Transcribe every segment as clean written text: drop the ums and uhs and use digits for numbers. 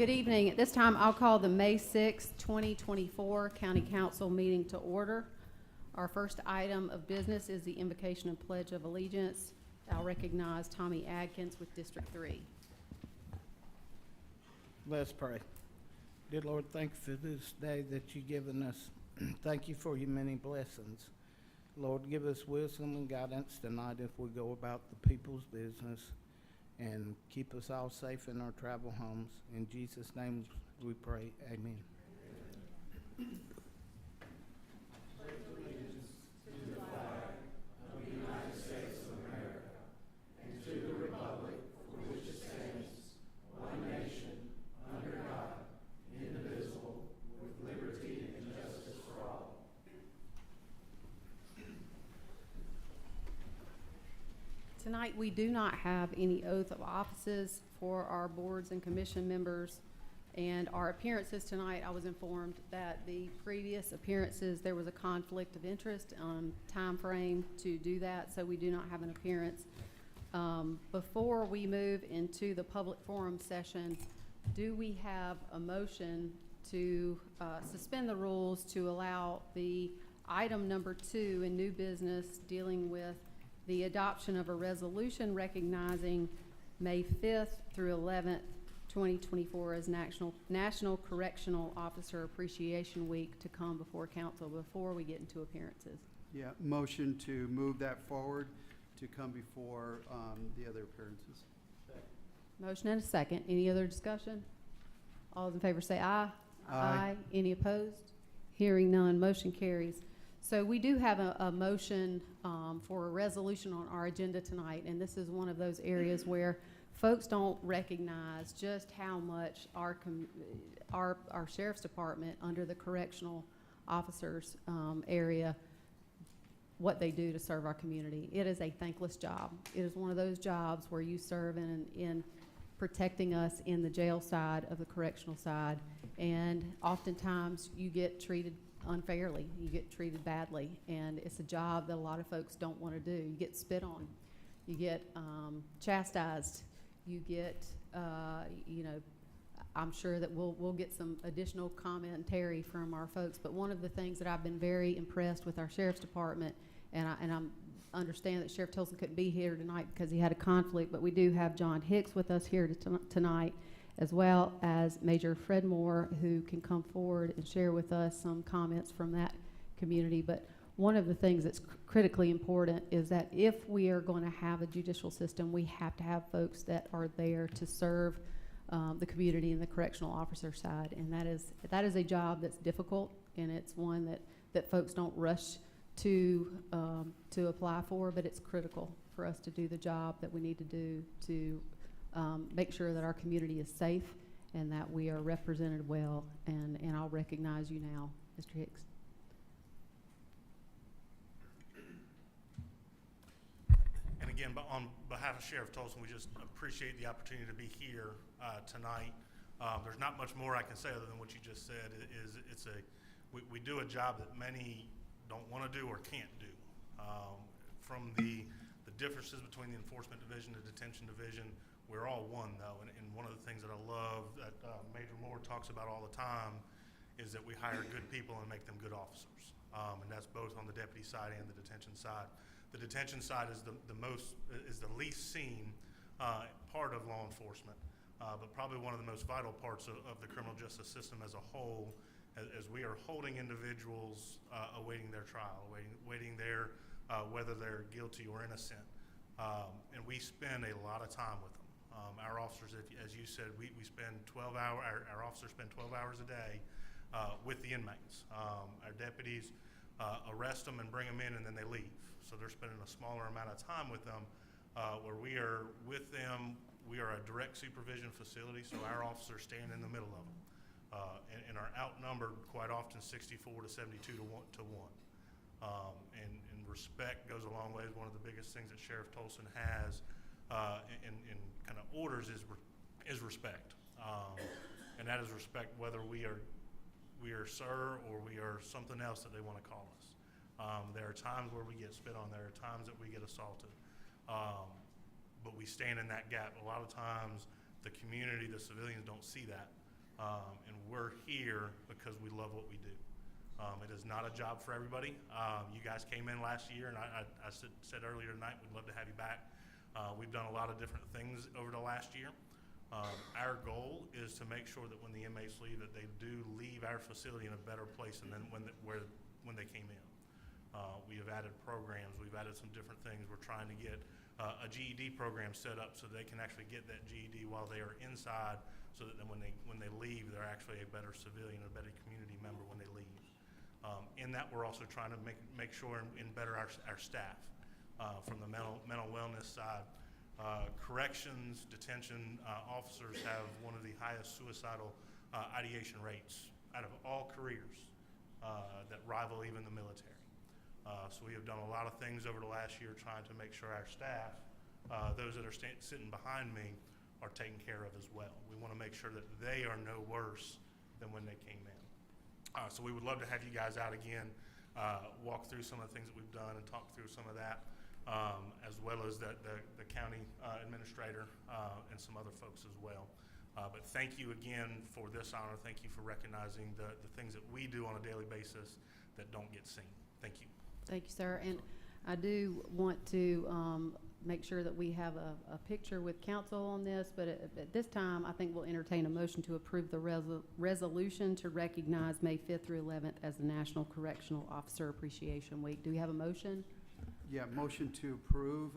Good evening. At this time, I'll call the May 6, 2024 County Council meeting to order. Our first item of business is the invocation and pledge of allegiance. I'll recognize Tommy Adkins with District 3. Let's pray. Dear Lord, thank you for this day that you've given us. Thank you for your many blessings. Lord, give us wisdom and guidance tonight if we go about the people's business, and keep us all safe in our travel homes. In Jesus' name we pray. Amen. Tonight, we do not have any oath of offices for our boards and commission members. And our appearances tonight, I was informed that the previous appearances, there was a conflict of interest time frame to do that, so we do not have an appearance. Before we move into the public forum session, do we have a motion to suspend the rules to allow the item number 2 in new business dealing with the adoption of a resolution recognizing May 5th through 11th, 2024 as National Correctional Officer Appreciation Week to come before council before we get into appearances? Yeah, motion to move that forward to come before the other appearances. Motion and a second. Any other discussion? All those in favor say aye. Aye. Any opposed? Hearing none, motion carries. So we do have a motion for a resolution on our agenda tonight, and this is one of those areas where folks don't recognize just how much our sheriff's department under the correctional officers area, what they do to serve our community. It is a thankless job. It is one of those jobs where you serve in protecting us in the jail side of the correctional side, and oftentimes you get treated unfairly, you get treated badly, and it's a job that a lot of folks don't want to do. You get spit on, you get chastised, you get I'm sure that we'll get some additional commentary from our folks, but one of the things that I've been very impressed with our sheriff's department, and I'm understand that Sheriff Tolson couldn't be here tonight because he had a conflict, but we do have John Hicks with us here tonight, as well as Major Fred Moore, who can come forward and share with us some comments from that community. But one of the things that's critically important is that if we are going to have a judicial system, we have to have folks that are there to serve the community and the correctional officer side. And that is a job that's difficult, and it's one that folks don't rush to apply for, but it's critical for us to do the job that we need to do to make sure that our community is safe and that we are represented well. And I'll recognize you now, Mr. Hicks. And again, on behalf of Sheriff Tolson, we just appreciate the opportunity to be here tonight. There's not much more I can say other than what you just said. We do a job that many don't want to do or can't do. From the differences between the enforcement division and detention division, we're all one, though, and one of the things that I love that Major Moore talks about all the time is that we hire good people and make them good officers, and that's both on the deputy side and the detention side. The detention side is the least seen part of law enforcement, but probably one of the most vital parts of the criminal justice system as a whole, as we are holding individuals awaiting their trial, awaiting their whether they're guilty or innocent, and we spend a lot of time with them. Our officers, as you said, we spend 12 hours. Our officers spend 12 hours a day with the inmates. Our deputies arrest them and bring them in, and then they leave. So they're spending a smaller amount of time with them. Where we are with them, we are a direct supervision facility, so our officers stand in the middle of them, and are outnumbered quite often 64 to 72 to 1 to 1. And respect goes a long way. One of the biggest things that Sheriff Tolson has in kind of orders is respect, and that is respect whether we are sir or we are something else that they want to call us. There are times where we get spit on. There are times that we get assaulted, but we stand in that gap. A lot of times the community, the civilians don't see that, And we're here because we love what we do. It is not a job for everybody. You guys came in last year, and I said earlier tonight, we'd love to have you back. We've done a lot of different things over the last year. Our goal is to make sure that when the inmates leave, that they do leave our facility in a better place than when they came in. We have added programs. We've added some different things. We're trying to get a GED program set up so they can actually get that GED while they are inside, so that then when they leave, they're actually a better civilian, a better community member when they leave. In that, we're also trying to make sure and better our staff from the mental wellness side. Corrections, detention officers have one of the highest suicidal ideation rates out of all careers that rival even the military. So we have done a lot of things over the last year trying to make sure our staff, those that are sitting behind me, are taken care of as well. We want to make sure that they are no worse than when they came in. So we would love to have you guys out again, walk through some of the things that we've done and talk through some of that, as well as the county administrator and some other folks as well. But thank you again for this honor. Thank you for recognizing the things that we do on a daily basis that don't get seen. Thank you. Thank you, sir. And I do want to make sure that we have a picture with council on this, but at this time, I think we'll entertain a motion to approve the resolution to recognize May 5th through 11th as the National Correctional Officer Appreciation Week. Do we have a motion? Yeah, motion to approve,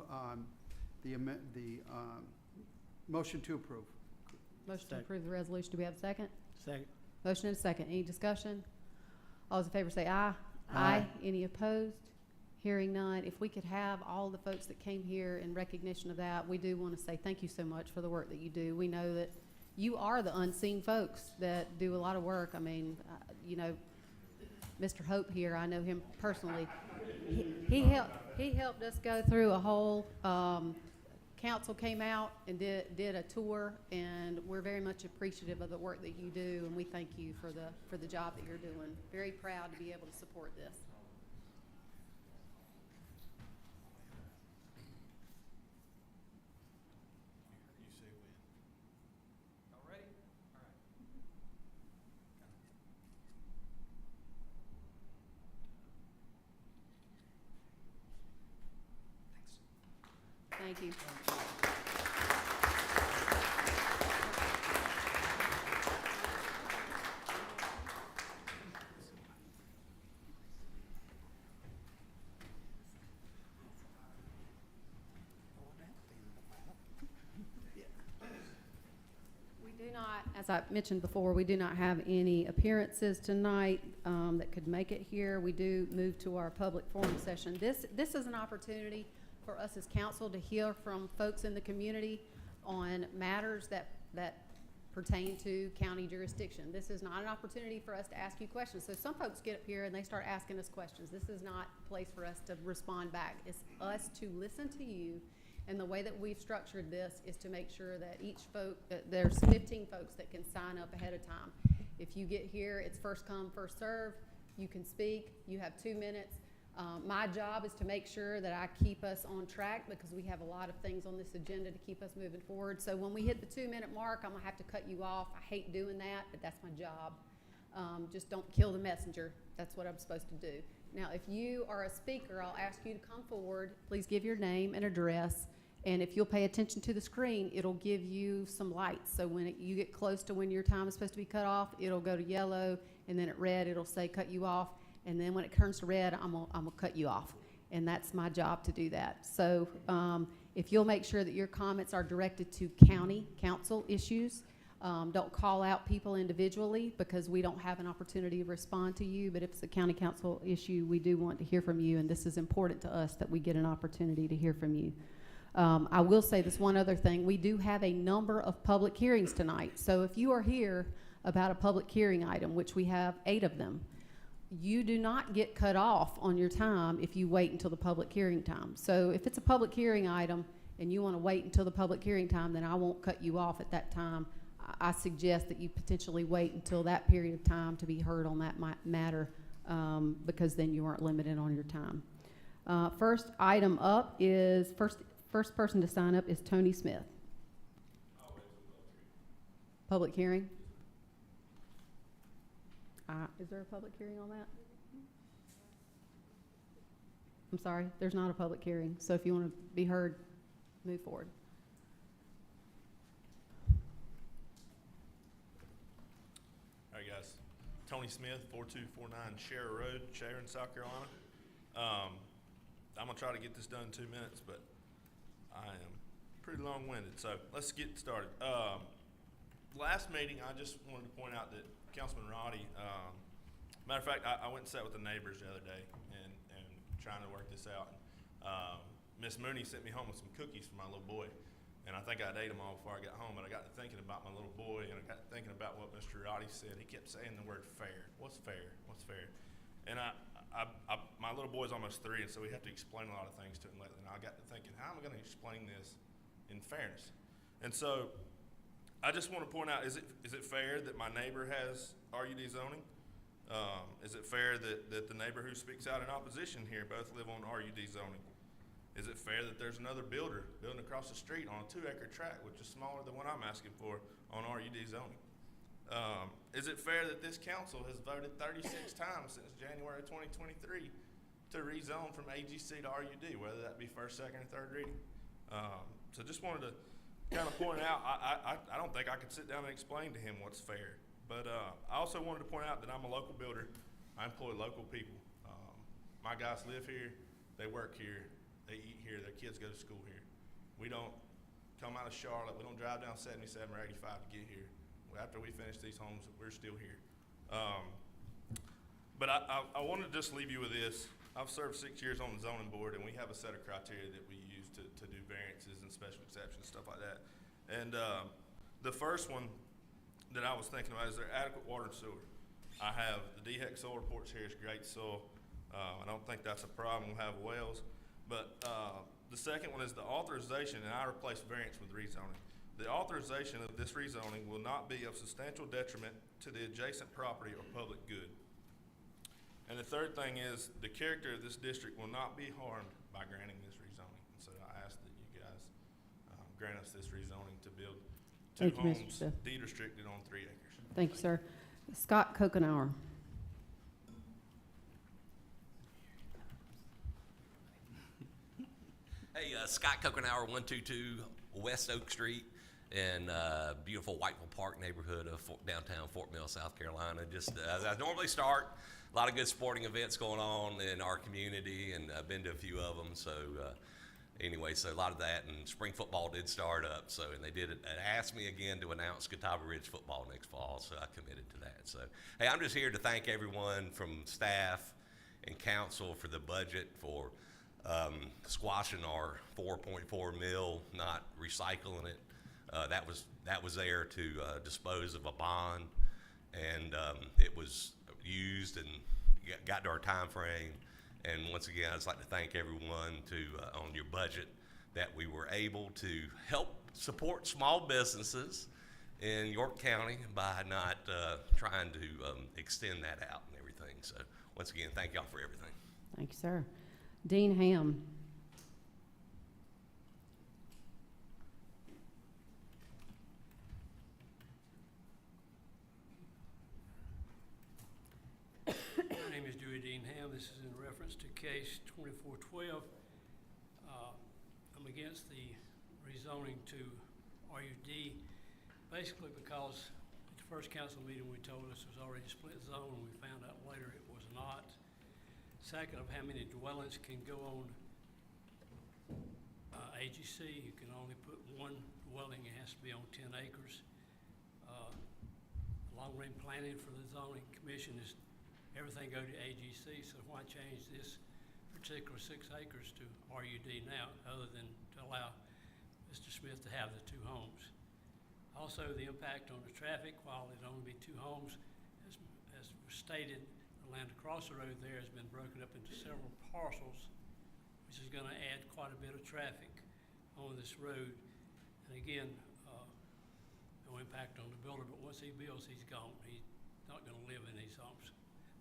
motion to approve. Motion to Second. approve the resolution. Do we have a second? Second. Motion and a second. Any discussion? All those in favor say aye. Aye. Any opposed? Hearing none. If we could have all the folks that came here in recognition of that, we do want to say thank you so much for the work that you do. We know that you are the unseen folks that do a lot of work. I mean, you know, Mr. Hope here, I know him personally. He helped us go through a whole, council came out and did a tour, and we're very much appreciative of the work that you do, and we thank you for the job that you're doing. Very proud to be able to support this. Thank you. We do not, as I mentioned before, we do not have any appearances tonight that could make it here. We do move to our public forum session. This is an opportunity for us as council to hear from folks in the community on matters that pertain to county jurisdiction. This is not an opportunity for us to ask you questions. So some folks get up here and they start asking us questions. This is not a place for us to respond back. It's us to listen to you, and the way that we've structured this is to make sure that there's 15 folks that can sign up ahead of time. If you get here, it's first come, first serve. You can speak. You have 2 minutes. My job is to make sure that I keep us on track, because we have a lot of things on this agenda to keep us moving forward. So when we hit the 2-minute mark, I'm gonna have to cut you off. I hate doing that, but that's my job. Just don't kill the messenger. That's what I'm supposed to do. Now, if you are a speaker, I'll ask you to come forward. Please give your name and address. And if you'll pay attention to the screen, it'll give you some lights. So when you get close to when your time is supposed to be cut off, it'll go to yellow, and then at red, it'll say cut you off. And then when it turns to red, I'm gonna cut you off. And that's my job to do that. So if you'll make sure that your comments are directed to county council issues, don't call out people individually, because we don't have an opportunity to respond to you. But if it's a county council issue, we do want to hear from you, and this is important to us that we get an opportunity to hear from you. I will say this one other thing. We do have a number of public hearings tonight. So if you are here about a public hearing item, which we have 8 of them, you do not get cut off on your time if you wait until the public hearing time. So if it's a public hearing item and you want to wait until the public hearing time, then I won't cut you off at that time. I suggest that you potentially wait until that period of time to be heard on that matter, because then you aren't limited on your time. First item up is, first person to sign up is Tony Smith. Public hearing? Is there a public hearing on that? I'm sorry, there's not a public hearing, so if you want to be heard, move forward. All right, guys. Tony Smith, 4249 Sharer Road, Sharon, South Carolina. I'm gonna try to get this done in 2 minutes, but I am pretty long-winded, so let's get started. Last meeting, I just wanted to point out that Councilman Roddy, matter of fact, I went and sat with the neighbors the other day and trying to work this out. Miss Mooney sent me home with some cookies for my little boy, and I think I'd ate them all before I got home, but I got to thinking about my little boy, and I got to thinking about what Mr. Roddy said. He kept saying the word fair. What's fair? What's fair? And my little boy's almost 3, and so we have to explain a lot of things to him lately. And I got to thinking, how am I going to explain this in fairness? And so I just want to point out, is it fair that my neighbor has RUD zoning? Is it fair that the neighbor who speaks out in opposition here both live on RUD zoning? Is it fair that there's another builder building across the street on a 2-acre tract, which is smaller than what I'm asking for, on RUD zoning? Is it fair that this council has voted 36 times since January 2023 to rezone from AGC to RUD, whether that be first, second, or third reading? So just wanted to kind of point out, I don't think I could sit down and explain to him what's fair. But I also wanted to point out that I'm a local builder. I employ local people. My guys live here, they work here, they eat here, their kids go to school here. We don't come out of Charlotte, we don't drive down 77 or 85 to get here. After we finish these homes, we're still here. But I wanted to just leave you with this. I've served 6 years on the zoning board, and we have a set of criteria that we use to do variances and special exceptions, stuff like that. And the first one that I was thinking about is there adequate water and sewer. I have the DHEC soil reports here, it's great soil. I don't think that's a problem, we'll have wells. But the second one is the authorization, and I replace variance with rezoning. The authorization of this rezoning will not be of substantial detriment to the adjacent property or public good. And the third thing is the character of this district will not be harmed by granting this rezoning. And so I ask that you guys grant us this rezoning to build 2 Thank you, Mr. homes Smith. deed restricted on 3 acres. Thank you, sir. Scott Kokenauer. Hey, Scott Kokenauer, 122 West Oak Street in beautiful Whiteville Park neighborhood of downtown Fort Mill, South Carolina. Just as I normally start, a lot of good sporting events going on in our community, and I've been to a few of them. So anyway, so a lot of that, and spring football did start up. So, and they did it, and asked me again to announce Catawba Ridge football next fall. So I committed to that. So, hey, I'm just here to thank everyone from staff and council for the budget, for squashing our 4.4 mil, not recycling it. That was there to dispose of a bond, and it was used and got to our time frame. And once again, I'd just like to thank everyone on your budget that we were able to help support small businesses in York County by not trying to extend that out and everything. So once again, thank y'all for everything. Thank you, sir. Dean Ham. My name is Dewey Dean Ham. This is in reference to case 2412. I'm against the rezoning to RUD, basically because at the first council meeting we told us it was already split zone, and we found out later it was not. Second, of how many dwellings can go on AGC. You can only put 1 dwelling. It has to be on 10 acres. Long-range planning for the zoning commission is everything go to AGC, so why change this particular 6 acres to RUD now, other than to allow Mr. Smith to have the 2 homes? Also, the impact on the traffic, while it'd only be 2 homes, as was stated, the land across the road there has been broken up into several parcels, which is going to add quite a bit of traffic on this road. And again, no impact on the builder, but once he builds, he's gone. He's not going to live in these homes.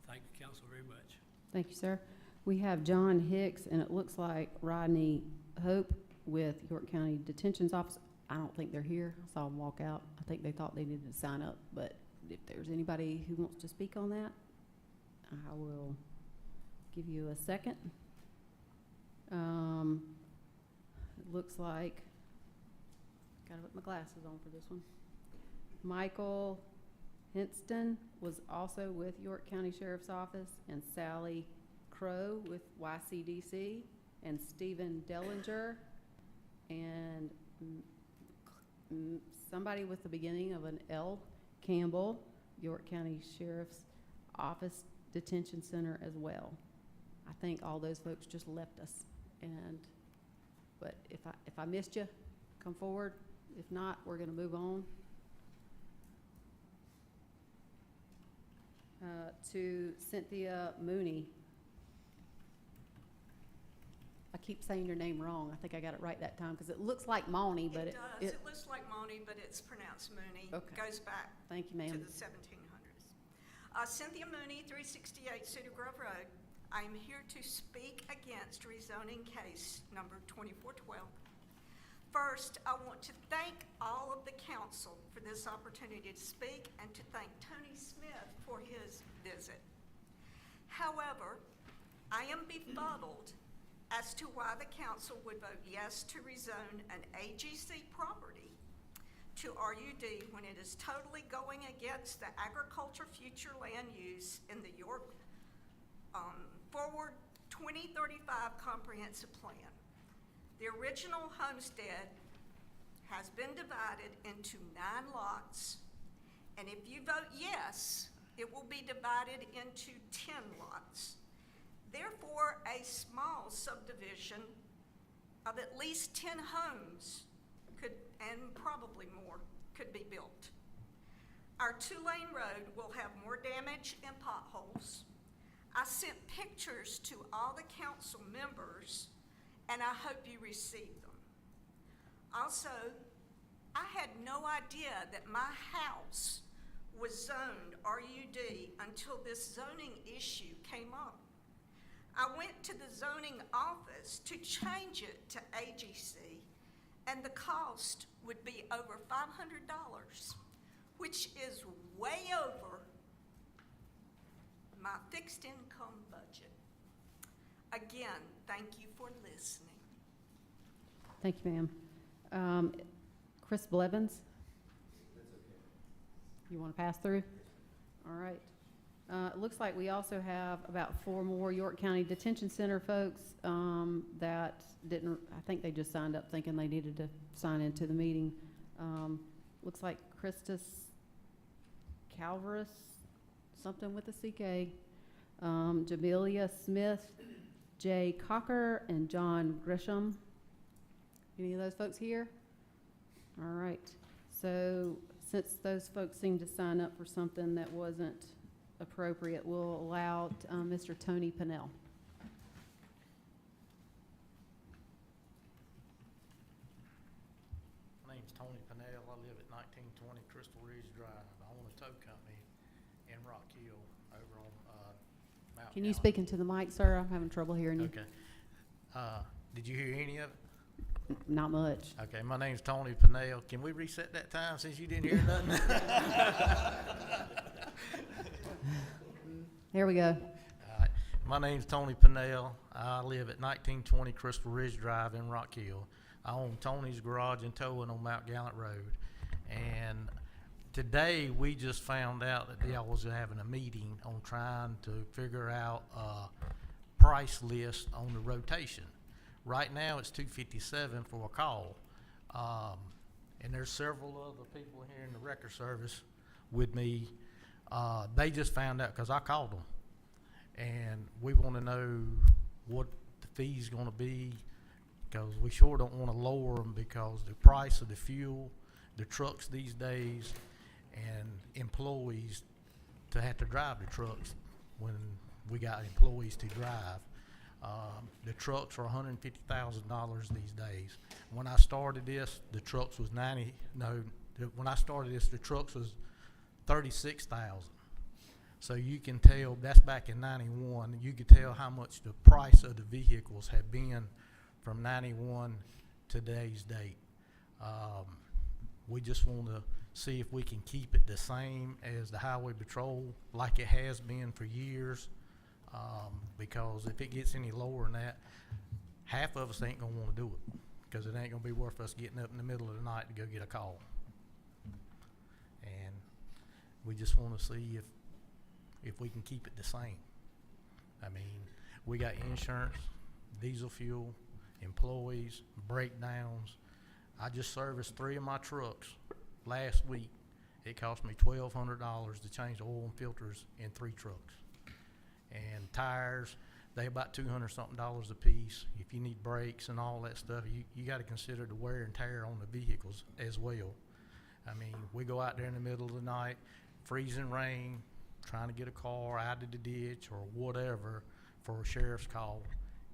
Thank the council very much. Thank you, sir. We have John Hicks, and it looks like Rodney Hope with York County Detention's Office. I don't think they're here. I saw them walk out. I think they thought they needed to sign up, but if there's anybody who wants to speak on that, I will give you a second. It looks like, gotta put my glasses on for this one. Michael Hinston was also with York County Sheriff's Office, and Sally Crow with YCDC, and Stephen Dellinger, and somebody with the beginning of an L. Campbell, York County Sheriff's Office Detention Center as well. I think all those folks just left us, but if I missed you, come forward. If not, we're gonna move on to Cynthia Mooney. I keep saying your name wrong. I think I got it right that time, because it looks like Mauney, but It does. It looks like Mooney, but it's pronounced Mooney. Okay. Goes back thank you, to ma'am. the 1700s. Cynthia Mooney, 368 Cedar Grove Road. I am here to speak against rezoning case number 2412. First, I want to thank all of the council for this opportunity to speak and to thank Tony Smith for his visit. However, I am befuddled as to why the council would vote yes to rezone an AGC property to RUD when it is totally going against the agriculture future land use in the York Forward 2035 comprehensive plan. The original homestead has been divided into 9 lots, and if you vote yes, it will be divided into 10 lots. Therefore, a small subdivision of at least 10 homes could, and probably more, could be built. Our 2-lane road will have more damage and potholes. I sent pictures to all the council members, and I hope you received them. Also, I had no idea that my house was zoned RUD until this zoning issue came up. I went to the zoning office to change it to AGC, and the cost would be over $500, which is way over my fixed income budget. Again, thank you for listening. Thank you, ma'am. Chris Blevins? You want to pass through? All right. It looks like we also have about 4 more York County Detention Center folks that didn't, I think they just signed up thinking they needed to sign into the meeting. Looks like Christus Calvarus, something with a CK, Jamelia Smith, Jay Cocker, and John Grisham. Any of those folks here? All right. So since those folks seem to sign up for something that wasn't appropriate, we'll allow Mr. Tony Pennell. My name's Tony Pennell. I live at 1920 Crystal Ridge Drive. I own a tow company in Rock Hill over on Mount Can you Gallup. speak into the mic, sir? I'm having trouble hearing you. Okay. Did you hear any of it? Not much. Okay, my name's Tony Pennell. Can we reset that time since you didn't hear nothing? Here we go. All right. My name's Tony Pennell. I live at 1920 Crystal Ridge Drive in Rock Hill. I own Tony's Garage and Towing on Mount Gallup Road. And today we just found out that y'all was having a meeting on trying to figure out a price list on the rotation. Right now it's $257 for a call. And there's several other people here in the record service with me. They just found out because I called them, and we want to know what the fee's going to be, because we sure don't want to lower them because the price of the fuel, the trucks these days, and employees to have to drive the trucks when we got employees to drive. The trucks are $150,000 these days. When I started this, the trucks was when I started this, the trucks was 36,000. So you can tell, that's back in 91, you can tell how much the price of the vehicles have been from 91 to today's date. we just want to see if we can keep it the same as the highway patrol, like it has been for years. Because if it gets any lower than that, half of us ain't gonna want to do it, because it ain't gonna be worth us getting up in the middle of the night to go get a call. And we just want to see if we can keep it the same. I mean, we got insurance, diesel fuel, employees, breakdowns. I just serviced 3 of my trucks last week. It cost me $1,200 to change the oil and filters in 3 trucks. And tires, they about $200-something a piece. If you need brakes and all that stuff, you got to consider the wear and tear on the vehicles as well. I mean, we go out there in the middle of the night, freezing rain, trying to get a car out of the ditch or whatever for a sheriff's call.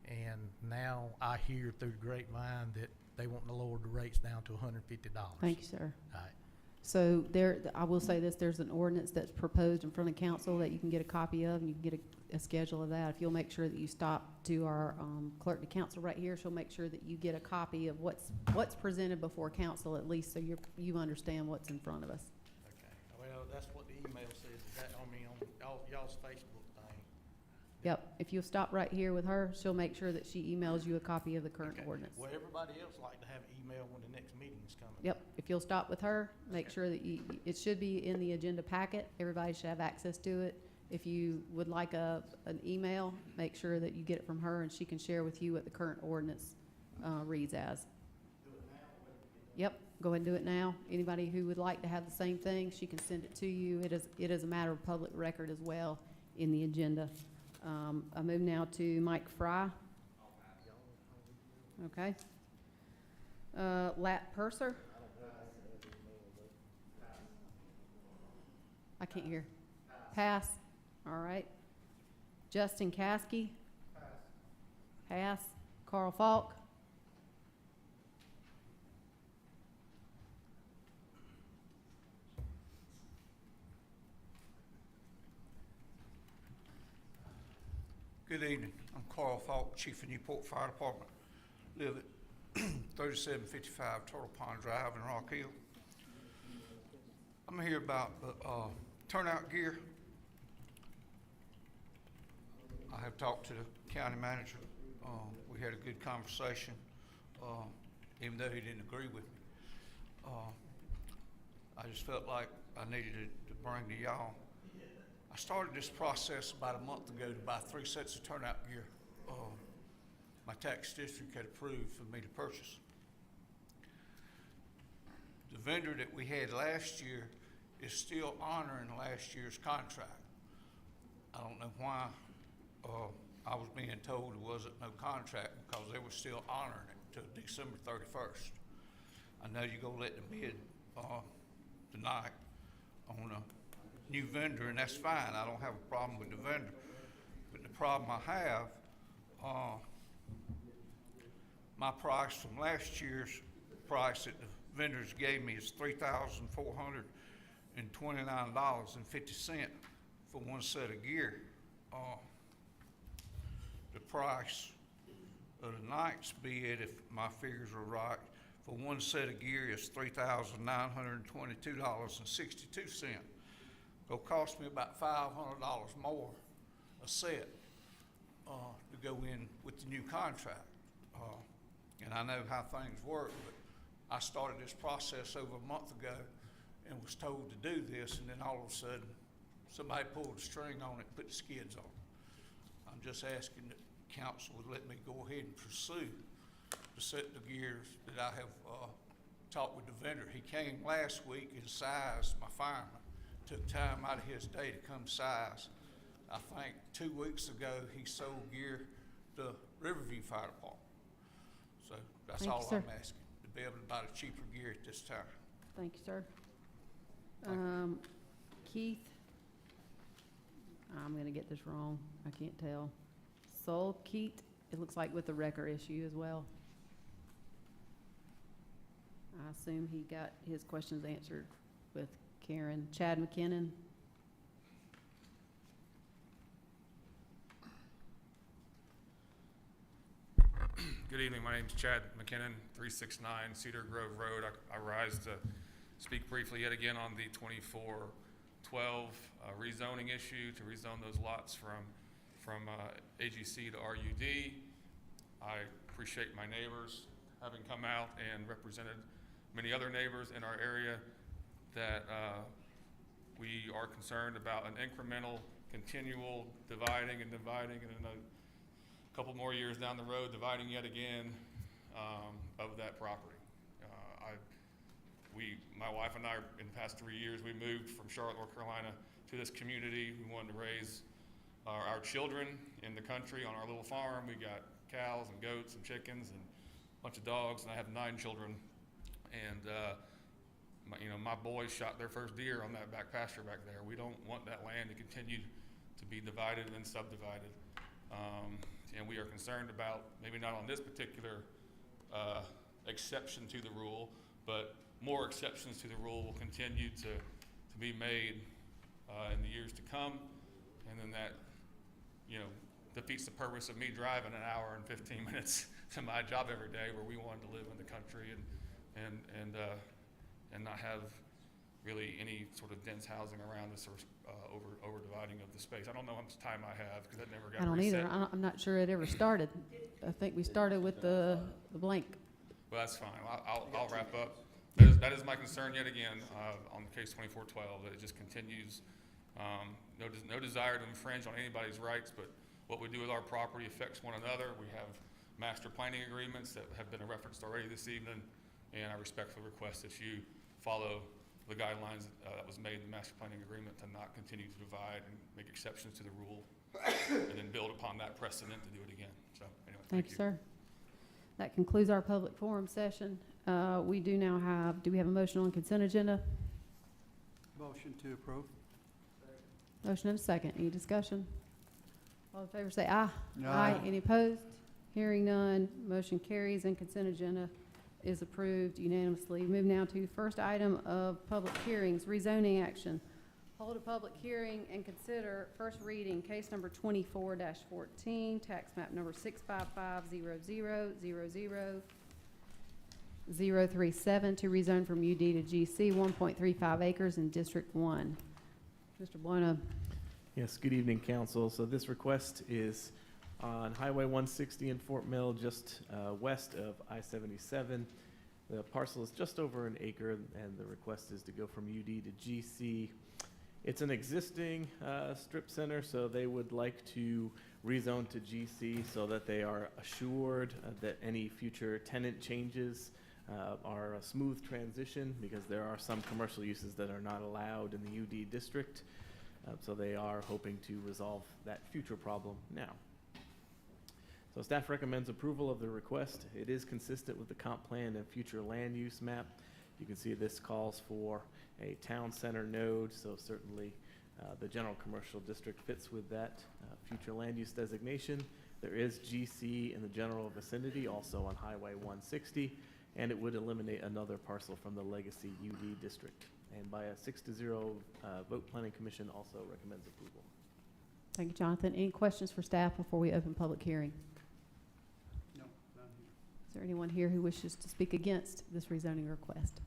And now I hear through the grapevine that they want to lower the rates down to $150. Thank you, sir. All right. So I will say this, there's an ordinance that's proposed in front of council that you can get a copy of, and you can get a schedule of that. If you'll make sure that you stop to our clerk to council right here, she'll make sure that you get a copy of what's presented before council, at least so you understand what's in front of us. Okay. Well, that's what the email says. Is that on y'all's Facebook thing? Yep, if you'll stop right here with her, she'll make sure that she emails you a copy of the current Okay. ordinance. Well, everybody else like to have email when the next meeting is coming. Yep, if you'll stop with her, make Okay. sure that it should be in the agenda packet. Everybody should have access to it. If you would like an email, make sure that you get it from her and she can share with you what the current ordinance reads as. Yep, go ahead and do it now. Anybody who would like to have the same thing, she can send it to you. It is a matter of public record as well in the agenda. I move now to Mike Fry. Okay. Lat Purser. I can't hear. Pass. All right. Justin Caskey. Pass. Carl Falk. Good evening. I'm Carl Falk, Chief of Newport Fire Department. Live at 3755 Turtle Pond Drive in Rock Hill. I'm here about the turnout gear. I have talked to the county manager. We had a good conversation, even though he didn't agree with me. I just felt like I needed to bring to y'all. I started this process about a month ago to buy 3 sets of turnout gear. My tax district had approved for me to purchase. The vendor that we had last year is still honoring last year's contract. I don't know why I was being told there wasn't no contract, because they were still honoring it till December 31st. I know you're gonna let the bid tonight on a new vendor, and that's fine. I don't have a problem with the vendor. But the problem I have, my price from last year's price that the vendors gave me is $3,429.50 for 1 set of gear. The price of the night's bid, if my figures are right, for 1 set of gear is $3,922.62. It'll cost me about $500 more a set to go in with the new contract. And I know how things work, but I started this process over a month ago and was told to do this, and then all of a sudden, somebody pulled a string on it and put the skids on it. I'm just asking that council would let me go ahead and pursue the set of gears that I have talked with the vendor. He came last week and sized my fireman. Took time out of his day to come size. I think 2 weeks ago, he sold gear to Riverview Fire Department. So that's Thank you, all sir. I'm asking, to be able to buy the cheaper gear at this time. Thank you, sir. Thank Keith, I'm gonna get this wrong, I can't tell. Sol Keat, it looks like with the wrecker issue as well. I assume he got his questions answered with Karen. Chad McKinnon. Good evening, my name's Chad McKinnon, 369 Cedar Grove Road. I rise to speak briefly yet again on the 2412 rezoning issue to rezone those lots from AGC to RUD. I appreciate my neighbors having come out and represented many other neighbors in our area that we are concerned about an incremental, continual dividing and dividing, and in a couple more years down the road, dividing yet again of that property. My wife and I, in the past 3 years, we moved from Charlotte, North Carolina to this community. We wanted to raise our children in the country on our little farm. We got cows and goats and chickens and a bunch of dogs, and I have 9 children. And my boys shot their first deer on that back pasture back there. We don't want that land to continue to be divided and then subdivided. And we are concerned about, maybe not on this particular exception to the rule, but more exceptions to the rule will continue to be made in the years to come. And then that, defeats the purpose of me driving an hour and 15 minutes to my job every day, where we wanted to live in the country and not have really any sort of dense housing around us or over dividing of the space. I don't know how much time I have because that never got I don't reset. either. I'm not sure it ever started. I think we started with the blank. Well, that's fine. I'll wrap up. That is my concern yet again on case 2412, that it just continues. No desire to infringe on anybody's rights, but what we do with our property affects one another. We have master planning agreements that have been referenced already this evening, and I respectfully request that you follow the guidelines that was made in the master planning agreement to not continue to divide and make exceptions to the rule, and then build upon that precedent to do it again. So anyway, Thank you, sir. That concludes our public forum session. We do now have, do we have a motion on consent agenda? Motion to approve. Motion and a second. Any discussion? All in favor say aye. Aye. Any opposed? Hearing none, motion carries and consent agenda is approved unanimously. Move now to first item of public hearings, rezoning action. Hold a public hearing and consider first reading, case number 24-14, tax map number 65500000037 to rezone from UD to GC, 1.35 acres in District 1. Mr. Buona. Yes, good evening, council. So this request is on Highway 160 in Fort Mill, just west of I-77. The parcel is just over an acre, and the request is to go from UD to GC. It's an existing strip center, so they would like to rezone to GC so that they are assured that any future tenant changes are a smooth transition, because there are some commercial uses that are not allowed in the UD district. So they are hoping to resolve that future problem now. So staff recommends approval of the request. It is consistent with the comp plan and future land use map. You can see this calls for a town center node, so certainly the general commercial district fits with that future land use designation. There is GC in the general vicinity, also on Highway 160, and it would eliminate another parcel from the legacy UD district. And by a 6-0 vote, Planning Commission also recommends approval. Thank you, Jonathan. Any questions for staff before we open public hearing? No, none here. Is there anyone here who wishes to speak against this rezoning request?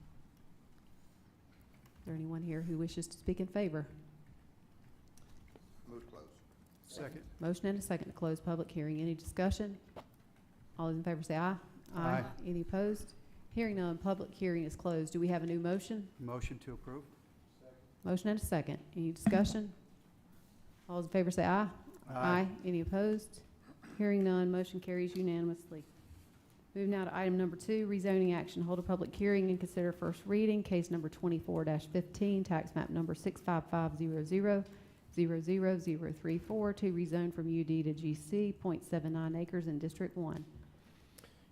Is there anyone here who wishes to speak in favor? Move to close. Second. Motion and a second to close public hearing. Any discussion? All those in favor say aye. Aye. Any opposed? Hearing none, public hearing is closed. Do we have a new motion? Motion to approve. Motion and a second. Any discussion? All those in favor say aye. Any opposed? Hearing none, motion carries unanimously. Move now to item number 2, rezoning action. Hold a public hearing and consider first reading, case number 24-15, tax map number 65500000034 to rezone from UD to GC, 0.79 acres in District 1.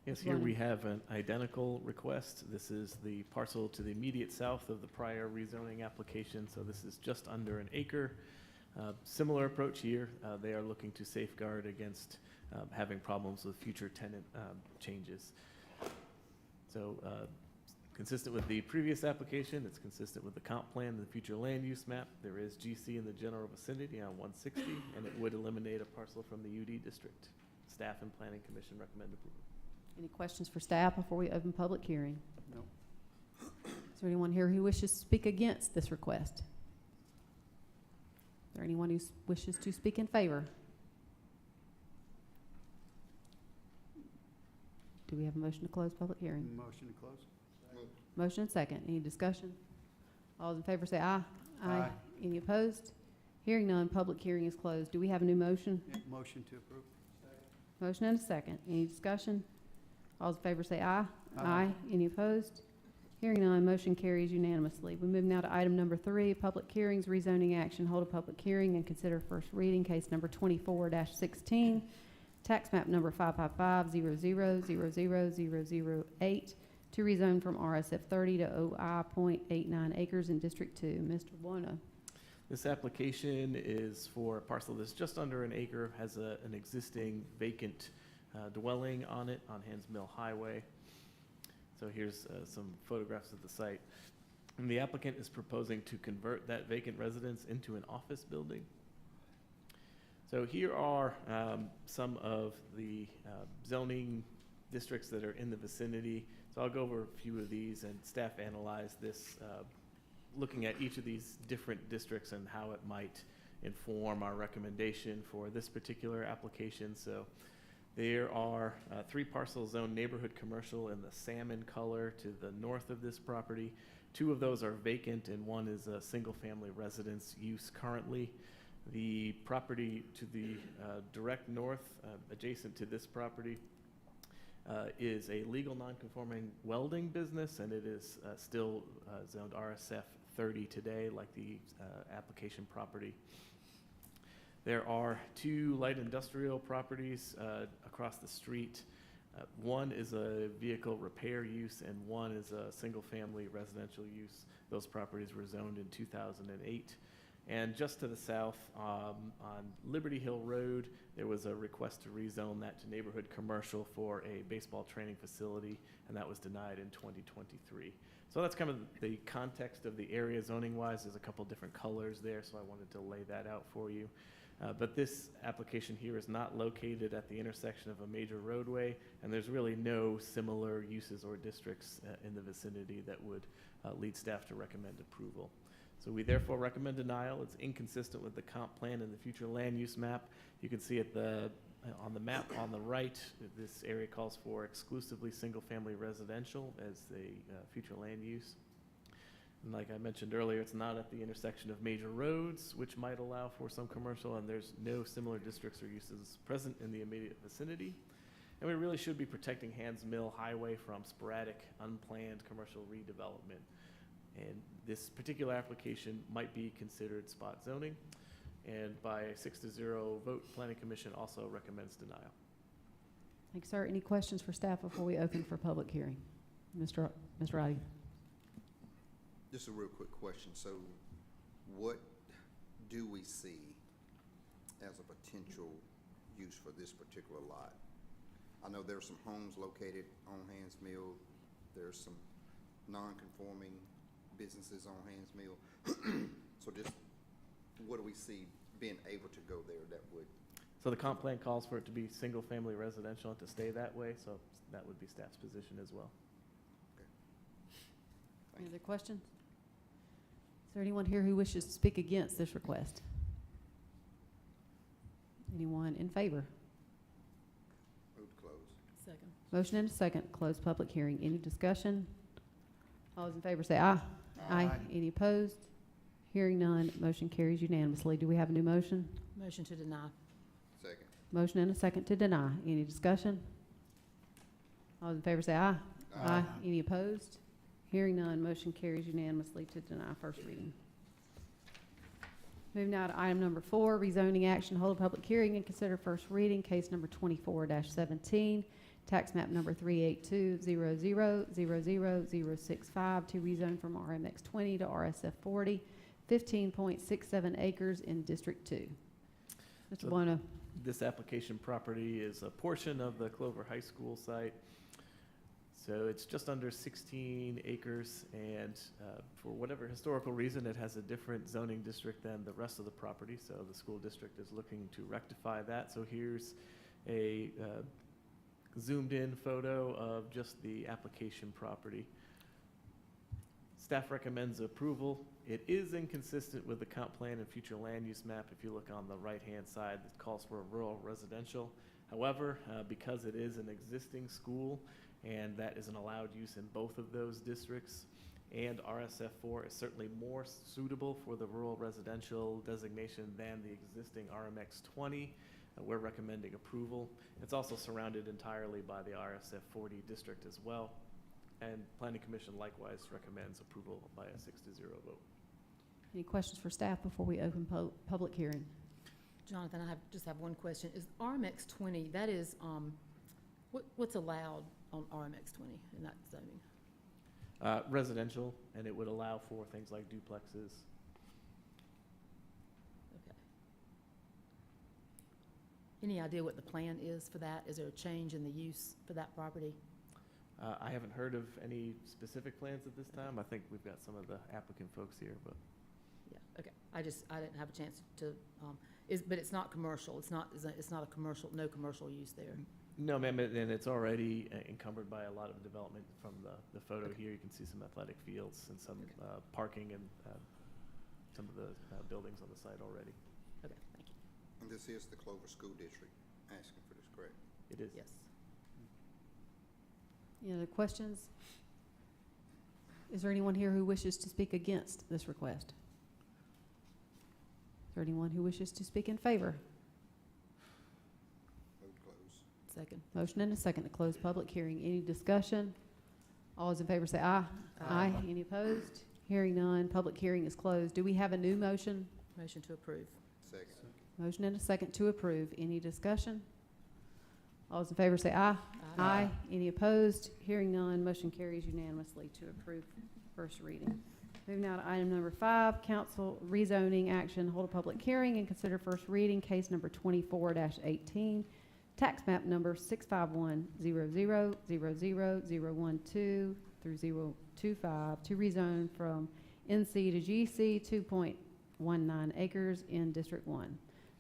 Yes, here we have an identical request. This is the parcel to the immediate south of the prior rezoning application, so this is just under an acre. Similar approach here. They are looking to safeguard against having problems with future tenant changes. So consistent with the previous application, it's consistent with the comp plan and the future land use map. There is GC in the general vicinity on 160, and it would eliminate a parcel from the UD district. Staff and Planning Commission recommend approval. Any questions for staff before we open public hearing? No. Is there anyone here who wishes to speak against this request? Is there anyone who wishes to speak in favor? Do we have a motion to close public hearing? Motion to close? Motion and second. Any discussion? All those in favor say aye. Aye. Any opposed? Hearing none, public hearing is closed. Do we have a new motion? Yeah, motion to approve? Motion and a second. Any discussion? All those in favor say aye. Aye. Any opposed? Hearing none, motion carries unanimously. We move now to item number 3, public hearings, rezoning action. Hold a public hearing and consider first reading, case number 24-16, tax map number 555-00000008, to rezone from RSF 30 to OI .89 acres in District 2. Mr. Buona. This application is for a parcel that's just under an acre, has an existing vacant dwelling on it on Hands Mill Highway. So here's some photographs of the site. And the applicant is proposing to convert that vacant residence into an office building. So here are some of the zoning districts that are in the vicinity. So I'll go over a few of these, and staff analyzed this, looking at each of these different districts and how it might inform our recommendation for this particular application. So there are 3 parcels zoned neighborhood commercial in the salmon color to the north of this property. 2 of those are vacant, and 1 is a single-family residence use currently. The property to the direct north, adjacent to this property, is a legal non-conforming welding business, and it is still zoned RSF 30 today, like the application property. There are 2 light industrial properties across the street. One is a vehicle repair use, and 1 is a single-family residential use. Those properties were zoned in 2008. And just to the south, on Liberty Hill Road, there was a request to rezone that to neighborhood commercial for a baseball training facility, and that was denied in 2023. So that's kind of the context of the area zoning-wise. There's a couple different colors there, so I wanted to lay that out for you. But this application here is not located at the intersection of a major roadway, and there's really no similar uses or districts in the vicinity that would lead staff to recommend approval. So we therefore recommend denial. It's inconsistent with the comp plan and the future land use map. You can see at on the map on the right, this area calls for exclusively single-family residential as the future land use. And like I mentioned earlier, it's not at the intersection of major roads, which might allow for some commercial, and there's no similar districts or uses present in the immediate vicinity. And we really should be protecting Hands Mill Highway from sporadic, unplanned commercial redevelopment. And this particular application might be considered spot zoning. And by a 6-0 vote, Planning Commission also recommends denial. Thank you, sir. Any questions for staff before we open for public hearing? Mr. Roddy. Just a real quick question. So what do we see as a potential use for this particular lot? I know there's some homes located on Hands Mill. There's some non-conforming businesses on Hands Mill. So just what do we see being able to go there that would? So the comp plan calls for it to be single-family residential and to stay that way, so that would be staff's position as well. Any other questions? Is there anyone here who wishes to speak against this request? Anyone in favor? Move to close. Second. Motion and a second, close public hearing. Any discussion? All those in favor say aye. Aye. Any opposed? Hearing none, motion carries unanimously. Do we have a new motion? Motion to deny. Second. Motion and a second to deny. Any discussion? All those in favor say aye. Aye. Any opposed? Hearing none, motion carries unanimously to deny first reading. Moving now to item number 4, rezoning action. Hold a public hearing and consider first reading, case number 24-17, tax map number 38200000065 to rezone from RMX 20 to RSF 40, 15.67 acres in District 2. Mr. Buona. This application property is a portion of the Clover High School site. So it's just under 16 acres, and for whatever historical reason, it has a different zoning district than the rest of the property, so the school district is looking to rectify that. So here's a zoomed in photo of just the application property. Staff recommends approval. It is inconsistent with the comp plan and future land use map. If you look on the right-hand side, it calls for a rural residential. However, because it is an existing school and that is an allowed use in both of those districts, and RSF4 is certainly more suitable for the rural residential designation than the existing RMX20, we're recommending approval. It's also surrounded entirely by the RSF40 district as well. And Planning Commission likewise recommends approval by a 6-0 vote. Any questions for staff before we open public hearing? Jonathan, I just have one question. Is RMX 20, that is, what's allowed on RMX 20 in that zoning? Residential, and it would allow for things like duplexes. Okay. Any idea what the plan is for that? Is there a change in the use for that property? I haven't heard of any specific plans at this time. I think we've got some of the applicant folks here, but. Yeah, okay. I didn't have a chance to, but it's not commercial. It's not a commercial, no commercial use there. No, ma'am, and it's already encumbered by a lot of development. From the photo here, you can see some athletic fields and some parking and some of the buildings on the site already. Okay, thank you. And this is the Clover School District asking for this, correct? It is. Yes. Any other questions? Is there anyone here who wishes to speak against this request? Is there anyone who wishes to speak in favor? Move to close. Second. Motion and a second to close public hearing. Any discussion? All those in favor say aye. Aye. Any opposed? Hearing none, public hearing is closed. Do we have a new motion? Motion to approve. Second. Motion and a second to approve. Any discussion? All those in favor say aye. Aye. Any opposed? Hearing none, motion carries unanimously to approve first reading. Moving now to item number 5, council rezoning action. Hold a public hearing and consider first reading, case number 24-18, tax map number 651000012 through 025 to rezone from NC to GC 2.19 acres in District 1.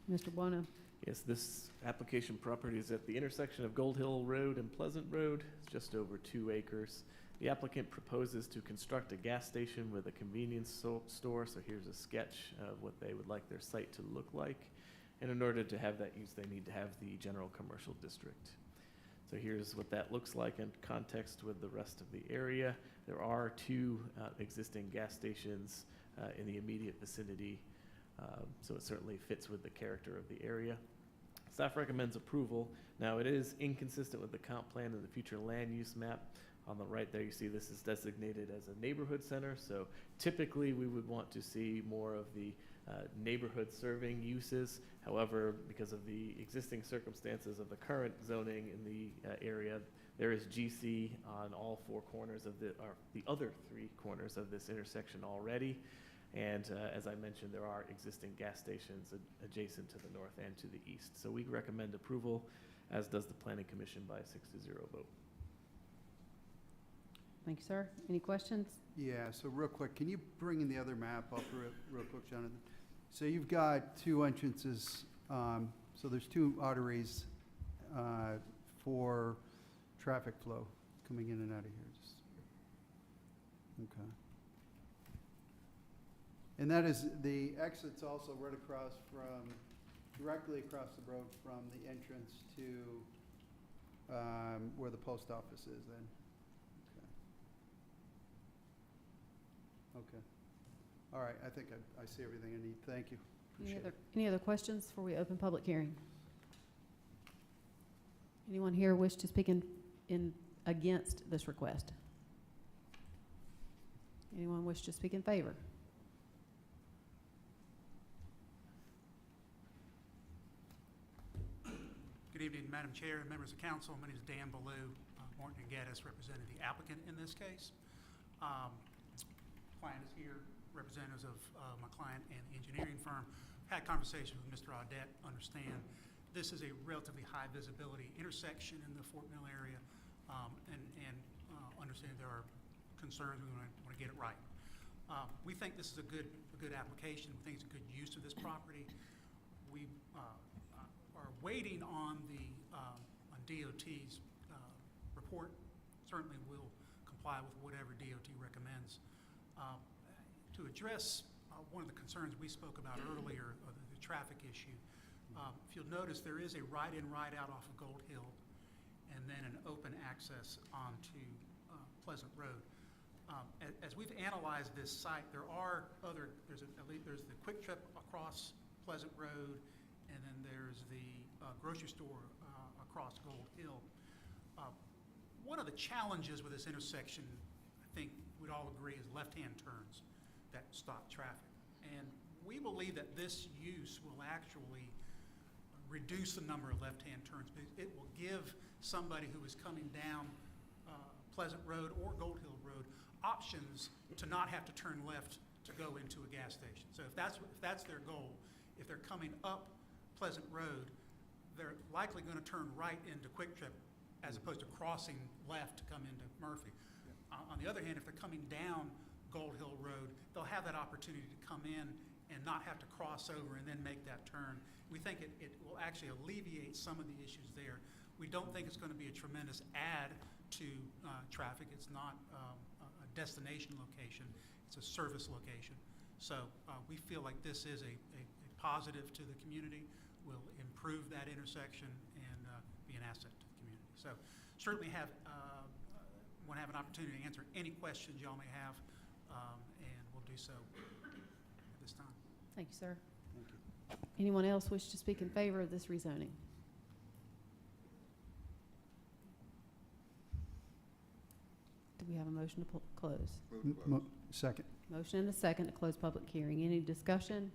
Mr. Buona. Yes, this application property is at the intersection of Gold Hill Road and Pleasant Road. It's just over 2 acres. The applicant proposes to construct a gas station with a convenience store. So here's a sketch of what they would like their site to look like. And in order to have that use, they need to have the general commercial district. So here's what that looks like in context with the rest of the area. There are 2 existing gas stations in the immediate vicinity. So it certainly fits with the character of the area. Staff recommends approval. Now, it is inconsistent with the comp plan and the future land use map. On the right there, you see this is designated as a neighborhood center. So typically, we would want to see more of the neighborhood serving uses. However, because of the existing circumstances of the current zoning in the area, there is GC on all 4 corners of the other 3 corners of this intersection already. And as I mentioned, there are existing gas stations adjacent to the north and to the east. So we recommend approval, as does the Planning Commission, by a 6-0 vote. Thank you, sir. Any questions? Yeah, so real quick, can you bring in the other map up real quick, Jonathan? So you've got 2 entrances, so there's 2 arteries for traffic flow coming in and out of here. Okay. And that is, the exit's also right across from, directly across the road from the entrance to where the post office is then? Okay. All right, I think I see everything I need. Thank you. Appreciate it. Any other questions before we open public hearing? Anyone here wish to speak in against this request? Anyone wish to speak in favor? Good evening, Madam Chair and members of council. My name is Dan Ballou. Morton and Gaddis represented the applicant in this case. Client is here, representatives of my client and the engineering firm. Had conversations with Mr. Audette, understand this is a relatively high visibility intersection in the Fort Mill area, and understand there are concerns. We want to get it right. We think this is a good application. We think it's a good use of this property. We are waiting on the on DOT's report. Certainly will comply with whatever DOT recommends. To address one of the concerns we spoke about earlier, the traffic issue, if you'll notice, there is a right-in, right-out off of Gold Hill, and then an open access onto Pleasant Road. As we've analyzed this site, there's the Quick Trip across Pleasant Road, and then there's the grocery store across Gold Hill. One of the challenges with this intersection, I think we'd all agree, is left-hand turns that stop traffic. And we believe that this use will actually reduce the number of left-hand turns, because it will give somebody who is coming down Pleasant Road or Gold Hill Road options to not have to turn left to go into a gas station. So if that's their goal, if they're coming up Pleasant Road, they're likely going to turn right into Quick Trip as opposed to crossing left to come into Murphy. On the other hand, if they're coming down Gold Hill Road, they'll have that opportunity to come in and not have to cross over and then make that turn. We think it will actually alleviate some of the issues there. We don't think it's going to be a tremendous add to traffic. It's not a destination location. It's a service location. So we feel like this is a positive to the community, will improve that intersection, and be an asset to the community. So certainly want to have an opportunity to answer any questions y'all may have, and we'll do so at this time. Thank you, sir. Thank you. Anyone else wish to speak in favor of this rezoning? Do we have a motion to close? Move to close. Second. Motion and a second to close public hearing. Any discussion?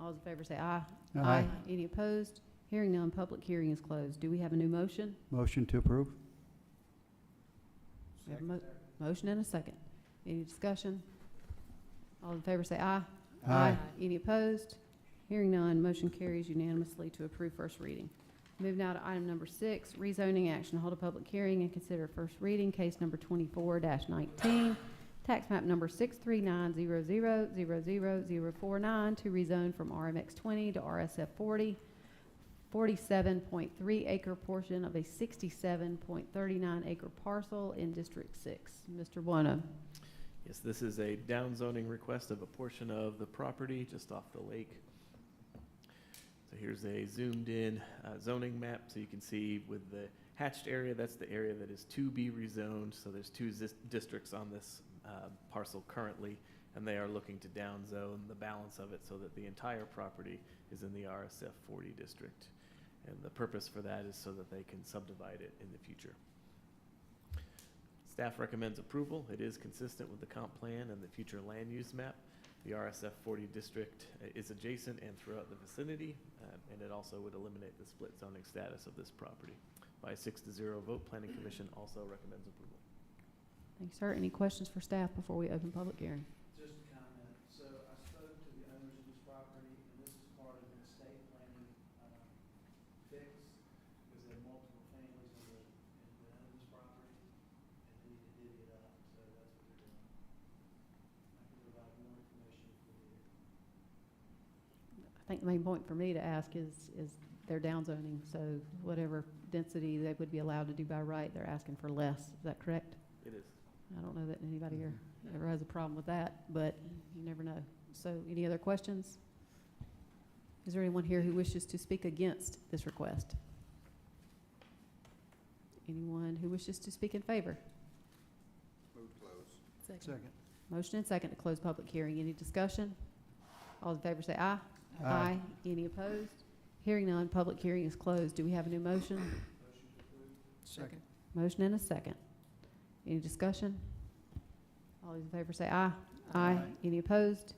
All those in favor say aye. Aye. Any opposed? Hearing none, public hearing is closed. Do we have a new motion? Motion to approve. We have a motion and a second. Any discussion? All in favor say aye. Aye. Any opposed? Hearing none, motion carries unanimously to approve first reading. Move now to item number 6, rezoning action. Hold a public hearing and consider first reading, case number 24-19, tax map number 63900000049 to rezone from RMX 20 to RSF 40, 47.3 acre portion of a 67.39 acre parcel in District 6. Mr. Buono. Yes, this is a downzoning request of a portion of the property just off the lake. So here's a zoomed in zoning map, so you can see with the hatched area, that's the area that is to be rezoned. So there's two districts on this parcel currently, and they are looking to downzone the balance of it so that the entire property is in the RSF 40 district. And the purpose for that is so that they can subdivide it in the future. Staff recommends approval. It is consistent with the comp plan and the future land use map. The RSF 40 district is adjacent and throughout the vicinity, and it also would eliminate the split zoning status of this property. By a 6-0 vote, Planning Commission also recommends approval. Thank you, sir. Any questions for staff before we open public hearing? Just a comment. So I spoke to the owners of this property, and this is part of an estate planning fix, because there are multiple families that own this property, and they need to dig it up, so that's what they're doing. I can provide more information for you. I think the main point for me to ask is their downzoning, so whatever density they would be allowed to do by right, they're asking for less. Is that correct? It is. I don't know that anybody here ever has a problem with that, but you never know. So any other questions? Is there anyone here who wishes to speak against this request? Anyone who wishes to speak in favor? Move to close. Second. Motion and second to close public hearing. Any discussion? All in favor say aye. Aye. Any opposed? Hearing none, public hearing is closed. Do we have a new motion? Second. Motion and a second. Any discussion? All those in favor say aye. Aye. Any opposed?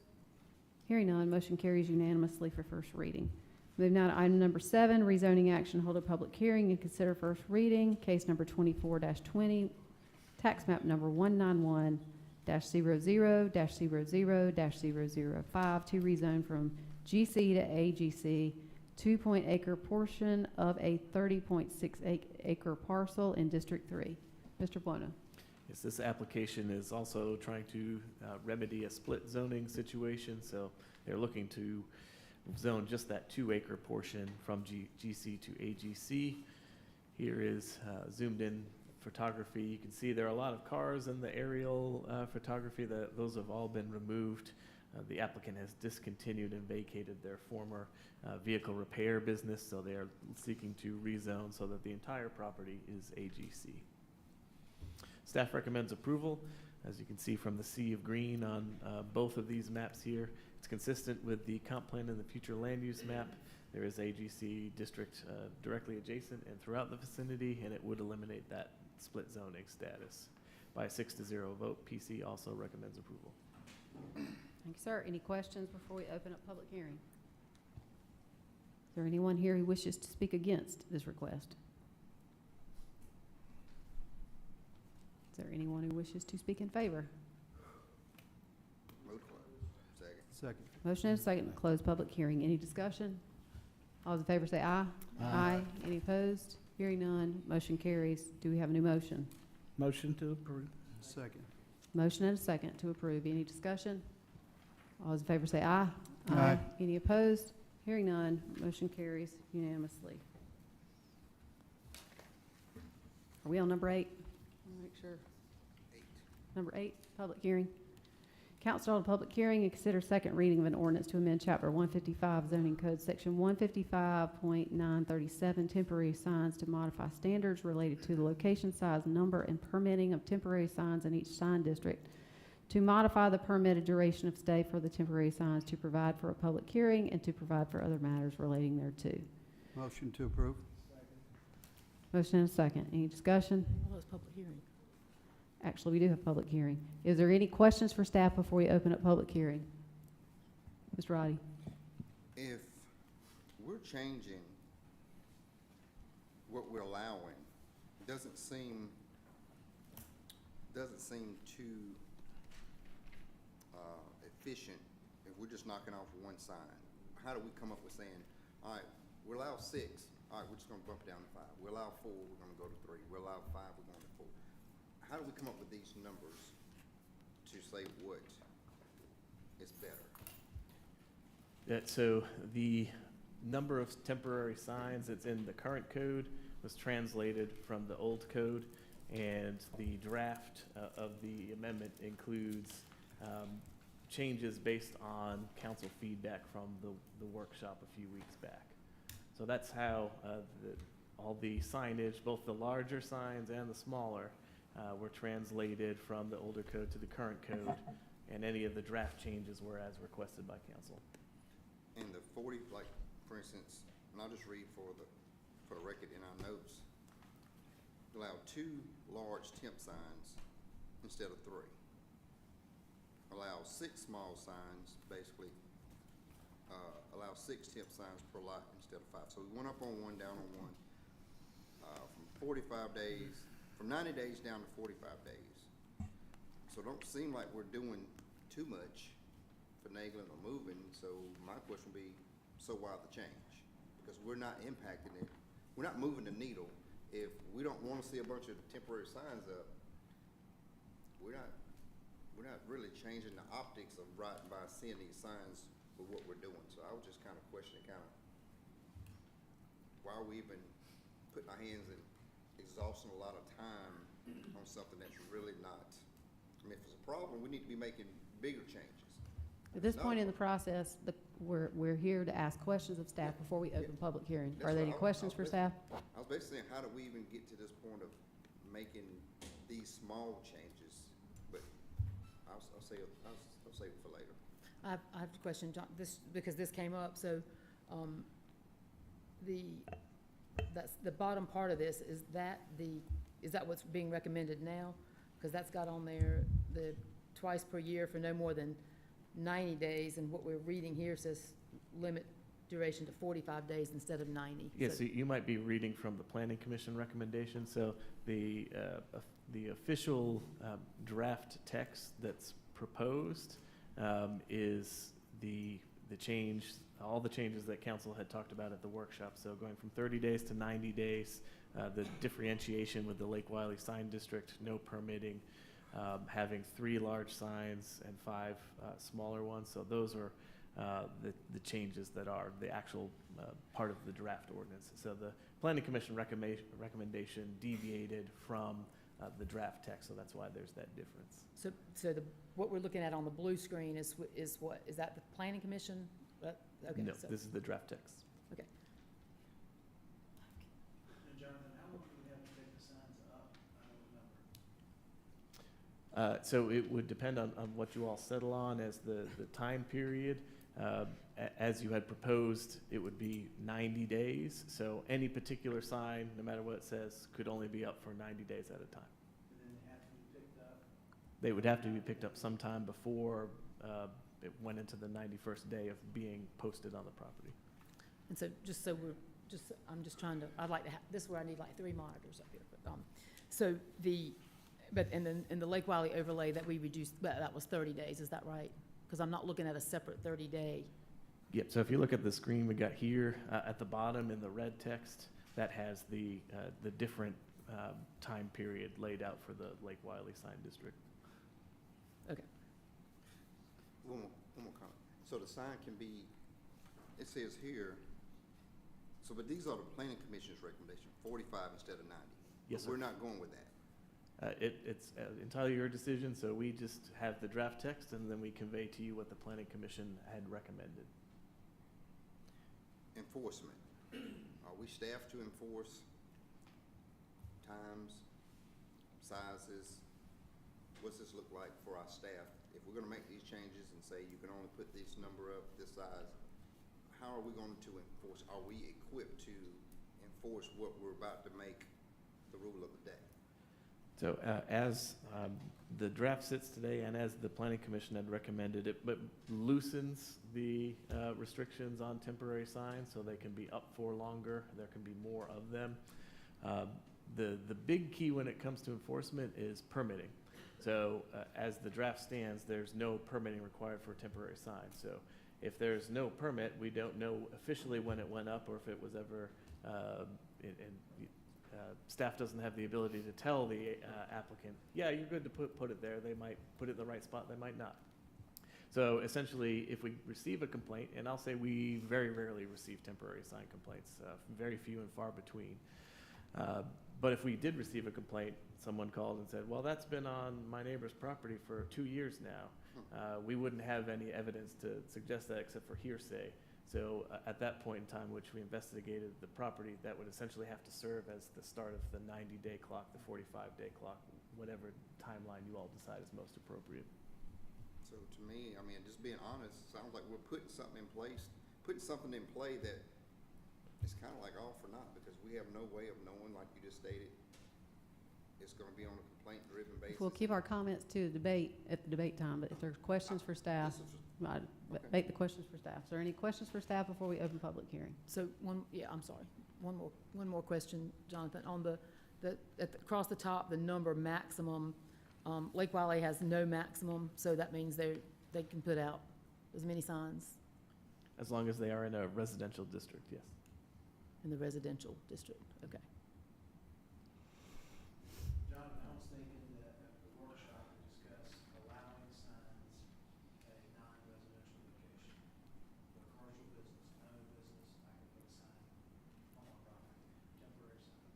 Hearing none, motion carries unanimously for first reading. Move now to item number 7, rezoning action. Hold a public hearing and consider first reading, case number 24-20, tax map number 191-00-00-005 to rezone from GC to AGC, 2-acre portion of a 30.6 acre parcel in District 3. Mr. Buono. Yes, this application is also trying to remedy a split zoning situation. So they're looking to zone just that 2-acre portion from GC to AGC. Here is zoomed in photography. You can see there are a lot of cars in the aerial photography. Those have all been removed. The applicant has discontinued and vacated their former vehicle repair business, so they are seeking to rezone so that the entire property is AGC. Staff recommends approval. As you can see from the sea of green on both of these maps here, it's consistent with the comp plan and the future land use map. There is AGC district directly adjacent and throughout the vicinity, and it would eliminate that split zoning status. By a 6-0 vote, PC also recommends approval. Thank you, sir. Any questions before we open up public hearing? Is there anyone here who wishes to speak against this request? Is there anyone who wishes to speak in favor? Move to close. Second. Second. Motion and a second to close public hearing. Any discussion? All those in favor say aye. Aye. Any opposed? Hearing none, motion carries. Do we have a new motion? Motion to approve. Second. Motion and a second to approve. Any discussion? All those in favor say aye. Aye. Any opposed? Hearing none, motion carries unanimously. Are we on number 8? I'll make sure. 8. Number 8, public hearing. Council on public hearing and consider second reading of an ordinance to amend Chapter 155 zoning code, Section 155.937, temporary signs to modify standards related to the location, size, number, and permitting of temporary signs in each sign district, to modify the permitted duration of stay for the temporary signs, to provide for a public hearing, and to provide for other matters relating thereto. Motion to approve. Motion and a second. Any discussion? Well, it's public hearing. Actually, we do have public hearing. Is there any questions for staff before we open up public hearing? Mr. Roddy? If we're changing what we're allowing, it doesn't seem too efficient if we're just knocking off one sign. How do we come up with saying, all right, we allow 6, all right, we're just gonna bump it down to 5. We allow 4, we're gonna go to 3. We allow 5, we're going to 4. How do we come up with these numbers to say what is better? So the number of temporary signs that's in the current code was translated from the old code, and the draft of the amendment includes changes based on council feedback from the workshop a few weeks back. So that's how all the signage, both the larger signs and the smaller, were translated from the older code to the current code, and any of the draft changes were as requested by council. In the 40, like, for instance, and I'll just read for the record in our notes, allow 2 large temp signs instead of 3. Allow 6 small signs, basically, allow 6 temp signs per lot instead of 5. So we went up on 1, down on 1, from 45 days, from 90 days down to 45 days. So it don't seem like we're doing too much finagling or moving, so my question would be, so why the change? Because we're not impacting it, we're not moving the needle. If we don't wanna see a bunch of temporary signs up, we're not really changing the optics of riding by seeing these signs with what we're doing. So I was just kinda questioning why are we even putting our hands in, exhausting a lot of time on something that's really not, I mean, if it's a problem, we need to be making bigger changes. At this point in the process, we're here to ask questions of staff before we open public hearing. That's Are there what any I- questions for staff? I was basically saying, how do we even get to this point of making these small changes? But I'll save it for later. I have a question, John, because this came up, so, that's the bottom part of this, is that what's being recommended now? Because that's got on there the twice per year for no more than 90 days, and what we're reading here says limit duration to 45 days instead of 90. Yes, so you might be reading from the Planning Commission recommendation. So the official draft text that's proposed is the change, all the changes that council had talked about at the workshop. So going from 30 days to 90 days, the differentiation with the Lake Wiley sign district, no permitting, having 3 large signs and 5 smaller ones. So those are the changes that are the actual part of the draft ordinance. So the Planning Commission recommendation deviated from the draft text, so that's why there's that difference. So what we're looking at on the blue screen is what? Is that the planning commission? Okay, No, so- this is the draft text. Okay. And Jonathan, how long do we have to take the signs up? I don't remember. So it would depend on what you all settle on as the time period. As you had proposed, it would be 90 days. So any particular sign, no matter what it says, could only be up for 90 days at a time. And then they have to be picked up. They would have to be picked up sometime before it went into the 91st day of being posted on the property. And so, I'm just trying to, I'd like to have, this is where I need like 3 monitors up here, but, in the Lake Wiley overlay that we reduced, that was 30 days, is that right? Because I'm not looking at a separate 30-day. Yep, so if you look at the screen we got here, at the bottom in the red text, that has the different time period laid out for the Lake Wiley sign district. Okay. One more comment. So the sign can be, it says here, so but these are the planning commission's recommendation, 45 instead of 90. Yes, But sir. we're not going with that. It's entirely your decision, so we just have the draft text and then we convey to you what the planning commission had recommended. Enforcement. Are we staffed to enforce times, sizes? What's this look like for our staff? If we're gonna make these changes and say you can only put this number up, this size, how are we going to enforce? Are we equipped to enforce what we're about to make the rule of the day? So as the draft sits today and as the planning commission had recommended, it but loosens the restrictions on temporary signs so they can be up for longer. There can be more of them. The big key when it comes to enforcement is permitting. So as the draft stands, there's no permitting required for a temporary sign. So if there's no permit, we don't know officially when it went up or if it was ever staff doesn't have the ability to tell the applicant, yeah, you're good to put it there. They might put it in the right spot, they might not. So essentially, if we receive a complaint, and I'll say we very rarely receive temporary sign complaints, very few and far between. But if we did receive a complaint, someone called and said, well, that's been on my neighbor's property for 2 years now. We wouldn't have any evidence to suggest that except for hearsay. So at that point in time, which we investigated the property, that would essentially have to serve as the start of the 90-day clock, the 45-day clock, whatever timeline you all decide is most appropriate. So to me, I mean, just being honest, sounds like we're putting something in place, that it's kind of like all for naught because we have no way of knowing, like you just stated, it's going to be on a complaint-driven basis. We'll keep our comments to the debate at the debate time, but if there's questions for staff, I'd make the questions for staff. Is there any questions for staff before we open public hearing? So I'm sorry. One more question, Jonathan. On across the top, the number maximum, Lake Wiley has no maximum, so that means they can put out as many signs As long as they are in a residential district, yes. in the residential district. Okay. Jonathan, I was thinking that at the workshop, we discussed allowing signs at a non-residential location. For a commercial business, no business, I can put a sign on my property, temporary sign.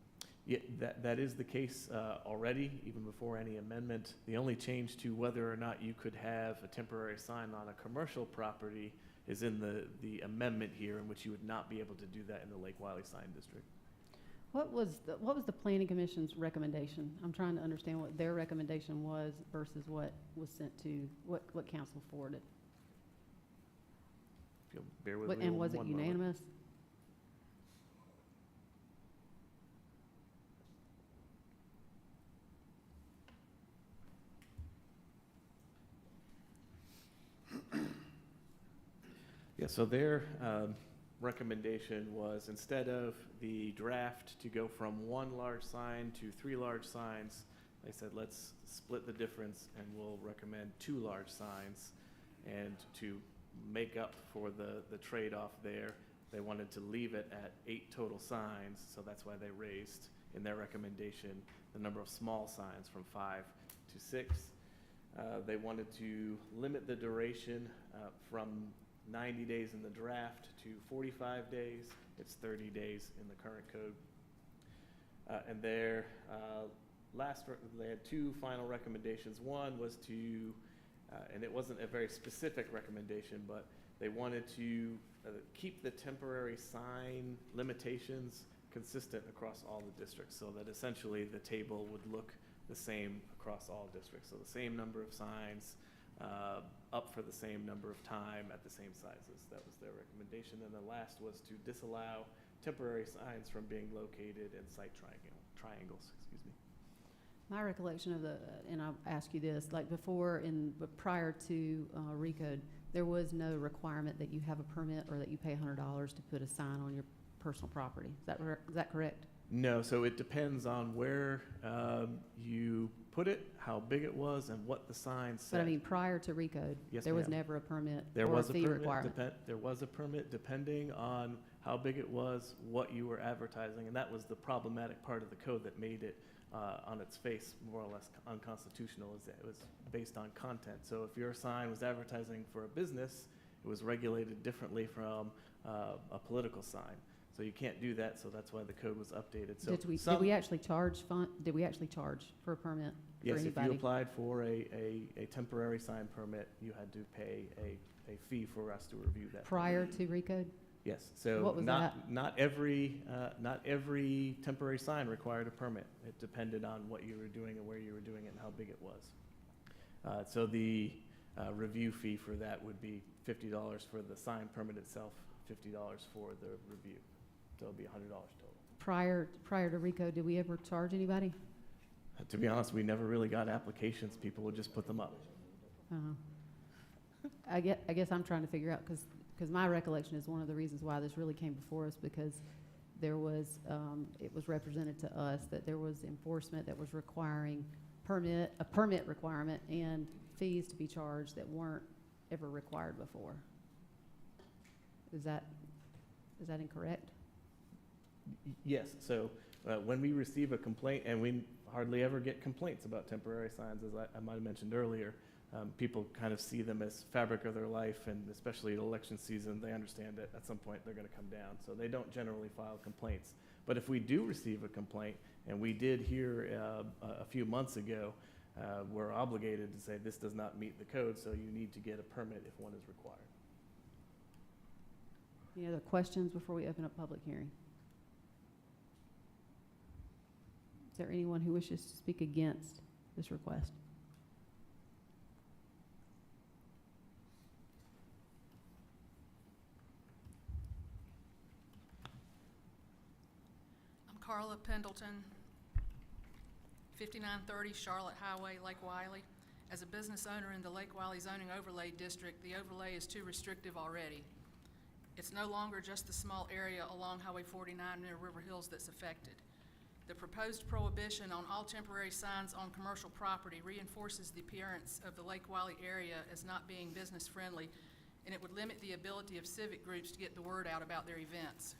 Yeah, that is the case already, even before any amendment. The only change to whether or not you could have a temporary sign on a commercial property is in the amendment here, in which you would not be able to do that in the Lake Wiley sign district. What was the planning commission's recommendation? I'm trying to understand what their recommendation was versus what was sent to, what council forwarded. If you'll bear with me And was it one moment. unanimous? Yeah, so their recommendation was instead of the draft to go from 1 large sign to 3 large signs, they said let's split the difference and we'll recommend 2 large signs. And to make up for the trade-off there, they wanted to leave it at 8 total signs, so that's why they raised in their recommendation the number of small signs from 5 to 6. They wanted to limit the duration from 90 days in the draft to 45 days. It's 30 days in the current code. And their they had two final recommendations. One was to, and it wasn't a very specific recommendation, but they wanted to keep the temporary sign limitations consistent across all the districts, so that essentially the table would look the same across all districts. So the same number of signs, up for the same number of time at the same sizes. That was their recommendation. And the last was to disallow temporary signs from being located in site triangles, excuse me. My recollection of and I'll ask you this, like before, but prior to RECODE, there was no requirement that you have a permit or that you pay $100 to put a sign on your personal property. Is that correct? No, so it depends on where you put it, how big it was, and what the sign said. But I mean, prior to RECODE, Yes, there was ma'am. never a permit There or was a a fee permit. requirement. There was a permit depending on how big it was, what you were advertising, and that was the problematic part of the code that made it on its face more or less unconstitutional, is that it was based on content. So if your sign was advertising for a business, it was regulated differently from a political sign. So you can't do that, so that's why the code was updated. So Did we actually charge for a permit for yes, anybody? if you applied for a temporary sign permit, you had to pay a fee for us to review that. Prior to RECODE? Yes, so What was not every temporary sign required a permit. It depended on what you were doing and where you were doing it and how big it was. So the review fee for that would be $50 for the sign permit itself, $50 for the review. So it'll be $100 total. Prior to RECODE, did we ever charge anybody? To be honest, we never really got applications. People would just put them up. I guess I'm trying to figure out, because my recollection is one of the reasons why this really came before us, because there was, it was represented to us that there was enforcement that was requiring a permit requirement and fees to be charged that weren't ever required before. Is that incorrect? Yes, so when we receive a complaint, and we hardly ever get complaints about temporary signs, as I might have mentioned earlier, people kind of see them as fabric of their life, and especially at election season, they understand that at some point they're going to come down. So they don't generally file complaints. But if we do receive a complaint, and we did here a few months ago, we're obligated to say this does not meet the code, so you need to get a permit if one is required. Any other questions before we open up public hearing? Is there anyone who wishes to speak against this request? I'm Carla Pendleton, 5930 Charlotte Highway, Lake Wiley. As a business owner in the Lake Wiley zoning overlay district, the overlay is too restrictive already. It's no longer just the small area along Highway 49 near River Hills that's affected. The proposed prohibition on all temporary signs on commercial property reinforces the appearance of the Lake Wiley area as not being business friendly, and it would limit the ability of civic groups to get the word out about their events.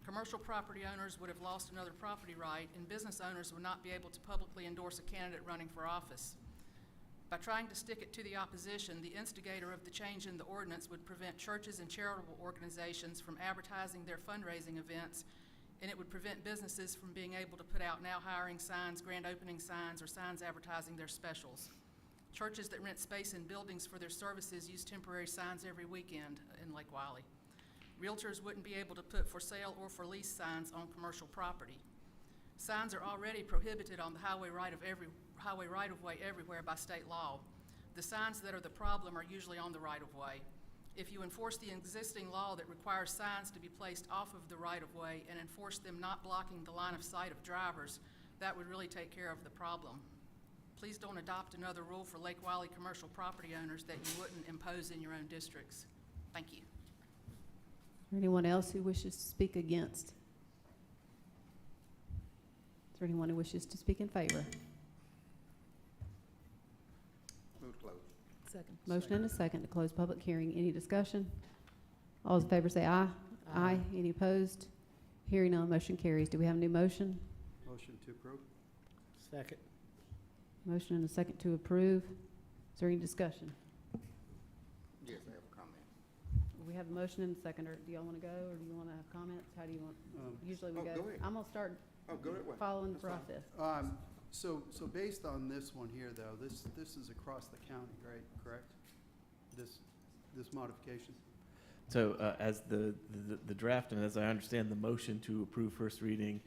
Commercial property owners would have lost another property right, and business owners would not be able to publicly endorse a candidate running for office. By trying to stick it to the opposition, the instigator of the change in the ordinance would prevent churches and charitable organizations from advertising their fundraising events, and it would prevent businesses from being able to put out now hiring signs, grand opening signs, or signs advertising their specials. Churches that rent space in buildings for their services use temporary signs every weekend in Lake Wiley. Realtors wouldn't be able to put for sale or for lease signs on commercial property. Signs are already prohibited on the highway right-of-way everywhere by state law. The signs that are the problem are usually on the right-of-way. If you enforce the existing law that requires signs to be placed off of the right-of-way and enforce them not blocking the line of sight of drivers, that would really take care of the problem. Please don't adopt another rule for Lake Wiley commercial property owners that you wouldn't impose in your own districts. Thank you. Is there anyone else who wishes to speak against? Is there anyone who wishes to speak in favor? Move to close. Second. Motion and a second to close public hearing. Any discussion? All those in favor say aye. Aye. Any opposed? Hearing none, motion carries. Do we have a new motion? Motion to approve? Second. Motion and a second to approve. Is there any discussion? Yes, I have a comment. We have a motion and a seconder. Do y'all want to go, or do you want to have comments? How do you want, usually we oh, go? go ahead. I'm gonna start Go that way. following the That's fine. process. So based on this one here, though, this is across the county, right, correct? This modification? So as the draft, and as I understand the motion to approve first reading,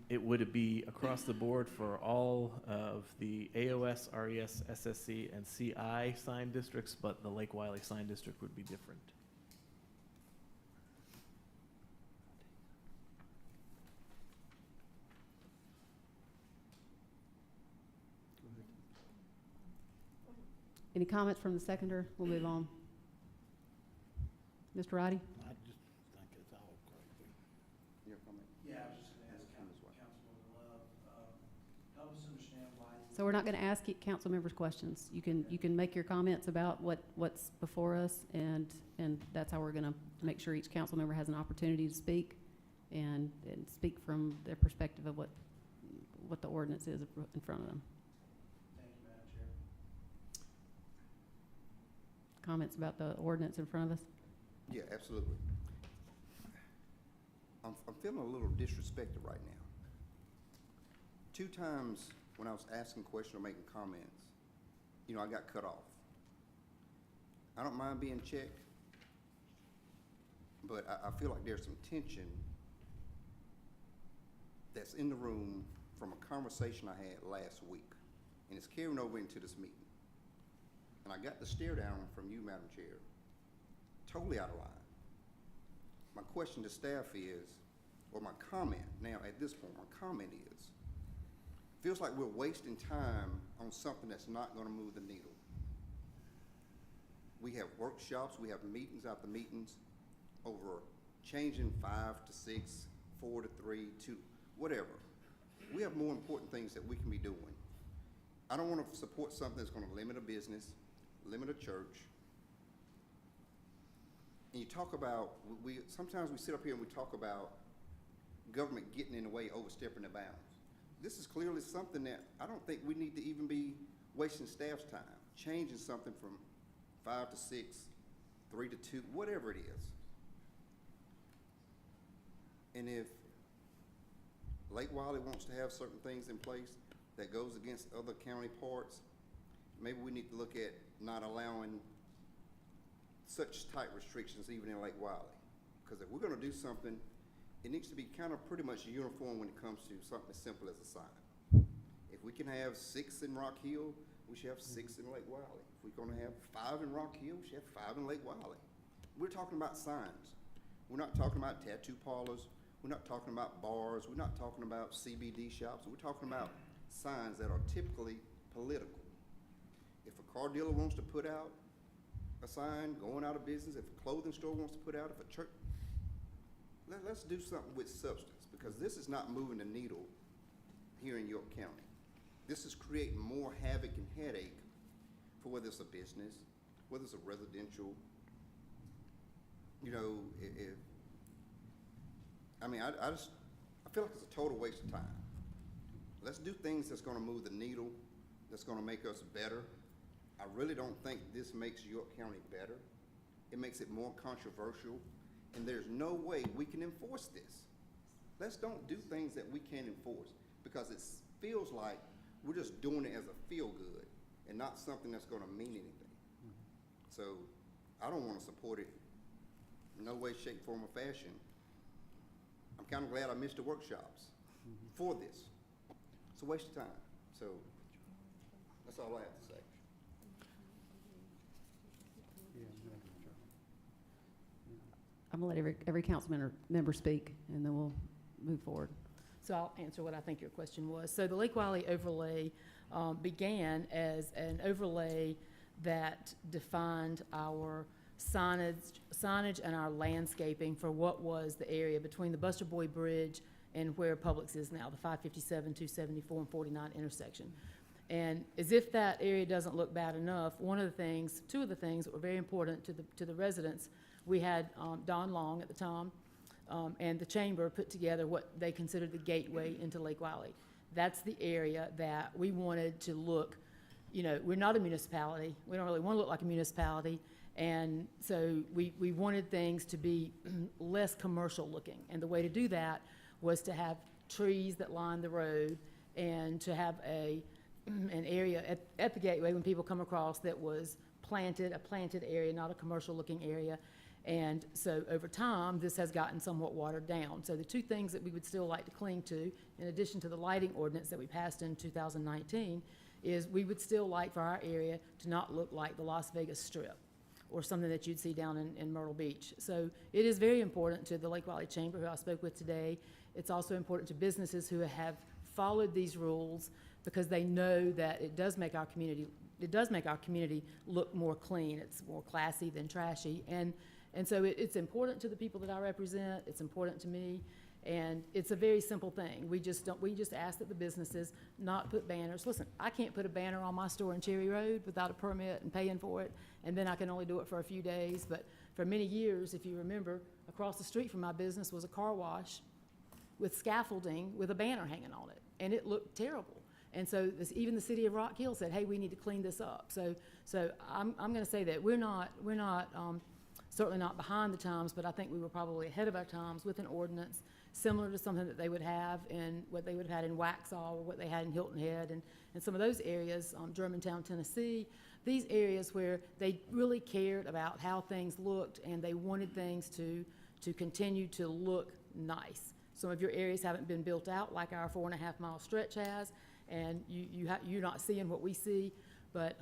it would be across the board for all of the AOS, RES, SSC, and CI sign districts, but the Lake Wiley sign district would be different. Any comments from the seconder? We'll move on. Mr. Roddy? I just think it's all crazy. Your comment? Yeah, I was just gonna ask Councilwoman Love, help us understand why. So we're not going to ask council members questions. You can make your comments about what's before us, and that's how we're going to make sure each council member has an opportunity to speak and speak from their perspective of what the ordinance is in front of them. Thank you, Madam Chair. Comments about the ordinance in front of us? Yeah, absolutely. I'm feeling a little disrespected right now. 2 times when I was asking questions or making comments, I got cut off. I don't mind being checked, but I feel like there's some tension that's in the room from a conversation I had last week, and it's carrying over into this meeting. And I got the stare down from you, Madam Chair, totally out of line. My question to staff is, or my comment now at this point, my comment is, feels like we're wasting time on something that's not gonna move the needle. We have workshops, we have meetings after meetings over changing 5 to 6, 4 to 3, 2, whatever. We have more important things that we can be doing. I don't wanna support something that's gonna limit a business, limit a church. And you talk about, sometimes we sit up here and we talk about government getting in the way, overstepping the bounds. This is clearly something that I don't think we need to even be wasting staff's time, changing something from 5 to 6, 3 to 2, whatever it is. And if Lake Wiley wants to have certain things in place that goes against other county parts, maybe we need to look at not allowing such tight restrictions even in Lake Wiley. Because if we're gonna do something, it needs to be kind of pretty much uniform when it comes to something as simple as a sign. If we can have 6 in Rock Hill, we should have 6 in Lake Wiley. If we're gonna have 5 in Rock Hill, we should have 5 in Lake Wiley. We're talking about signs. We're not talking about tattoo parlors. We're not talking about bars. We're not talking about CBD shops. We're talking about signs that are typically political. If a car dealer wants to put out a sign going out of business, if a clothing store wants to put out, if a church, let's do something with substance, because this is not moving the needle here in York County. This is creating more havoc and headache for whether it's a business, whether it's a residential, I feel like it's a total waste of time. Let's do things that's gonna move the needle, that's gonna make us better. I really don't think this makes York County better. It makes it more controversial, and there's no way we can enforce this. Let's don't do things that we can't enforce, because it feels like we're just doing it as a feel-good and not something that's gonna mean anything. So I don't wanna support it in no way, shape, form, or fashion. I'm kinda glad I missed the workshops for this. It's a waste of time. So that's all I have to say. I'm gonna let every council member speak, and then we'll move forward. So I'll answer what I think your question was. So the Lake Wiley overlay began as an overlay that defined our signage and our landscaping for what was the area between the Buster Boy Bridge and where Publix is now, the 557, 274, and 49 intersection. And as if that area doesn't look bad enough, two of the things that were very important to the residents, we had Don Long at the time, and the chamber put together what they considered the gateway into Lake Wiley. That's the area that we wanted to look you know, we're not a municipality. We don't really want to look like a municipality. And so we wanted things to be less commercial looking. And the way to do that was to have trees that line the road and to have an area at the gateway when people come across that was a planted area, not a commercial looking area. And so over time, this has gotten somewhat watered down. So the two things that we would still like to cling to, in addition to the lighting ordinance that we passed in 2019, is we would still like for our area to not look like the Las Vegas Strip or something that you'd see down in Myrtle Beach. So it is very important to the Lake Wylie Chamber, who I spoke with today. It's also important to businesses who have followed these rules because they know that it does make our community look more clean. It's more classy than trashy. And so it's important to the people that I represent. It's important to me. And it's a very simple thing. We just ask that the businesses not put banners. Listen, I can't put a banner on my store in Cherry Road without a permit and paying for it, and then I can only do it for a few days. But for many years, if you remember, across the street from my business was a car wash with scaffolding with a banner hanging on it, and it looked terrible. And so even the city of Rock Hill said, hey, we need to clean this up. So I'm going to say that we're not certainly not behind the times, but I think we were probably ahead of our times with an ordinance similar to something that they would have in what they would have had in Waxhaw or what they had in Hilton Head and some of those areas, Germantown, Tennessee, these areas where they really cared about how things looked and they wanted things to continue to look nice. Some of your areas haven't been built out like our 4.5 mile stretch has, and you're not seeing what we see, but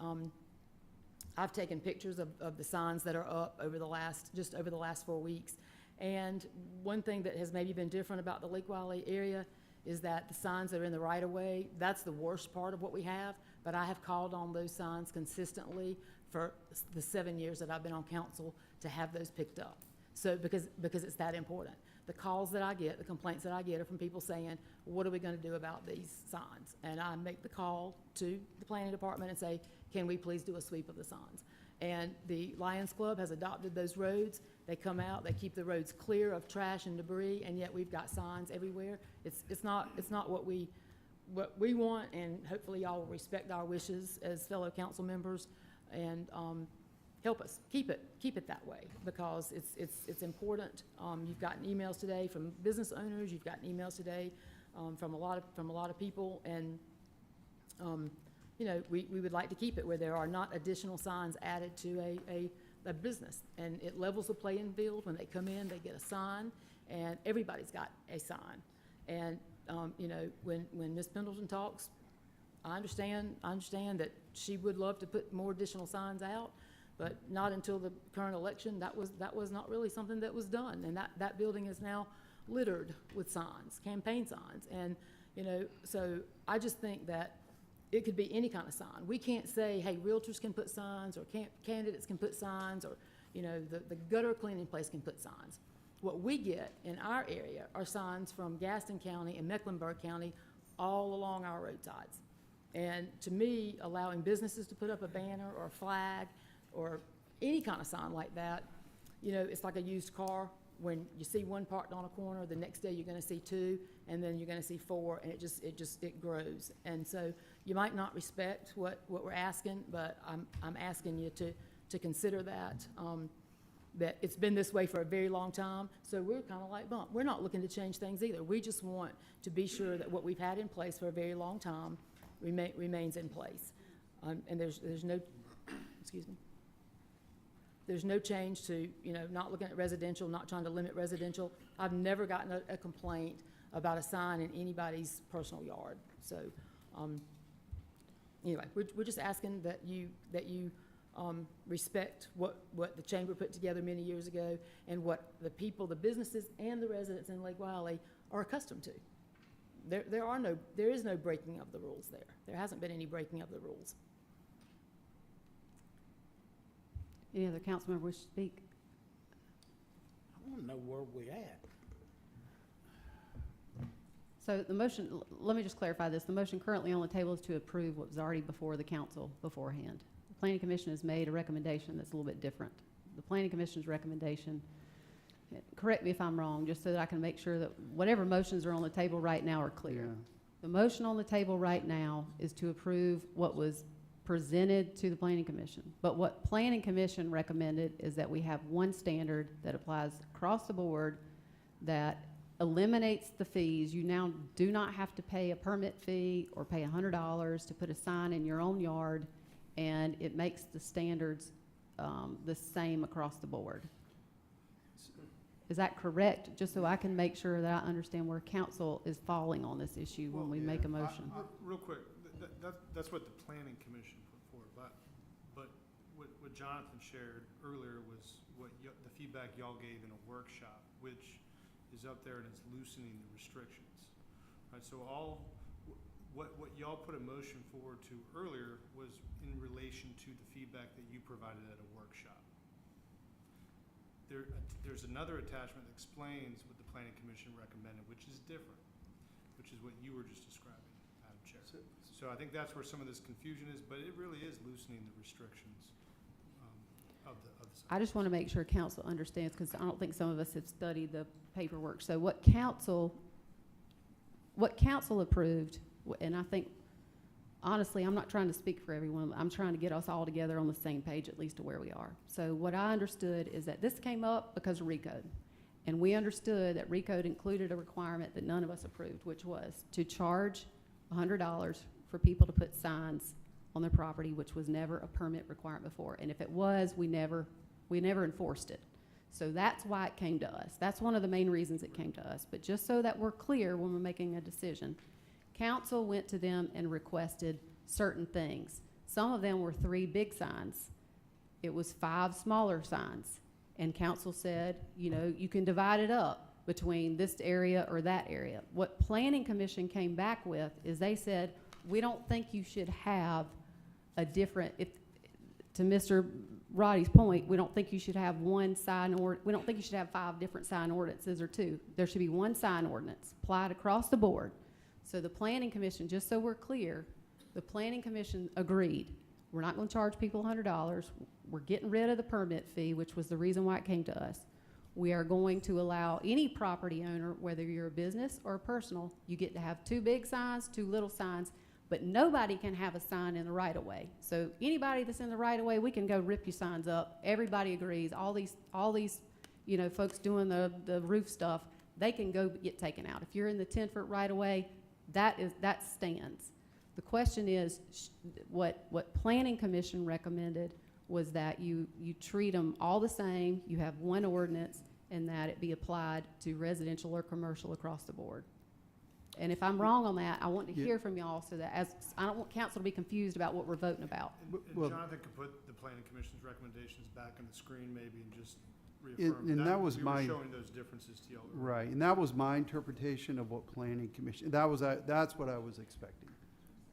I've taken pictures of the signs that are up over the last 4 weeks. And one thing that has maybe been different about the Lake Wylie area is that the signs that are in the right of way, that's the worst part of what we have, but I have called on those signs consistently for the 7 years that I've been on council to have those picked up. So because it's that important. The calls that I get, the complaints that I get are from people saying, what are we going to do about these signs? And I make the call to the planning department and say, can we please do a sweep of the signs? And the Lions Club has adopted those roads. They come out, they keep the roads clear of trash and debris, and yet we've got signs everywhere. It's not what we want, and hopefully y'all will respect our wishes as fellow council members and help us keep it that way, because it's important. You've gotten emails today from business owners. You've gotten emails today from a lot of people, and you know, we would like to keep it where there are not additional signs added to a business, and it levels the playing field. When they come in, they get a sign, and everybody's got a sign. And you know, when Ms. Pendleton talks, I understand that she would love to put more additional signs out, but not until the current election. That was not really something that was done, and that building is now littered with signs, campaign signs. And you know, so I just think that it could be any kind of sign. We can't say, hey, realtors can put signs, or candidates can put signs, or you know, the gutter cleaning place can put signs. What we get in our area are signs from Gaston County and Mecklenburg County all along our roadsides. And to me, allowing businesses to put up a banner or a flag or any kind of sign like that, you know, it's like a used car. When you see one parked on a corner, the next day you're going to see 2, and then you're going to see 4, and it grows. And so you might not respect what we're asking, but I'm asking you to consider that. That it's been this way for a very long time, so we're kind of like bump. We're not looking to change things either. We just want to be sure that what we've had in place for a very long time remains in place. And there's no, excuse me, there's no change to, you know, not looking at residential, not trying to limit residential. I've never gotten a complaint about a sign in anybody's personal yard. So anyway, we're just asking that you respect what the chamber put together many years ago and what the people, the businesses, and the residents in Lake Wylie are accustomed to. There is no breaking of the rules there. There hasn't been any breaking of the rules. Any other council member wish to speak? I want to know where we at. So the motion, let me just clarify this. The motion currently on the table is to approve what was already before the council beforehand. The Planning Commission has made a recommendation that's a little bit different. The Planning Commission's recommendation, correct me if I'm wrong, just so that I can make sure that whatever motions are on the table right now are clear. Yeah. The motion on the table right now is to approve what was presented to the planning commission. But what planning commission recommended is that we have one standard that applies across the board that eliminates the fees. You now do not have to pay a permit fee or pay $100 to put a sign in your own yard, and it makes the standards the same across the board. Is that correct? Just so I can make sure that I understand where council is falling on this issue when we make a motion. Real quick, that's what the planning commission put forward, but what Jonathan shared earlier was the feedback y'all gave in a workshop, which is up there and it's loosening the restrictions. Right, so what y'all put a motion forward to earlier was in relation to the feedback that you provided at a workshop. There's another attachment that explains what the planning commission recommended, which is different, which is what you were just describing, Madam Chair. So I think that's where some of this confusion is, but it really is loosening the restrictions of the I just want to make sure council understands, because I don't think some of us have studied the paperwork. So what council approved, and I think, honestly, I'm not trying to speak for everyone. I'm trying to get us all together on the same page, at least to where we are. So what I understood is that this came up because of RECODE. And we understood that RECODE included a requirement that none of us approved, which was to charge $100 for people to put signs on their property, which was never a permit requirement before. And if it was, we never enforced it. So that's why it came to us. That's one of the main reasons it came to us. But just so that we're clear when we're making a decision, council went to them and requested certain things. Some of them were 3 big signs. It was 5 smaller signs. And council said, you know, you can divide it up between this area or that area. What planning commission came back with is they said, we don't think you should have a different, to Mr. Roddy's point, we don't think you should have one sign, or we don't think you should have 5 different sign ordinances or 2. There should be one sign ordinance applied across the board. So the planning commission, just so we're clear, the planning commission agreed. We're not going to charge people $100. We're getting rid of the permit fee, which was the reason why it came to us. We are going to allow any property owner, whether you're a business or a personal, you get to have 2 big signs, 2 little signs, but nobody can have a sign in the right of way. So anybody that's in the right of way, we can go rip your signs up. Everybody agrees. All these, you know, folks doing the roof stuff, they can go get taken out. If you're in the 10-foot right of way, that stands. The question is, what planning commission recommended was that you treat them all the same, you have one ordinance, and that it be applied to residential or commercial across the board. And if I'm wrong on that, I want to hear from y'all, so that I don't want council to be confused about what we're voting about. And Jonathan could put the planning commission's recommendations back on the screen maybe and just reaffirm. And that was we were my- showing those differences to y'all. Right, and that was my interpretation of what planning commission, that's what I was expecting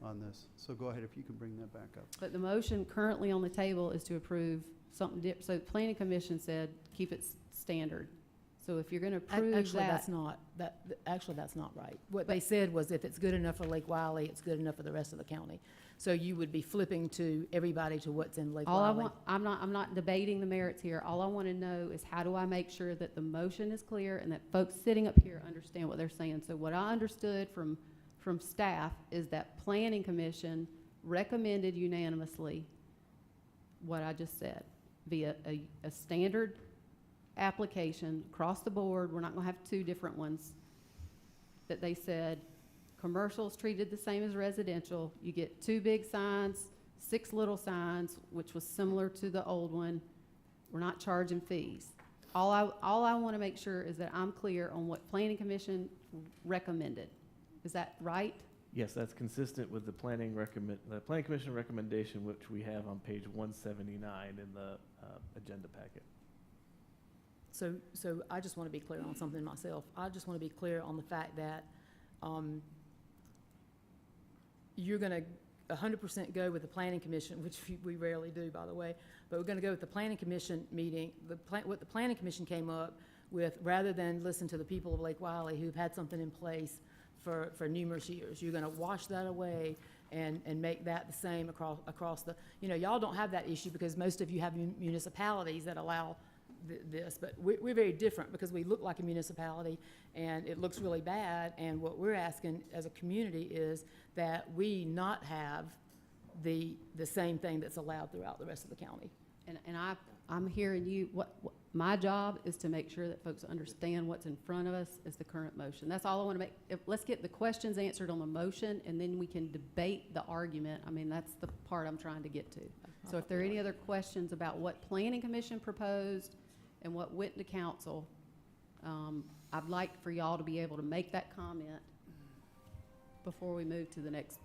on this. So go ahead, if you can bring that back up. But the motion currently on the table is to approve something different. So the planning commission said, keep it standard. So if you're going to approve Actually, that. that's not right. What they said was if it's good enough for Lake Wiley, it's good enough for the rest of the county. So you would be flipping to everybody to what's in Lake Wiley. I'm not debating the merits here. All I want to know is how do I make sure that the motion is clear and that folks sitting up here understand what they're saying. So what I understood from staff is that planning commission recommended unanimously what I just said via a standard application across the board. We're not going to have 2 different ones. That they said commercial is treated the same as residential. You get 2 big signs, 6 little signs, which was similar to the old one. We're not charging fees. All I want to make sure is that I'm clear on what planning commission recommended. Is that right? Yes, that's consistent with the planning commission recommendation, which we have on page 179 in the agenda packet. So I just want to be clear on something myself. I just want to be clear on the fact that you're going to 100% go with the planning commission, which we rarely do, by the way, but we're going to go with the planning commission meeting. What the planning commission came up with, rather than listen to the people of Lake Wiley who've had something in place for numerous years. You're going to wash that away and make that the same across the, you know, y'all don't have that issue because most of you have municipalities that allow this, but we're very different because we look like a municipality and it looks really bad. And what we're asking as a community is that we not have the same thing that's allowed throughout the rest of the county. And I'm hearing you, my job is to make sure that folks understand what's in front of us is the current motion. That's all I want to make. Let's get the questions answered on the motion, and then we can debate the argument. I mean, that's the part I'm trying to get to. So if there are any other questions about what Planning Commission proposed and what went to council, I'd like for y'all to be able to make that comment before we move to the next.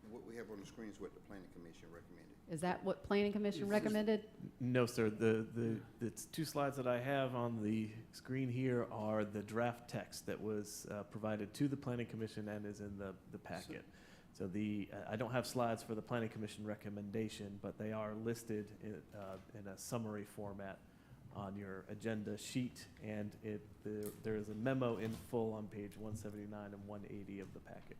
What we have on the screen is what the planning commission recommended. Is that what Planning Commission recommended? No, sir. The 2 slides that I have on the screen here are the draft text that was provided to the Planning Commission and is in the packet. So I don't have slides for the Planning Commission recommendation, but they are listed in a summary format on your agenda sheet, and there is a memo in full on page 179 and 180 of the packet.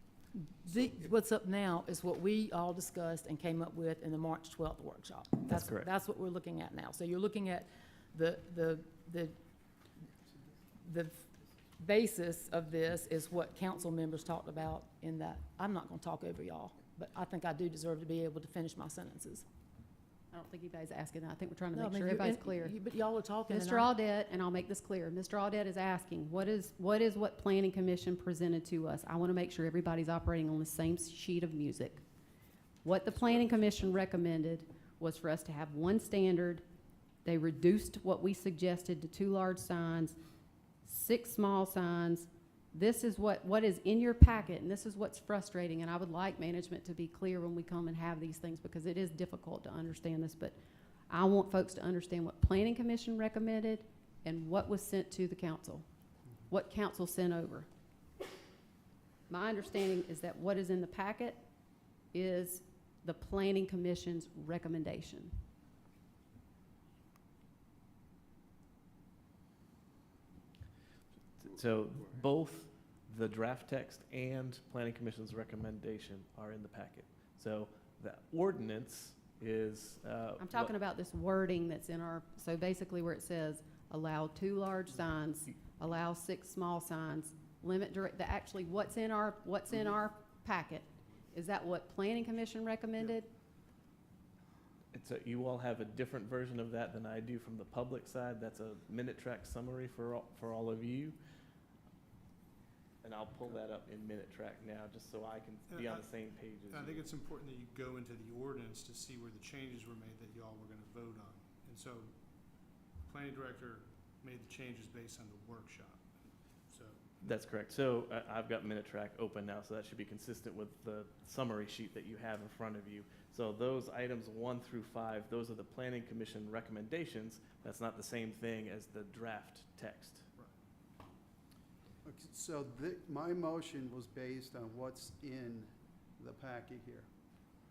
What's up now is what we all discussed and came up with in the March 12th workshop. That's correct. That's what we're looking at now. So you're looking at the basis of this is what council members talked about in that. I'm not going to talk over y'all, but I think I do deserve to be able to finish my sentences. I don't think anybody's asking that. I think we're trying to No, make I mean, sure you- everybody's and clear. But y'all are talking. and Mr. I'm- Audette, and I'll make this clear, Mr. Audette is asking, what is what Planning Commission presented to us? I want to make sure everybody's operating on the same sheet of music. What the Planning Commission recommended was for us to have one standard. They reduced what we suggested to 2 large signs, 6 small signs. This is what is in your packet, and this is what's frustrating, and I would like management to be clear when we come and have these things, because it is difficult to understand this, but I want folks to understand what Planning Commission recommended and what was sent to the council, what council sent over. My understanding is that what is in the packet is the Planning Commission's recommendation. So both the draft text and Planning Commission's recommendation are in the packet. So the ordinance is. I'm talking about this wording that's in our, so basically where it says, allow 2 large signs, allow 6 small signs, limit direct, actually what's in our packet. Is that what Planning Commission recommended? You all have a different version of that than I do from the public side. That's a minute track summary for all of you. And I'll pull that up in minute track now, just so I can be on the same page as you. I think it's important that you go into the ordinance to see where the changes were made that y'all were gonna vote on. And so, the planning director made the changes based on the workshop, so. That's correct. So I've got minute track open now, so that should be consistent with the summary sheet that you have in front of you. So those items 1 through 5, those are the Planning Commission recommendations. That's not the same thing as the draft text. Okay, so my motion was based on what's in the packet here.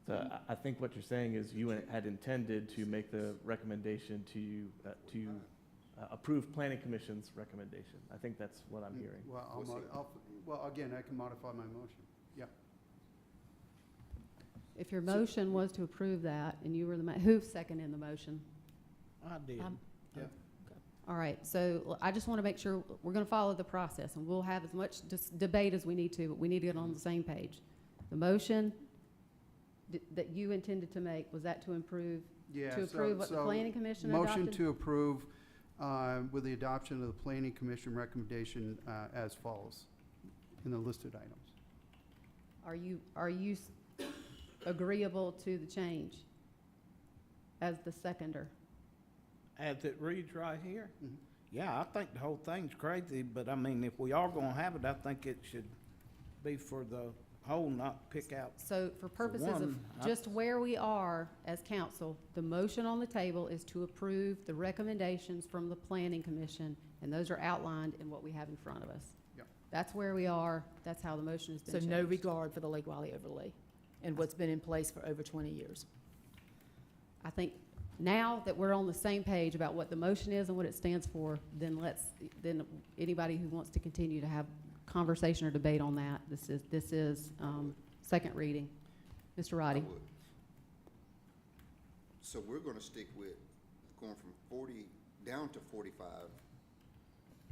So I think what you're saying is you had intended to make the recommendation to approve Planning Commission's recommendation. I think that's what I'm hearing. Well, again, I can modify my motion. Yeah. If your motion was to approve that, and you were who seconded the motion? I did. Yeah. All right, so I just want to make sure we're going to follow the process, and we'll have as much debate as we need to, but we need to get on the same page. The motion that you intended to make, was that to improve? Yeah, To approve what the Planning Commission adopted? Motion to approve with the adoption of the Planning Commission recommendation as follows in the listed items. Are you agreeable to the change as the seconder? As it reads right here? Mhm. Yeah, I think the whole thing's crazy, but I mean, if we are gonna have it, I think it should be for the whole, not pick out. So for purposes of one, just where we are as council, the motion on the table is to approve the recommendations from the Planning Commission, and those are outlined in what we have in front of us. Yep. That's where we are, that's how the motion has been So changed. no regard for the Lake Wiley overlay and what's been in place for over 20 years. I think now that we're on the same page about what the motion is and what it stands for, then then anybody who wants to continue to have conversation or debate on that, this is second reading. Mr. Roddy? I would. So we're gonna stick with going from 40 down to 45.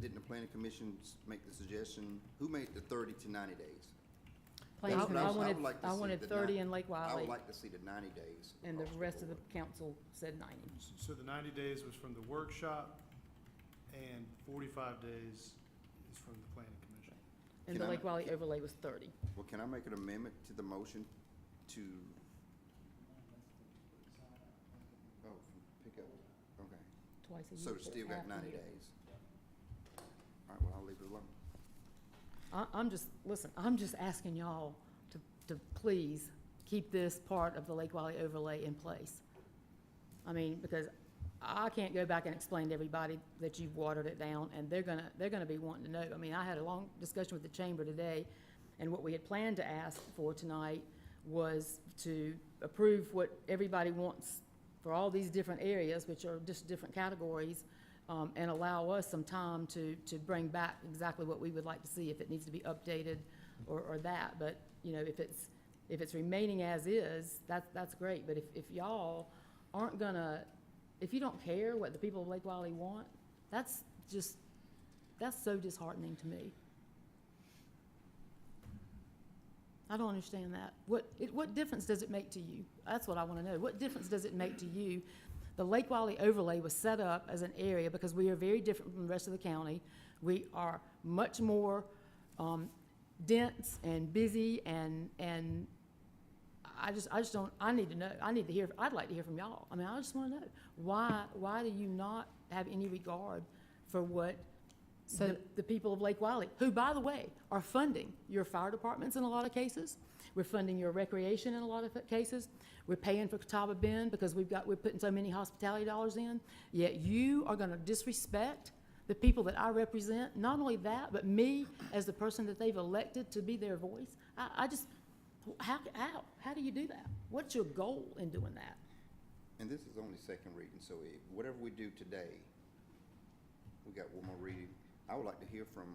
Didn't the planning commission make the suggestion? Who made the 30 to 90 days? Planning That's what I Commission. would like to I see, wanted the 30 ni- in Lake I Wiley, would like to see the 90 days. and the across rest of the board. council said 90. So the 90 days was from the workshop, and 45 days is from the planning commission. And Can the I Lake Wiley overlay was 30. Well, can I make an amendment to the motion to? Oh, pick up, okay. Twice a year. So it's still got half a 90 year. days. All right, well, I'll leave it alone. I'm just asking y'all to please keep this part of the Lake Wiley overlay in place. I mean, because I can't go back and explain to everybody that you've watered it down, and they're gonna be wanting to know. I mean, I had a long discussion with the chamber today, and what we had planned to ask for tonight was to approve what everybody wants for all these different areas, which are just different categories, and allow us some time to bring back exactly what we would like to see, if it needs to be updated or that. But, you know, if it's remaining as is, that's great. But if y'all aren't gonna, if you don't care what the people of Lake Wiley want, that's so disheartening to me. I don't understand that. What difference does it make to you? That's what I want to know. What difference does it make to you? The Lake Wiley overlay was set up as an area because we are very different from the rest of the county. We are much more dense and busy, and I just don't, I need to know. I'd like to hear from y'all. I mean, I just want to know, why do you not have any regard for what the people of Lake Wiley, who, by the way, are funding your fire departments in a lot of cases. We're funding your recreation in a lot of cases. We're paying for Catawba Bend because we're putting so many hospitality dollars in. Yet you are gonna disrespect the people that I represent. Not only that, but me as the person that they've elected to be their voice. I just, how do you do that? What's your goal in doing that? And this is only second reading, so whatever we do today, we got one more reading. I would like to hear from,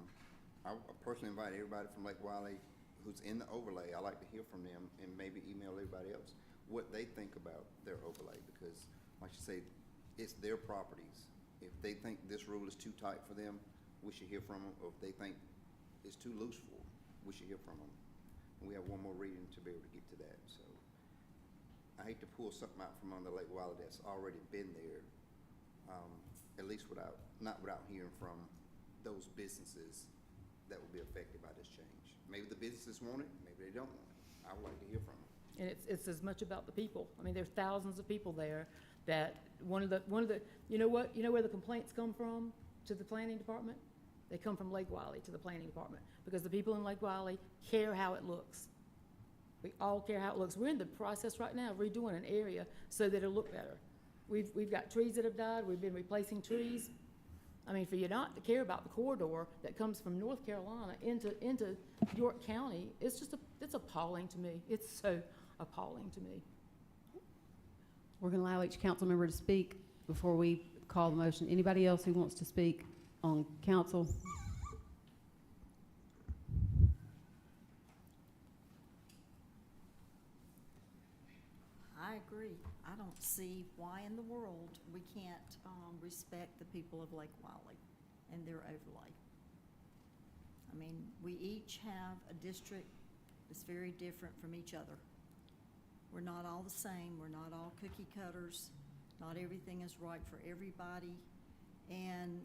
I personally invite everybody from Lake Wiley who's in the overlay. I like to hear from them, and maybe email everybody else what they think about their overlay, because like you say, it's their properties. If they think this rule is too tight for them, we should hear from them. Or if they think it's too loose for them, we should hear from them. And we have one more reading to be able to get to that. So I hate to pull something out from under Lake Wiley that's already been there, at least not without hearing from those businesses that will be affected by this change. Maybe the businesses want it, maybe they don't want it. I would like to hear from them. And it's as much about the people. I mean, there's thousands of people there that one of the, you know where the complaints come from to the planning department? They come from Lake Wiley to the planning department, because the people in Lake Wiley care how it looks. We all care how it looks. We're in the process right now of redoing an area so that it'll look better. We've got trees that have died. We've been replacing trees. I mean, for you not to care about the corridor that comes from North Carolina into York County, it's appalling to me. It's so appalling to me. We're going to allow each council member to speak before we call the motion. Anybody else who wants to speak on council? I agree. I don't see why in the world we can't respect the people of Lake Wiley and their overlay. I mean, we each have a district that's very different from each other. We're not all the same. We're not all cookie cutters. Not everything is right for everybody. And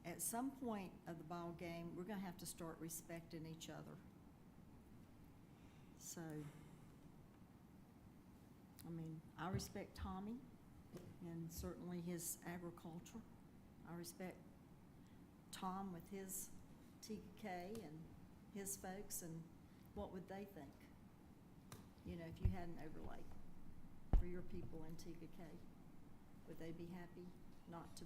at some point of the ball game, we're gonna have to start respecting each other. So, I mean, I respect Tommy and certainly his agriculture. I respect Tom with his TK and his folks, and what would they think? You know, if you had an overlay for your people in TK, would they be happy not to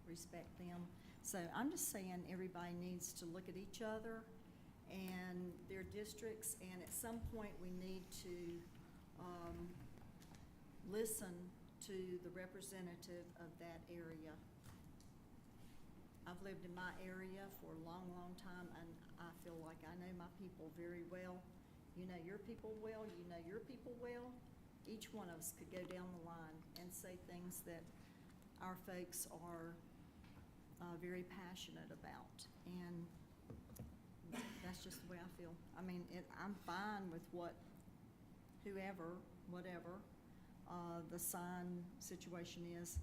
respect them? So I'm just saying everybody needs to look at each other and their districts, and at some point we need to listen to the representative of that area. I've lived in my area for a long, long time, and I feel like I know my people very well. You know your people well, you know your people well. Each one of us could go down the line and say things that our folks are very passionate about. And That's just the way I feel. I mean, I'm fine with whatever, the sign situation is.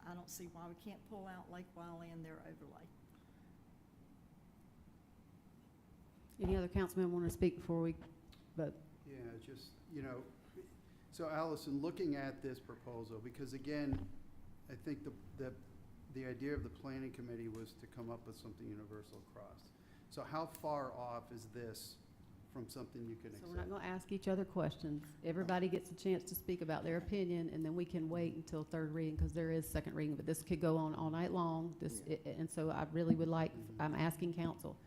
I don't see why we can't pull out Lake Wiley and their overlay. Any other councilman want to speak before we vote? Yeah, just, so Allison, looking at this proposal, because again, I think the idea of the planning committee was to come up with something universal across. So how far off is this from something you can So accept? we're not going to ask each other questions. Everybody gets a chance to speak about their opinion, and then we can wait until third reading, because there is second reading, but this could go on all night long. And so I really would like, I'm asking council,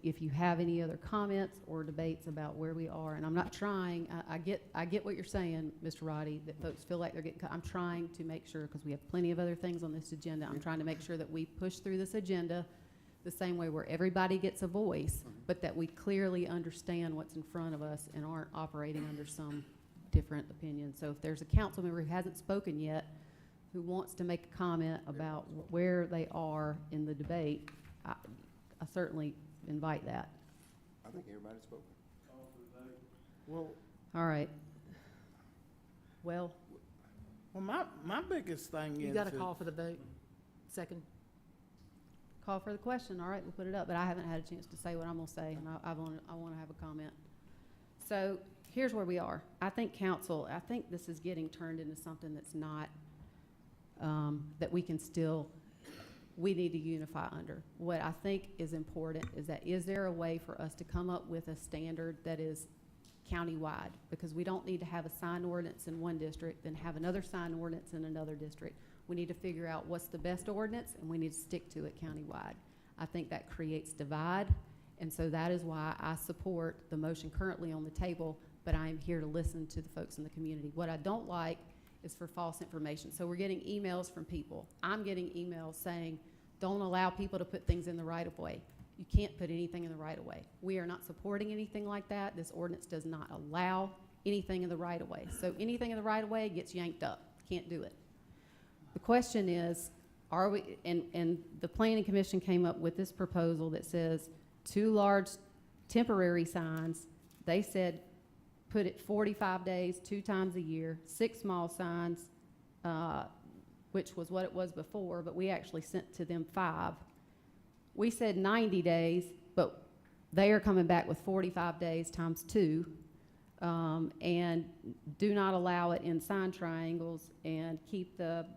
if you have any other comments or debates about where we are, and I'm not trying, I get what you're saying, Mr. Roddy, that folks feel like they're getting cut. I'm trying to make sure, because we have plenty of other things on this agenda, I'm trying to make sure that we push through this agenda the same way, where everybody gets a voice, but that we clearly understand what's in front of us and aren't operating under some different opinion. So if there's a council member who hasn't spoken yet, who wants to make a comment about where they are in the debate, I certainly invite that. I think everybody's spoken. Well, All right. Well, my biggest thing is. You got to that- call for the vote. Second. call for the question. All right, we'll put it up. But I haven't had a chance to say what I'm going to say, and I want to have a comment. So here's where we are. I think this is getting turned into something that's not, that we need to unify under. What I think is important is that, is there a way for us to come up with a standard that is countywide? Because we don't need to have a sign ordinance in one district, then have another sign ordinance in another district. We need to figure out what's the best ordinance, and we need to stick to it countywide. I think that creates divide, and so that is why I support the motion currently on the table, but I am here to listen to the folks in the community. What I don't like is for false information. So we're getting emails from people. I'm getting emails saying, don't allow people to put things in the right-of-way. You can't put anything in the right-of-way. We are not supporting anything like that. This ordinance does not allow anything in the right-of-way. So anything in the right-of-way gets yanked up. Can't do it. The question is, are we, and the Planning Commission came up with this proposal that says 2 large temporary signs. They said put it 45 days, 2 times a year, 6 small signs, which was what it was before, but we actually sent to them 5. We said 90 days, but they are coming back with 45 days times 2, and do not allow it in sign triangles, and keep the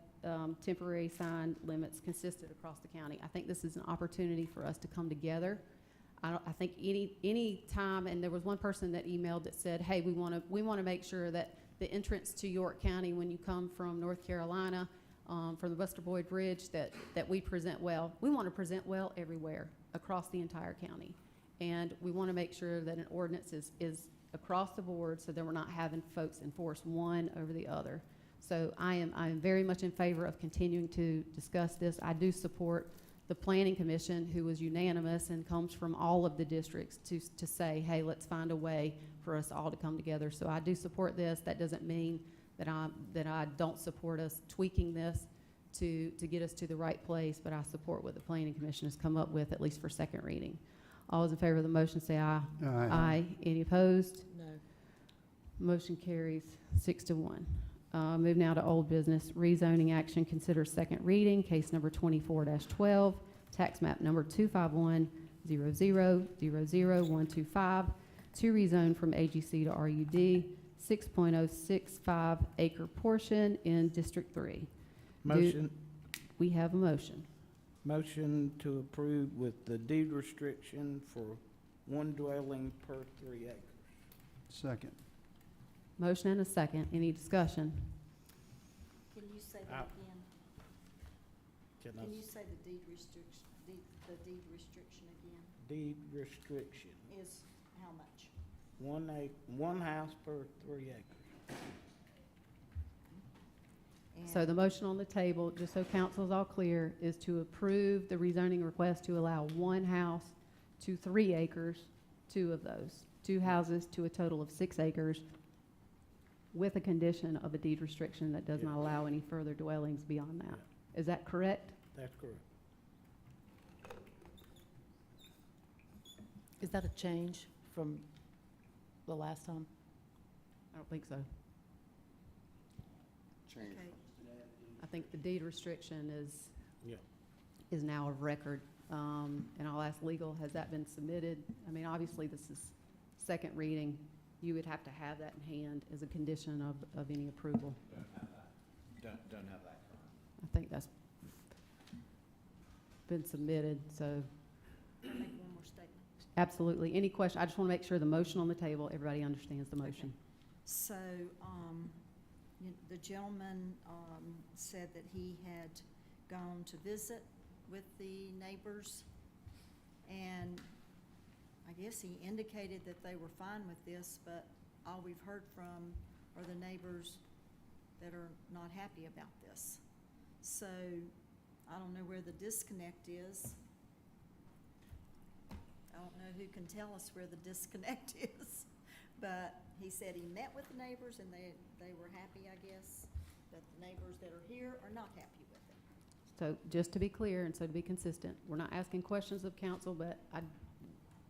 temporary sign limits consistent across the county. I think this is an opportunity for us to come together. I think any time, and there was one person that emailed that said, hey, we want to make sure that the entrance to York County when you come from North Carolina, from the Buster Boyd Bridge, that we present well. We want to present well everywhere across the entire county. And we want to make sure that an ordinance is across the board, so that we're not having folks enforce one over the other. So I am very much in favor of continuing to discuss this. I do support the Planning Commission, who was unanimous and comes from all of the districts, to say, hey, let's find a way for us all to come together. So I do support this. That doesn't mean that I don't support us tweaking this to get us to the right place, but I support what the Planning Commission has come up with, at least for second reading. All those in favor of the motion say aye. Aye. Aye. Any opposed? No. Motion carries 6-1. Move now to old business. Rezoning action, consider second reading, case number 24-12, tax map number 25100000125, to rezone from AGC to RUD, 6.065 acre portion in District 3. Motion. We have a motion. Motion to approve with the deed restriction for 1 dwelling per 3 acres. Second. Motion and a second. Any discussion? Can you say that again? Can I Can you say the deed restriction again? Deed restriction, Is how much? 1 house per 3 acres. So the motion on the table, just so council is all clear, is to approve the rezoning request to allow 1 house to 3 acres, 2 of those, 2 houses to a total of 6 acres, with a condition of a deed restriction that does not allow any further dwellings beyond that. Is that correct? That's correct. Is that a change from the last time? I don't think so. Change. Okay. I think the deed restriction Yeah. is now of record. And I'll ask legal, has that been submitted? I mean, obviously, this is second reading. You would have to have that in hand as a condition of any approval. Don't have that. I think that's been submitted, so I'll make one more statement. absolutely. Any question? I just want to make sure the motion on the table, everybody understands the motion. So, the gentleman, said that he had gone to visit with the neighbors, and I guess he indicated that they were fine with this, but all we've heard from are the neighbors that are not happy about this. So, I don't know where the disconnect is. I don't know who can tell us where the disconnect is. But he said he met with the neighbors and they were happy, I guess, but the neighbors that are here are not happy with it. So just to be clear and so to be consistent, we're not asking questions of council, but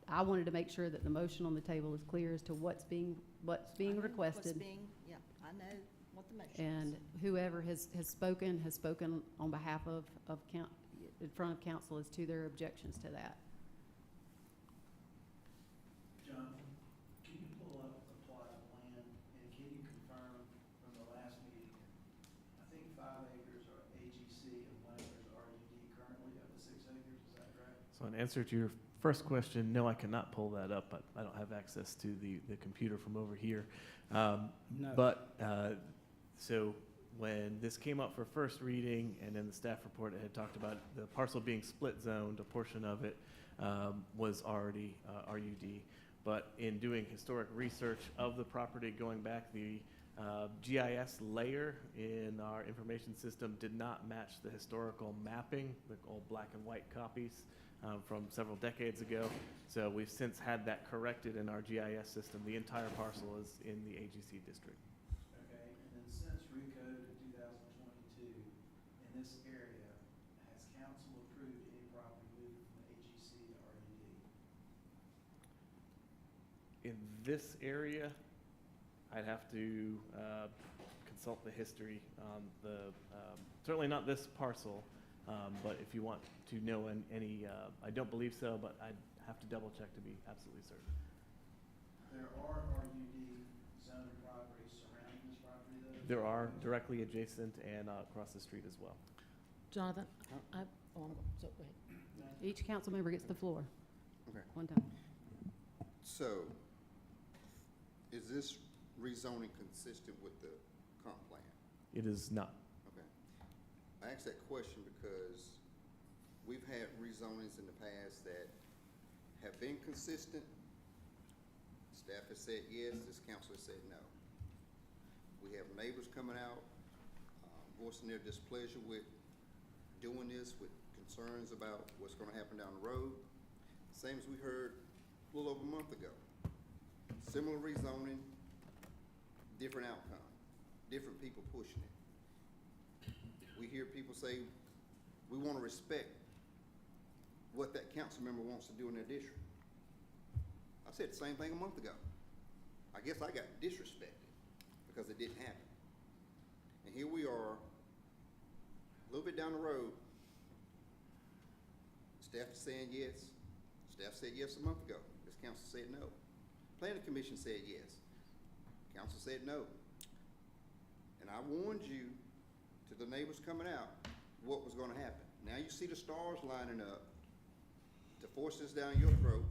I wanted to make sure that the motion on the table is clear as to what's being I know requested. Yeah, I know what the motion is. And whoever has spoken on behalf of in front of council as to their objections to that. Jonathan, can you pull up the plot of land, and can you confirm from the last meeting, I think 5 acres are AGC and 1 acre is RUD currently of the 6 acres, is that correct? So in answer to your first question, no, I cannot pull that up. I don't have access to the computer from over here. No. But, so when this came up for first reading and in the staff report, it had talked about the parcel being split zoned, a portion of it was already RUD. But in doing historic research of the property, going back, the GIS layer in our information system did not match the historical mapping, the old black and white copies from several decades ago. So we've since had that corrected in our GIS system. The entire parcel is in the AGC district. Okay, and then since recode in 2022, in this area, has council approved any property moved from the AGC to RUD? In this area, I'd have to consult the history on certainly not this parcel, but if you want to know any, I don't believe so, but I'd have to double check to be absolutely certain. There are RUD zoned properties surrounding this property though? There are directly adjacent and across the street as well. Jonathan, go ahead. Each council member gets the floor. Okay. One time. So, is this rezoning consistent with the comp plan? It is not. Okay. I asked that question because we've had rezonings in the past that have been consistent. Staff has said yes, this council has said no. We have neighbors coming out, voicing their displeasure with doing this, with concerns about what's gonna happen down the road. Same as we heard a little over a month ago. Similar rezoning, different outcome, different people pushing it. We hear people say, we want to respect what that council member wants to do in their district. I said the same thing a month ago. I guess I got disrespected because it didn't happen. And here we are, a little bit down the road, staff is saying yes. Staff said yes a month ago. This council said no. Planning commission said yes. Council said no. And I warned you to the neighbors coming out what was gonna happen. Now you see the stars lining up to force this down your throat,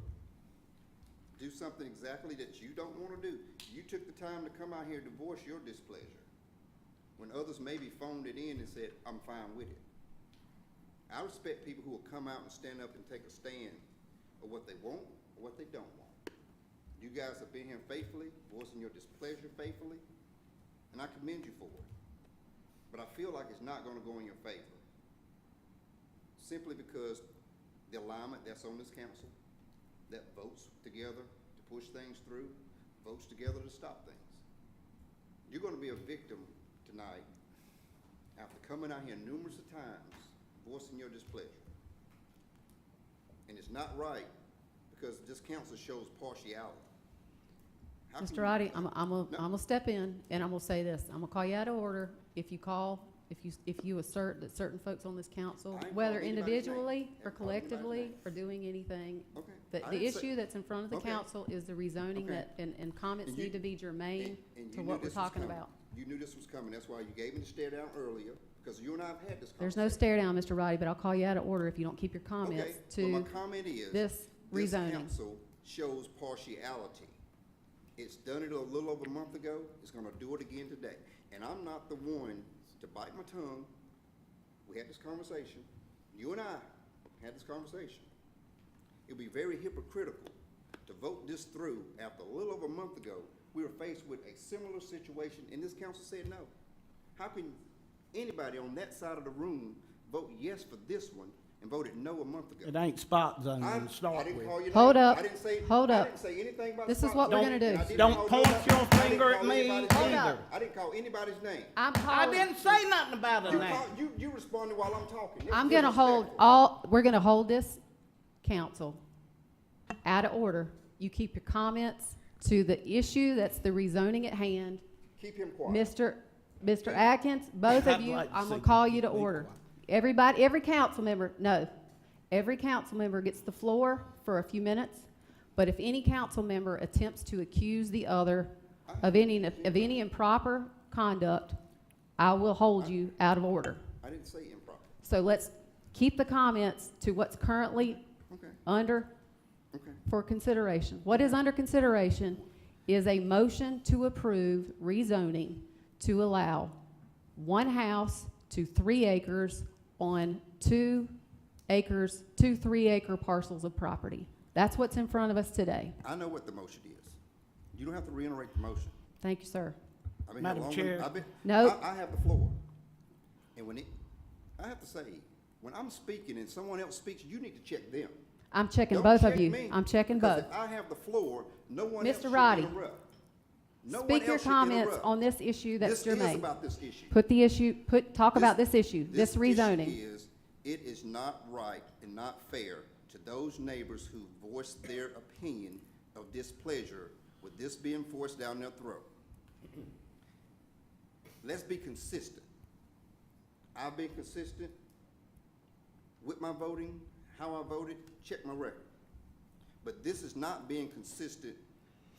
do something exactly that you don't wanna do. You took the time to come out here to voice your displeasure, when others maybe phoned it in and said, I'm fine with it. I respect people who will come out and stand up and take a stand of what they want or what they don't want. You guys have been here faithfully, voicing your displeasure faithfully, and I commend you for it. But I feel like it's not gonna go in your favor, simply because the alignment that's on this council that votes together to push things through, votes together to stop things. You're gonna be a victim tonight after coming out here numerous of times, voicing your displeasure. And it's not right, because this council shows partiality. How can Mr. you- Roddy, I'm No. gonna step in and I'm gonna say this. I'm gonna call you out of order if you assert that certain folks on this council, I ain't whether called anybody's individually name. or Ain't called anybody's collectively, name. are doing anything. Okay. The I didn't say- issue that's in front of the Okay. council is the rezoning Okay. that, and comments And you- need to be germane and to you knew what we're this was talking coming. about. You knew this was coming. That's why you gave me the stare down earlier, because you and I have had this There's conversation. no stare down, Mr. Roddy, but I'll call you out of order if you don't keep your comments Okay, well, to my comment is, this this rezoning. council shows partiality. It's done it a little over a month ago, it's gonna do it again today. And I'm not the one to bite my tongue. We had this conversation, you and I had this conversation. It'd be very hypocritical to vote this through after a little over a month ago. We were faced with a similar situation, and this council said no. How can anybody on that side of the room vote yes for this one and voted no a month ago? It ain't spot zoning I to start didn't with. call you Hold that. up. I didn't say, Hold I up. didn't say anything about This is spot what we're zoning, gonna and do. I didn't Don't call point nobody- your I didn't finger at call me anybody's name. either. I didn't call anybody's name. I'm I calling. didn't say nothing about a You, name. you responded while I'm talking. This I'm is gonna hold disrespectful. we're gonna hold this council out of order. You keep your comments to the issue that's the rezoning at hand. Keep him quiet. Mr. Atkins, both of I'd you, like to I'm see gonna you call keep you to me order. quiet. Everybody, every council member, no. Every council member gets the floor for a few minutes, but if any council member attempts to accuse the other of any improper conduct, I will hold you out of order. I didn't say improper. So let's keep the comments to what's currently Okay, under okay. for consideration. What is under consideration is a motion to approve rezoning to allow one house to 3 acres on 2 3-acre parcels of property. That's what's in front of us today. I know what the motion is. You don't have to reiterate the motion. Thank you, sir. I've been here Madam longer- Chair. I've been- No. I have the floor. And I have to say, when I'm speaking and someone else speaks, you need to check them. I'm checking Don't both of check you. me, I'm checking because both. if I have the floor, no one else Mr. should Roddy, interrupt. No one Speak your else should comments interrupt. on this issue that's This is germane. about this issue. Talk about this issue, this rezoning. issue is, it is not right and not fair to those neighbors who voiced their opinion of displeasure with this being forced down their throat. Let's be consistent. I've been consistent with my voting, how I voted, check my record. But this is not being consistent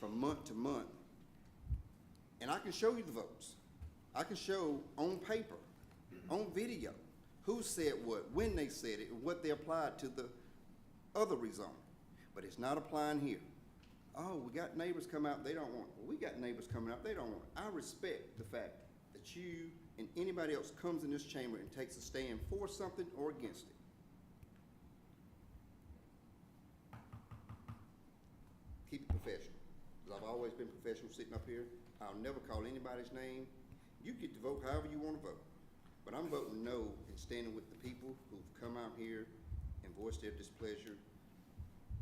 from month to month. And I can show you the votes. I can show on paper, on video, who said what, when they said it, and what they applied to the other rezoning. But it's not applying here. Oh, we got neighbors come out, they don't want it. Well, we got neighbors coming out, they don't want it. I respect the fact that you and anybody else comes in this chamber and takes a stand for something or against it. Keep it professional, because I've always been professional sitting up here. I'll never call anybody's name. You get to vote however you want to vote. But I'm voting no and standing with the people who've come out here and voiced their displeasure.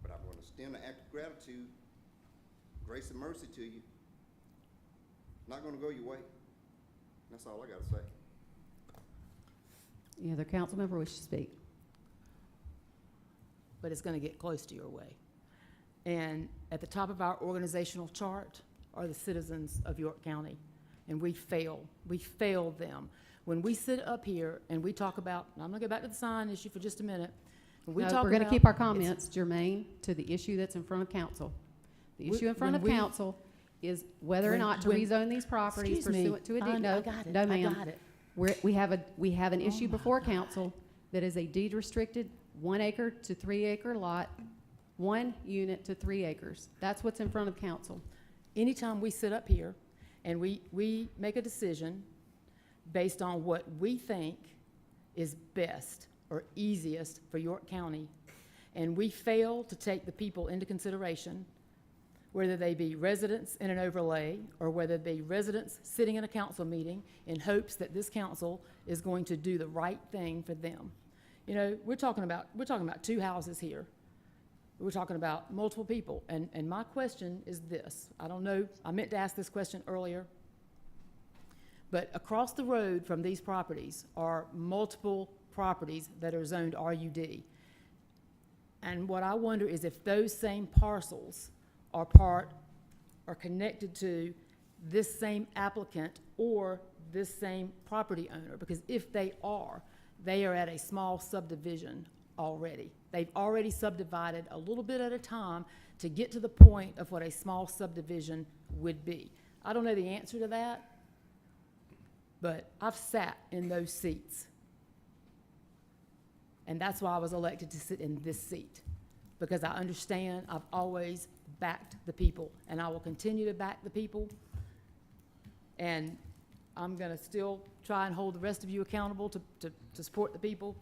But I'm going to extend an act of gratitude, grace and mercy to you. Not going to go your way. That's all I got to say. Any other council member wish to speak? But it's gonna get close to your way. And at the top of our organizational chart are the citizens of York County. And we fail them. When we sit up here and we talk about, and I'm gonna go back to the sign issue for just a minute. When we No, talk we're gonna about- keep our it's- comments germane to the issue that's in front of council. The We- issue in front when of we- council is whether or when- not to when- rezone these properties Excuse me. pursuant to a deed. I No, got it. no, I ma'am. got it. We have an issue my before council that is a deed restricted 1 acre to 3 acre lot, 1 unit to 3 acres. That's what's in front of council. Anytime we sit up here and we make a decision based on what we think is best or easiest for York County, and we fail to take the people into consideration, whether they be residents in an overlay or whether they be residents sitting in a council meeting in hopes that this council is going to do the right thing for them. You know, we're talking about 2 houses here. We're talking about multiple people. And my question is this. I don't know, I meant to ask this question earlier. But across the road from these properties are multiple properties that are zoned RUD. And what I wonder is if those same parcels are connected to this same applicant or this same property owner, because if they are at a small subdivision already. They've already subdivided a little bit at a time to get to the point of what a small subdivision would be. I don't know the answer to that, but I've sat in those seats. And that's why I was elected to sit in this seat, because I understand I've always backed the people, and I will continue to back the people. And I'm going to still try and hold the rest of you accountable to support the people.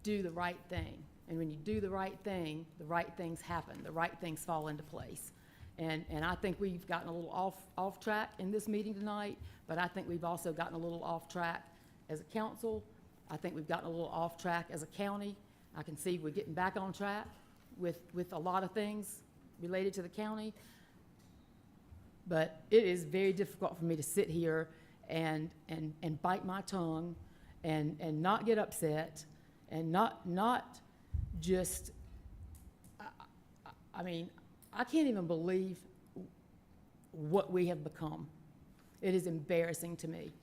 Do the right thing. And when you do the right things happen. The right things fall into place. And I think we've gotten a little off track in this meeting tonight, but I think we've also gotten a little off track as a council. I think we've gotten a little off track as a county. I can see we're getting back on track with a lot of things related to the county. But it is very difficult for me to sit here and bite my tongue and not get upset and not just, I mean, I can't even believe what we have become. It is embarrassing to me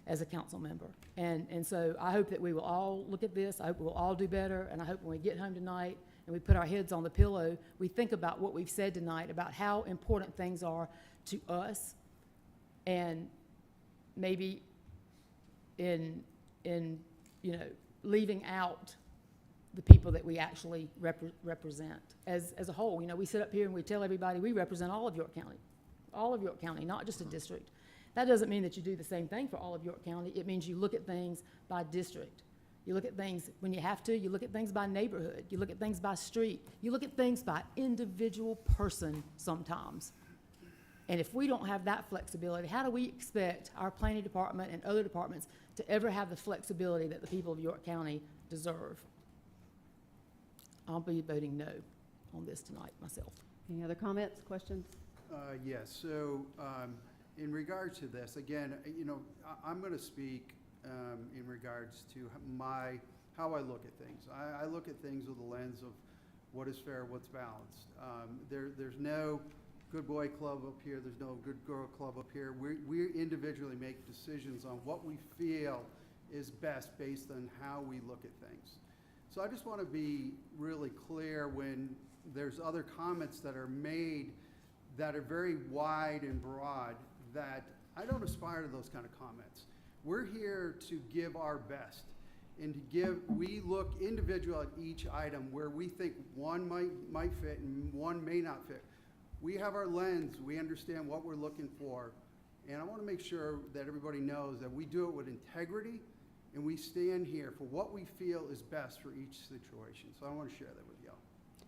as a council member. And so I hope that we will all look at this. I hope we'll all do better. And I hope when we get home tonight and we put our heads on the pillow, we think about what we've said tonight, about how important things are to us, and maybe in leaving out the people that we actually represent as a whole. You know, we sit up here and we tell everybody we represent all of York County, not just a district. That doesn't mean that you do the same thing for all of York County. It means you look at things by district. You look at things when you have to. You look at things by neighborhood. You look at things by street. You look at things by individual person sometimes. And if we don't have that flexibility, how do we expect our planning department and other departments to ever have the flexibility that the people of York County deserve? I'll be voting no on this tonight myself. Any other comments, questions? Yes, so in regards to this, again, I'm going to speak in regards to how I look at things. I look at things with a lens of what is fair, what's balanced. There's no good boy club up here, there's no good girl club up here. We individually make decisions on what we feel is best based on how we look at things. So I just want to be really clear when there's other comments that are made that are very wide and broad, that I don't aspire to those kind of comments. We're here to give our best and we look individual at each item where we think one might fit and one may not fit. We have our lens, we understand what we're looking for, and I want to make sure that everybody knows that we do it with integrity and we stand here for what we feel is best for each situation. So I want to share that with y'all.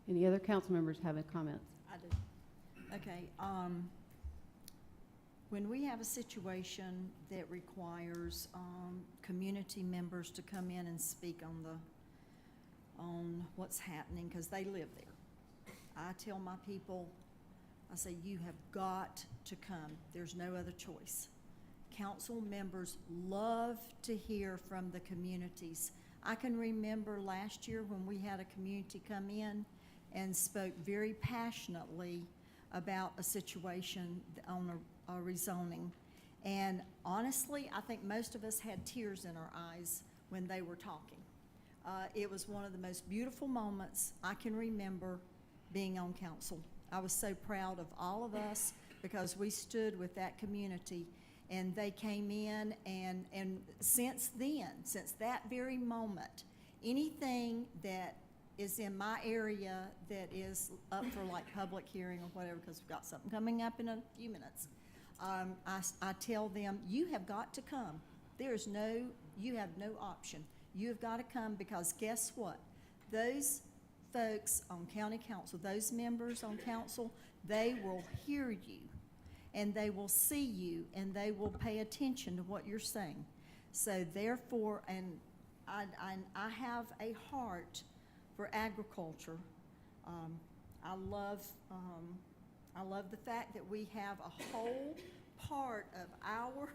Any other council members have any comments? I do. Okay, when we have a situation that requires community members to come in and speak on what's happening, because they live there, I tell my people, I say, you have got to come. There's no other choice. Council members love to hear from the communities. I can remember last year when we had a community come in and spoke very passionately about a situation on a rezoning. And honestly, I think most of us had tears in our eyes when they were talking. It was one of the most beautiful moments I can remember being on council. I was so proud of all of us because we stood with that community and they came in, and since then, since that very moment, anything that is in my area that is up for like public hearing or whatever, because we've got something coming up in a few minutes, I tell them, you have got to come. You have no option. You have got to come, because guess what? Those folks on county council, those members on council, they will hear you and they will see you and they will pay attention to what you're saying. So therefore, and I have a heart for agriculture. I love the fact that we have a whole part of our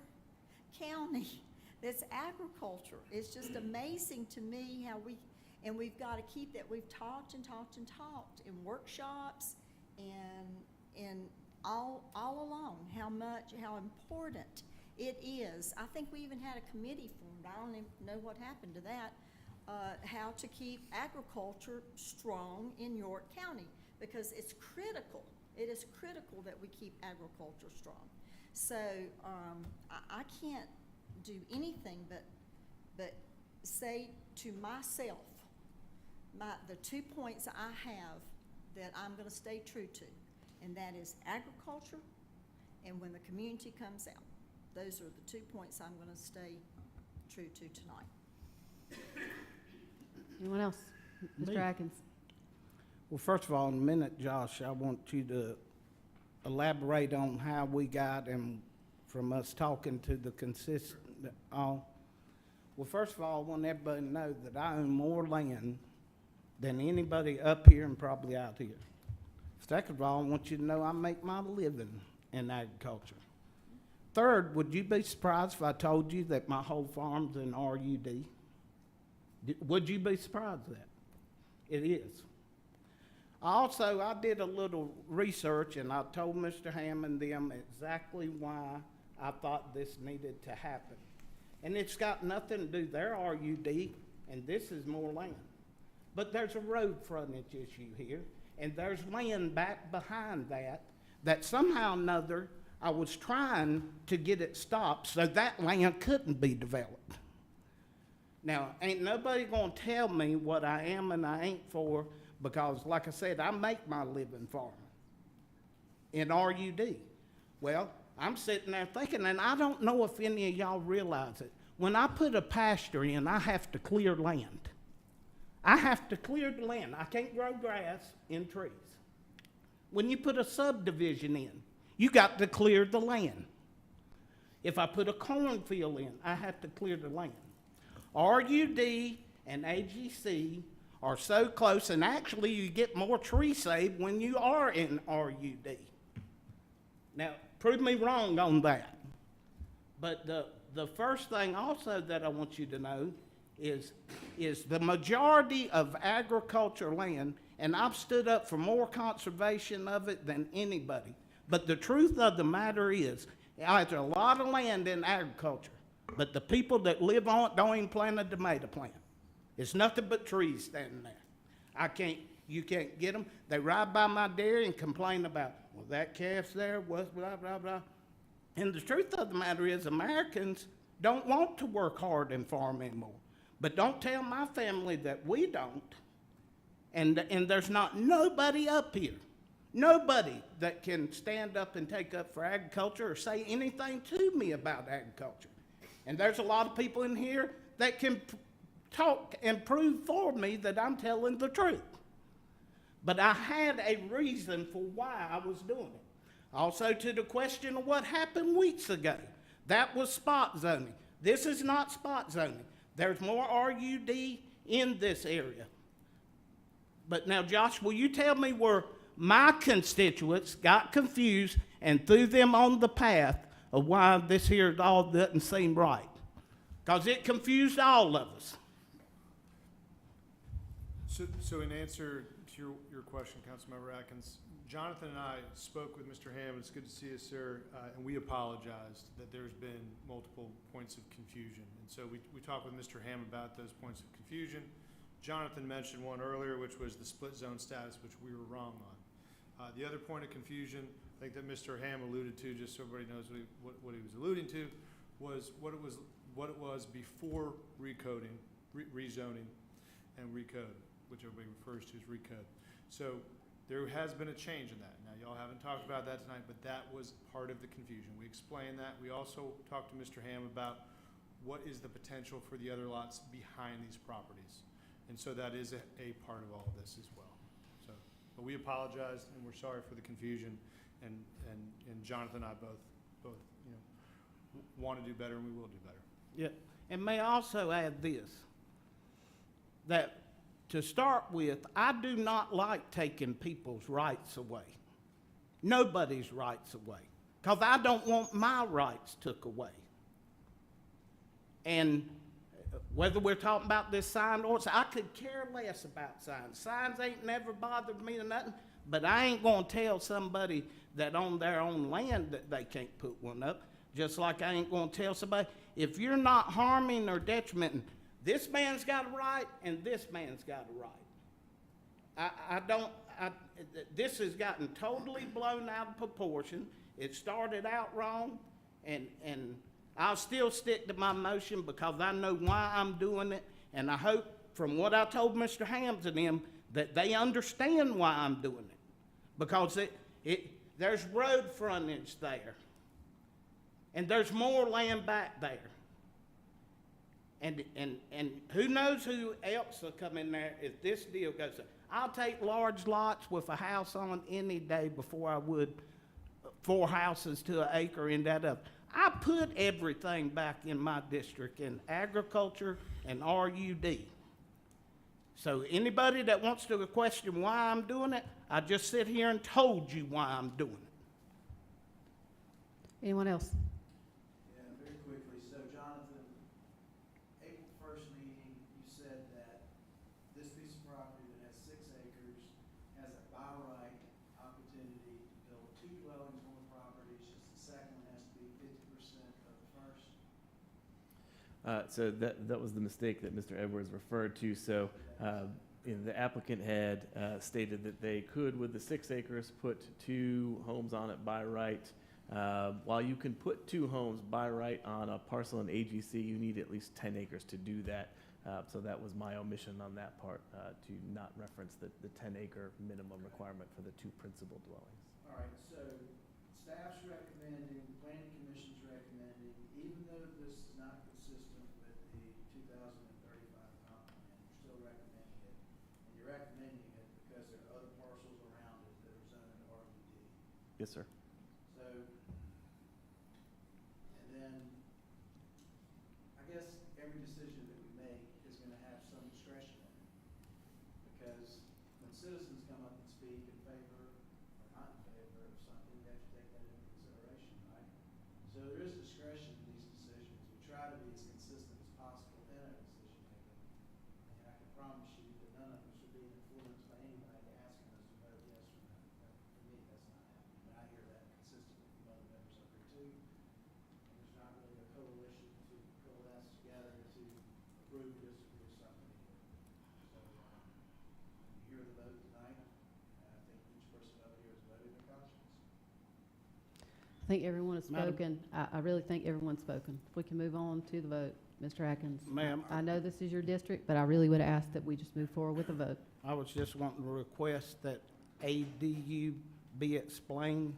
county that's agriculture. It's just amazing to me how And we've got to keep that. We've talked and talked and talked in workshops and all along how important it is. I think we even had a committee formed. I don't even know what happened to that. How to keep agriculture strong in York County, because it's critical. It is critical that we keep agriculture strong. So I can't do anything but say to myself, the 2 points I have that I'm going to stay true to, and that is agriculture and when the community comes out. Those are the 2 points I'm going to stay true to tonight. Anyone else? Me. Mr. Atkins? Well, first of all, in a minute, Josh, I want you to elaborate on how we got and from us talking to the consistent, well, first of all, I want everybody to know that I own more land than anybody up here and probably out here. Second of all, I want you to know I make my living in agriculture. Third, would you be surprised if I told you that my whole farm's in RUD? Would you be surprised at that? It is. I did a little research, and I told Mr. Hammond them exactly why I thought this needed to happen. And it's got nothing to do, they're RUD, and this is more land. But there's a road frontage issue here, and there's land back behind that somehow or another I was trying to get it stopped so that land couldn't be developed. Now, ain't nobody gonna tell me what I am and I ain't for, because like I said, I make my living farming in RUD. Well, I'm sitting there thinking, and I don't know if any of y'all realize it, when I put a pasture in, I have to clear land. I have to clear the land. I can't grow grass in trees. When you put a subdivision in, you got to clear the land. If I put a cornfield in, I have to clear the land. RUD and AGC are so close, and actually you get more tree saved when you are in RUD. Now, prove me wrong on that. But the first thing also that I want you to know is the majority of agriculture land, and I've stood up for more conservation of it than anybody. But the truth of the matter is, there's a lot of land in agriculture, but the people that live on it don't even plant a tomato plant. It's nothing but trees standing there. You can't get them. They ride by my dairy and complain about, well, that calf's there, blah, blah, blah. And the truth of the matter is, Americans don't want to work hard and farm anymore. But don't tell my family that we don't. And there's not nobody up here, nobody that can stand up and take up for agriculture or say anything to me about agriculture. And there's a lot of people in here that can talk and prove for me that I'm telling the truth. But I had a reason for why I was doing it. Also, to the question of what happened weeks ago, that was spot zoning. This is not spot zoning. There's more RUD in this area. But now, Josh, will you tell me where my constituents got confused and threw them on the path of why this here all doesn't seem right? Because it confused all of us. So in answer to your question, Councilmember Atkins, Jonathan and I spoke with Mr. Hammond. It's good to see you, sir, and we apologized that there's been multiple points of confusion. And so we talked with Mr. Hammond about those points of confusion. Jonathan mentioned one earlier, which was the split zone status, which we were wrong on. The other point of confusion, I think that Mr. Ham alluded to, just so everybody knows what he was alluding to, was what it was before recoding, rezoning, and recode, which everybody refers to as recode. So there has been a change in that. Now, y'all haven't talked about that tonight, but that was part of the confusion. We explained that. We also talked to Mr. Ham about what is the potential for the other lots behind these properties. And so that is a part of all of this as well. So, but we apologize and we're sorry for the confusion. And Jonathan and I both want to do better, and we will do better. Yeah, and may I also add this, that to start with, I do not like taking people's rights away. Nobody's rights away. Because I don't want my rights took away. And whether we're talking about this sign ordinance, I could care less about signs. Signs ain't never bothered me or nothing, but I ain't gonna tell somebody that on their own land that they can't put one up, just like I ain't gonna tell somebody, if you're not harming or detrimenting, this man's got a right and this man's got a right. This has gotten totally blown out of proportion. It started out wrong, and I'll still stick to my motion because I know why I'm doing it, and I hope from what I told Mr. Hams and them that they understand why I'm doing it. Because there's road frontage there, and there's more land back there. And who knows who else will come in there if this deal goes through. I'll take large lots with a house on any day before I would 4 houses to an acre in that other. I put everything back in my district in agriculture and RUD. So anybody that wants to question why I'm doing it, I just sit here and told you why I'm doing it. Anyone else? Yeah, very quickly. So Jonathan, April 1st meeting, you said that this piece of property that has 6 acres has a by right opportunity to build 2 dwellings on the property. It's just the second one has to be 50% of the first. So that was the mistake that Mr. Edwards referred to. So the applicant had stated that they could, with the 6 acres, put 2 homes on it by right. While you can put 2 homes by right on a parcel in AGC, you need at least 10 acres to do that. So that was my omission on that part, to not reference the 10-acre minimum requirement for the 2 principal dwellings. All right, so staff's recommending, the planning commission's recommending, even though this is not consistent with the 2035 comp plan, you're still recommending it. And you're recommending it because there are other parcels around it that are zoned RUD. Yes, sir. So, and then, I guess every decision that we make is gonna have some discretion in it. Because when citizens come up and speak in favor or not in favor of something, we have to take that into consideration, right? So there is discretion in these decisions. We try to be as consistent as possible in our decision making. And I can promise you that none of us are being influenced by anybody asking us to vote yes or no. For me, that's not happening. And I hear that consistently from other members up here too. And there's not really a coalition to coalesce together to approve or disapprove something either. So, you hear the vote tonight, and I think each person up here is voting their conscience. I think everyone has Madam- spoken. I really think everyone's spoken. If we can move on to the vote, Mr. Atkins. Ma'am. I know this is your district, but I really would ask that we just move forward with a vote. I was just wanting to request that ADU be explained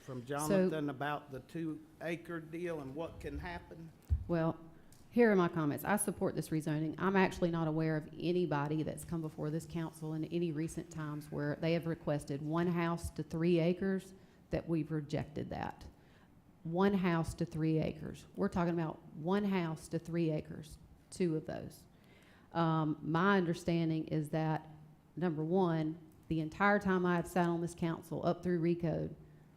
from Jonathan about the 2-acre deal and what can happen. Well, here are my comments. I support this rezoning. I'm actually not aware of anybody that's come before this council in any recent times where they have requested 1 house to 3 acres, that we've rejected that. 1 house to 3 acres. We're talking about 1 house to 3 acres, 2 of those. My understanding is that, number one, the entire time I have sat on this council up through RECODE,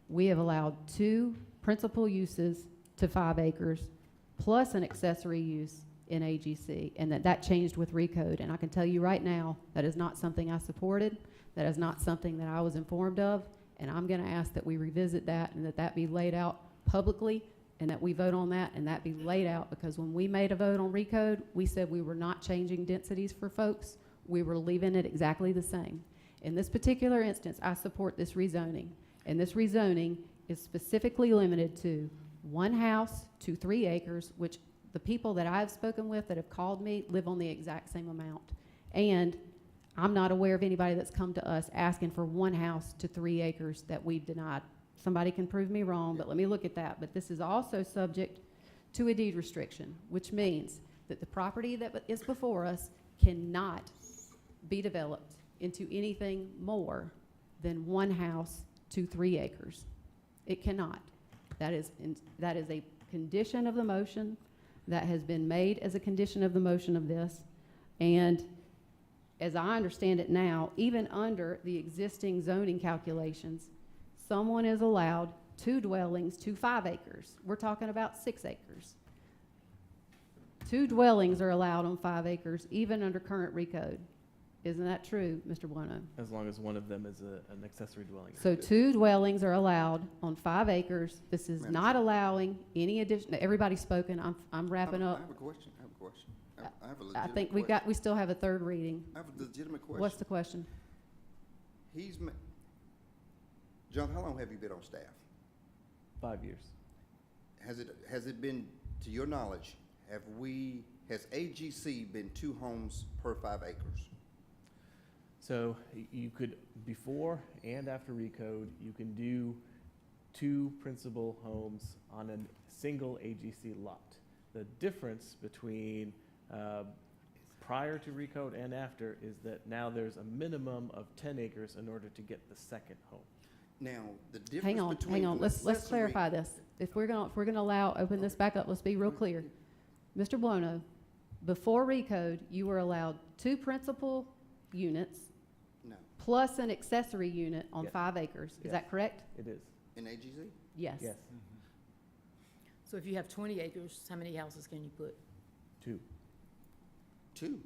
we have allowed 2 principal uses to 5 acres plus an accessory use in AGC, and that changed with RECODE. And I can tell you right now, that is not something I supported. That is not something that I was informed of. And I'm going to ask that we revisit that and that be laid out publicly and that we vote on that and that be laid out, because when we made a vote on RECODE, we said we were not changing densities for folks. We were leaving it exactly the same. In this particular instance, I support this rezoning. And this rezoning is specifically limited to 1 house to 3 acres, which the people that I've spoken with that have called me live on the exact same amount. And I'm not aware of anybody that's come to us asking for 1 house to 3 acres that we've denied. Somebody can prove me wrong, but let me look at that. But this is also subject to a deed restriction, which means that the property that is before us cannot be developed into anything more than 1 house to 3 acres. It cannot. That is a condition of the motion that has been made as a condition of the motion of this. And as I understand it now, even under the existing zoning calculations, someone is allowed 2 dwellings to 5 acres. We're talking about 6 acres. 2 dwellings are allowed on 5 acres, even under current recode. Isn't that true, Mr. Bueno? As long as one of them is an accessory dwelling. So 2 dwellings are allowed on 5 acres. This is Madam not Chair. allowing any addition, everybody's spoken, I'm wrapping I up. have a question, I have a question. I have a I legitimate think question. we still have a 3rd reading. I have a legitimate question. What's the question? John, how long have you been on staff? 5 years. Has it been, to your knowledge, has AGC been 2 homes per 5 acres? So you could, before and after recode, you can do 2 principal homes on a single AGC lot. The difference between prior to recode and after is that now there's a minimum of 10 acres in order to get the second home. Now, the difference Hang on, between. let's clarify this. If we're gonna open this back up, let's be real clear. Mr. Buono, before recode, you were allowed 2 principal units No, plus an accessory unit on Yes. 5 acres. Is Yes. that correct? It is. in AGC? Yes. Yes. So if you have 20 acres, how many houses can you put? 2. 2.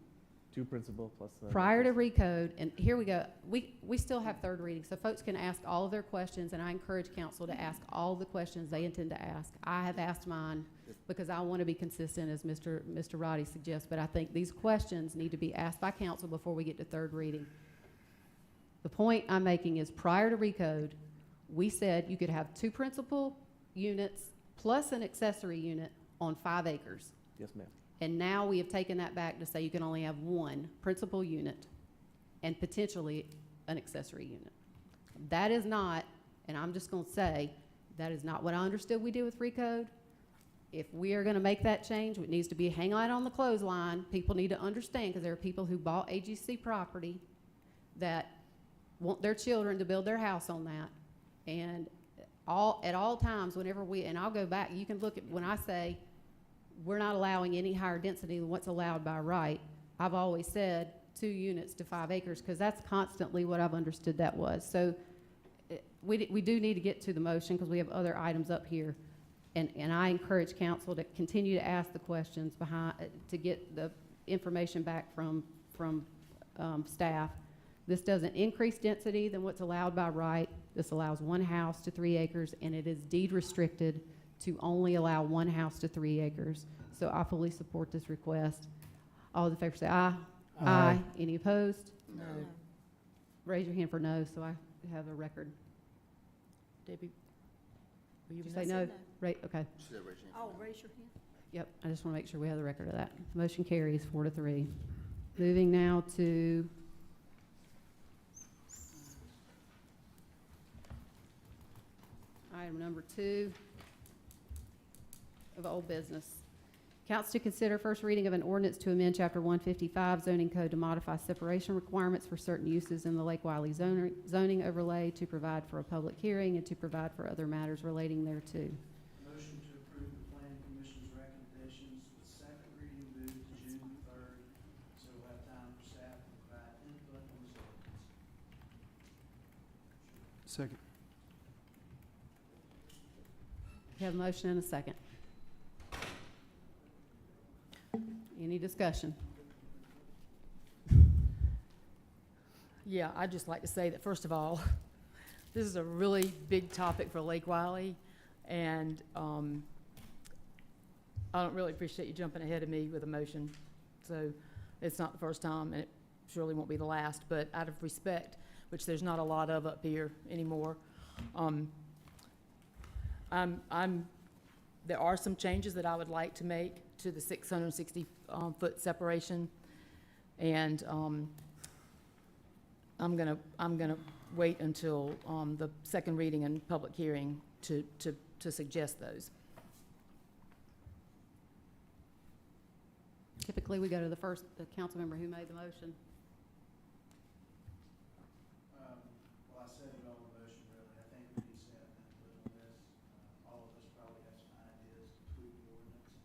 Principal plus the. Prior to recode, and here we go, we still have 3rd reading, so folks can ask all of their questions, and I encourage council to ask all the questions they intend to ask. I have asked mine because I want to be consistent, as Mr. Roddy suggests, but I think these questions need to be asked by council before we get to 3rd reading. The point I'm making is prior to recode, we said you could have 2 principal units plus an accessory unit on 5 acres. Yes, ma'am. And now we have taken that back to say you can only have 1 principal unit and potentially an accessory unit. That is not, and I'm just gonna say, that is not what I understood we did with recode. If we are gonna make that change, it needs to be hang out on the clothesline. People need to understand, because there are people who bought AGC property that want their children to build their house on that. And at all times, whenever and I'll go back, you can look at, when I say, we're not allowing any higher density than what's allowed by right, I've always said 2 units to 5 acres, because that's constantly what I've understood that was. So we do need to get to the motion, because we have other items up here. And I encourage council to continue to ask the questions behind, to get the information back from staff. This doesn't increase density than what's allowed by right. This allows 1 house to 3 acres, and it is deed restricted to only allow 1 house to 3 acres. So I fully support this request. All in favor say aye. Aye. Any opposed? No. Raise your hand for no, so I have a record. Debbie? Were you Did you gonna say no? Right, okay. She said raise your hand. Oh, raise your hand. Yep, I just want to make sure we have the record of that. Motion carries 4-3. Moving now to item number 2 of old business. Council to consider first reading of an ordinance to amend Chapter 155 zoning code to modify separation requirements for certain uses in the Lake Wiley zoning overlay, to provide for a public hearing and to provide for other matters relating thereto. Motion to approve the planning commission's recommendations with 2nd reading moved to June 3rd, so we'll have time for staff to provide input on this ordinance. Second. We have a motion and a second. Any discussion? Yeah, I'd just like to say that, first of all, this is a really big topic for Lake Wiley, and I don't really appreciate you jumping ahead of me with a motion. So it's not the first time, and it surely won't be the last, but out of respect, which there's not a lot of up here anymore, there are some changes that I would like to make to the 660 foot separation, and I'm gonna wait until the 2nd reading and public hearing to suggest those. Typically, we go to the council member who made the motion. Well, I said it on the motion, really. I think we need staff input on this. All of us probably have some ideas to tweak the ordinance.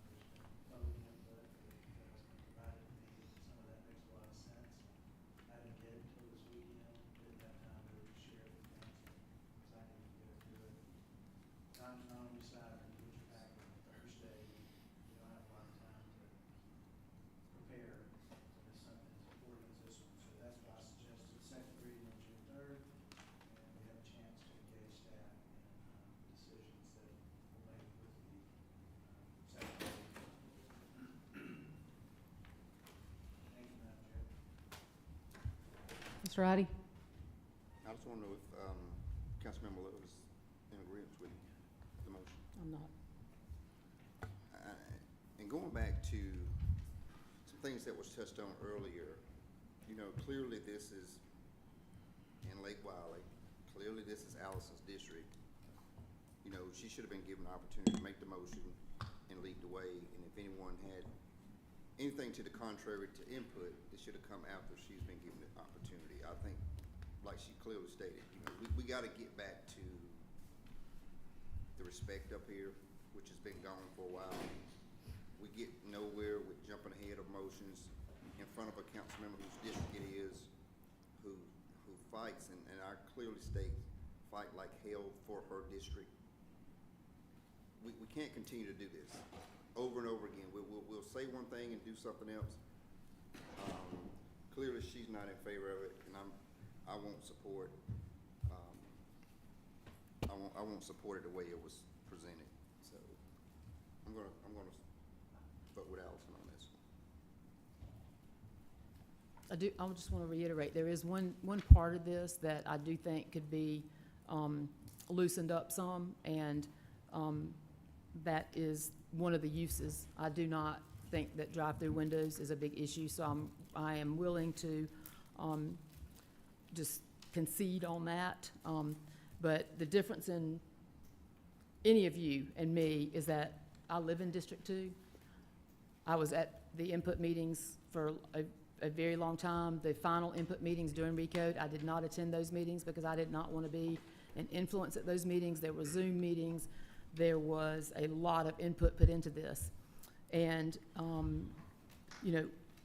There's been public input that's been provided to me, some of that makes a lot of sense. I didn't get it until this weekend, didn't have time to share it with council, because I need to go through it. Time's not on your side, when you put your packet on Thursday, you don't have a lot of time Mr. Ivy? I just want to know if, Councilmember Love is in agreement with the motion. I'm not. And going back to some things that was touched on earlier, you know, clearly this is in Lake Wiley. Clearly this is Allison's district. You know, she should have been given an opportunity to make the motion and lead the way. And if anyone had anything to the contrary to input, it should have come after she's been given the opportunity. I think, like she clearly stated, you know, we got to get back to the respect up here, which has been gone for a while. We get nowhere with jumping ahead of motions in front of a council member whose district it is, who fights, and I clearly state, fight like hell for her district. We can't continue to do this over and over again. We'll say one thing and do something else. Clearly she's not in favor of it, and I won't support. I won't support it the way it was presented. So I'm gonna vote with Allison on this one. I just want to reiterate, there is one part of this that I do think could be loosened up some, and that is one of the uses. I do not think that drive-through windows is a big issue, so I am willing to just concede on that. But the difference in any of you and me is that I live in District 2. I was at the input meetings for a very long time. The final input meetings during RECODE, I did not attend those meetings because I did not want to be an influence at those meetings. There were Zoom meetings. There was a lot of input put into this. And, you know,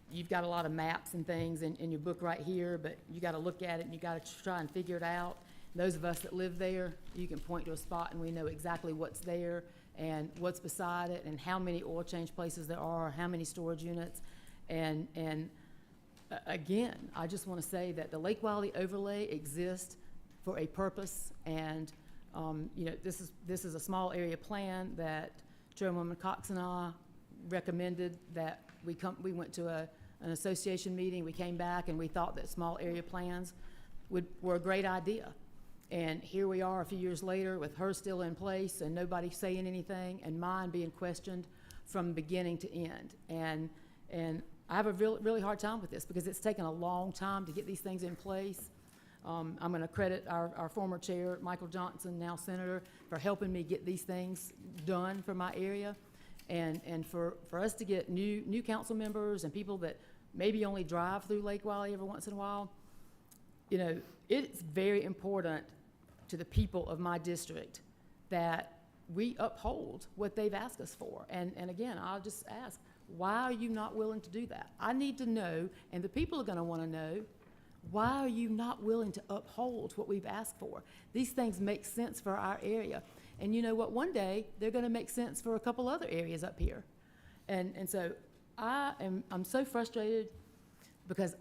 you've got a lot of maps and things in your book right here, but you got to look at it and you got to try and figure it out. Those of us that live there, you can point to a spot and we know exactly what's there and what's beside it and how many oil change places there are, how many storage units. And again, I just want to say that the Lake Wiley overlay exists for a purpose, and you know, this is a small area plan that Chairwoman Cox and I recommended that we went to an association meeting. We came back and we thought that small area plans were a great idea. And here we are a few years later with her still in place and nobody saying anything, and mine being questioned from beginning to end. And I have a really hard time with this because it's taken a long time to get these things in place. I'm going to credit our former chair, Michael Johnson, now senator, for helping me get these things done for my area. And for us to get new council members and people that maybe only drive through Lake Wiley every once in a while, you know, it's very important to the people of my district that we uphold what they've asked us for. And again, I'll just ask, why are you not willing to do that? I need to know, and the people are going to want to know, why are you not willing to uphold what we've asked for? These things make sense for our area. And you know what? One day, they're going to make sense for a couple other areas up here. And so I'm so frustrated because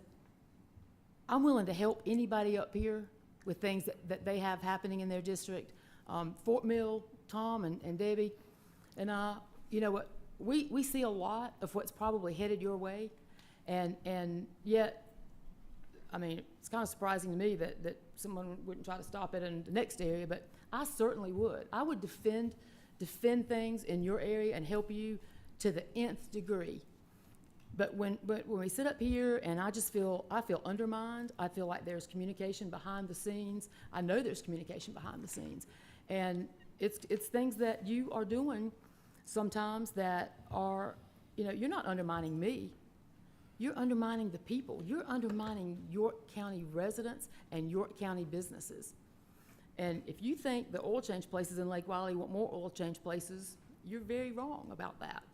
I'm willing to help anybody up here with things that they have happening in their district. Fort Mill, Tom and Debbie, and you know what? We see a lot of what's probably headed your way, and yet, I mean, it's kind of surprising to me that someone wouldn't try to stop it in the next area, but I certainly would. I would defend things in your area and help you to the nth degree. But when we sit up here and I feel undermined, I feel like there's communication behind the scenes. I know there's communication behind the scenes. And it's things that you are doing sometimes that are, you know, you're not undermining me. You're undermining the people. You're undermining York County residents and York County businesses. And if you think the oil change places in Lake Wiley want more oil change places, you're very wrong about that.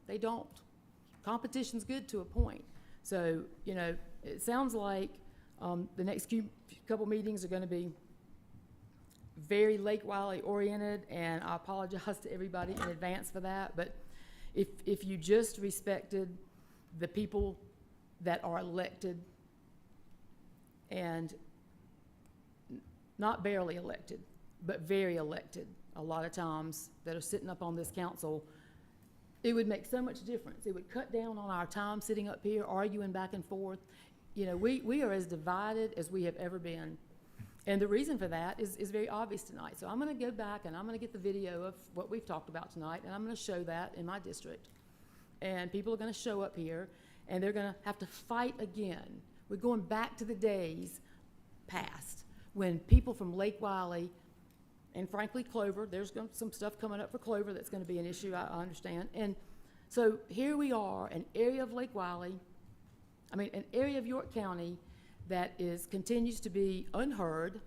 They don't. Competition's good to a point. So, you know, it sounds like the next couple meetings are going to be very Lake Wiley oriented, and I apologize to everybody in advance for that. But if you just respected the people that are elected and not barely elected, but very elected a lot of times that are sitting up on this council, it would make so much difference. It would cut down on our time sitting up here arguing back and forth. you know, we are as divided as we have ever been. And the reason for that is very obvious tonight. So I'm going to go back and I'm going to get the video of what we've talked about tonight, and I'm going to show that in my district. And people are going to show up here, and they're going to have to fight again. We're going back to the days past when people from Lake Wiley and frankly Clover, there's some stuff coming up for Clover that's going to be an issue, I understand. And so here we are, an area of Lake Wiley, an area of York County that continues to be unheard,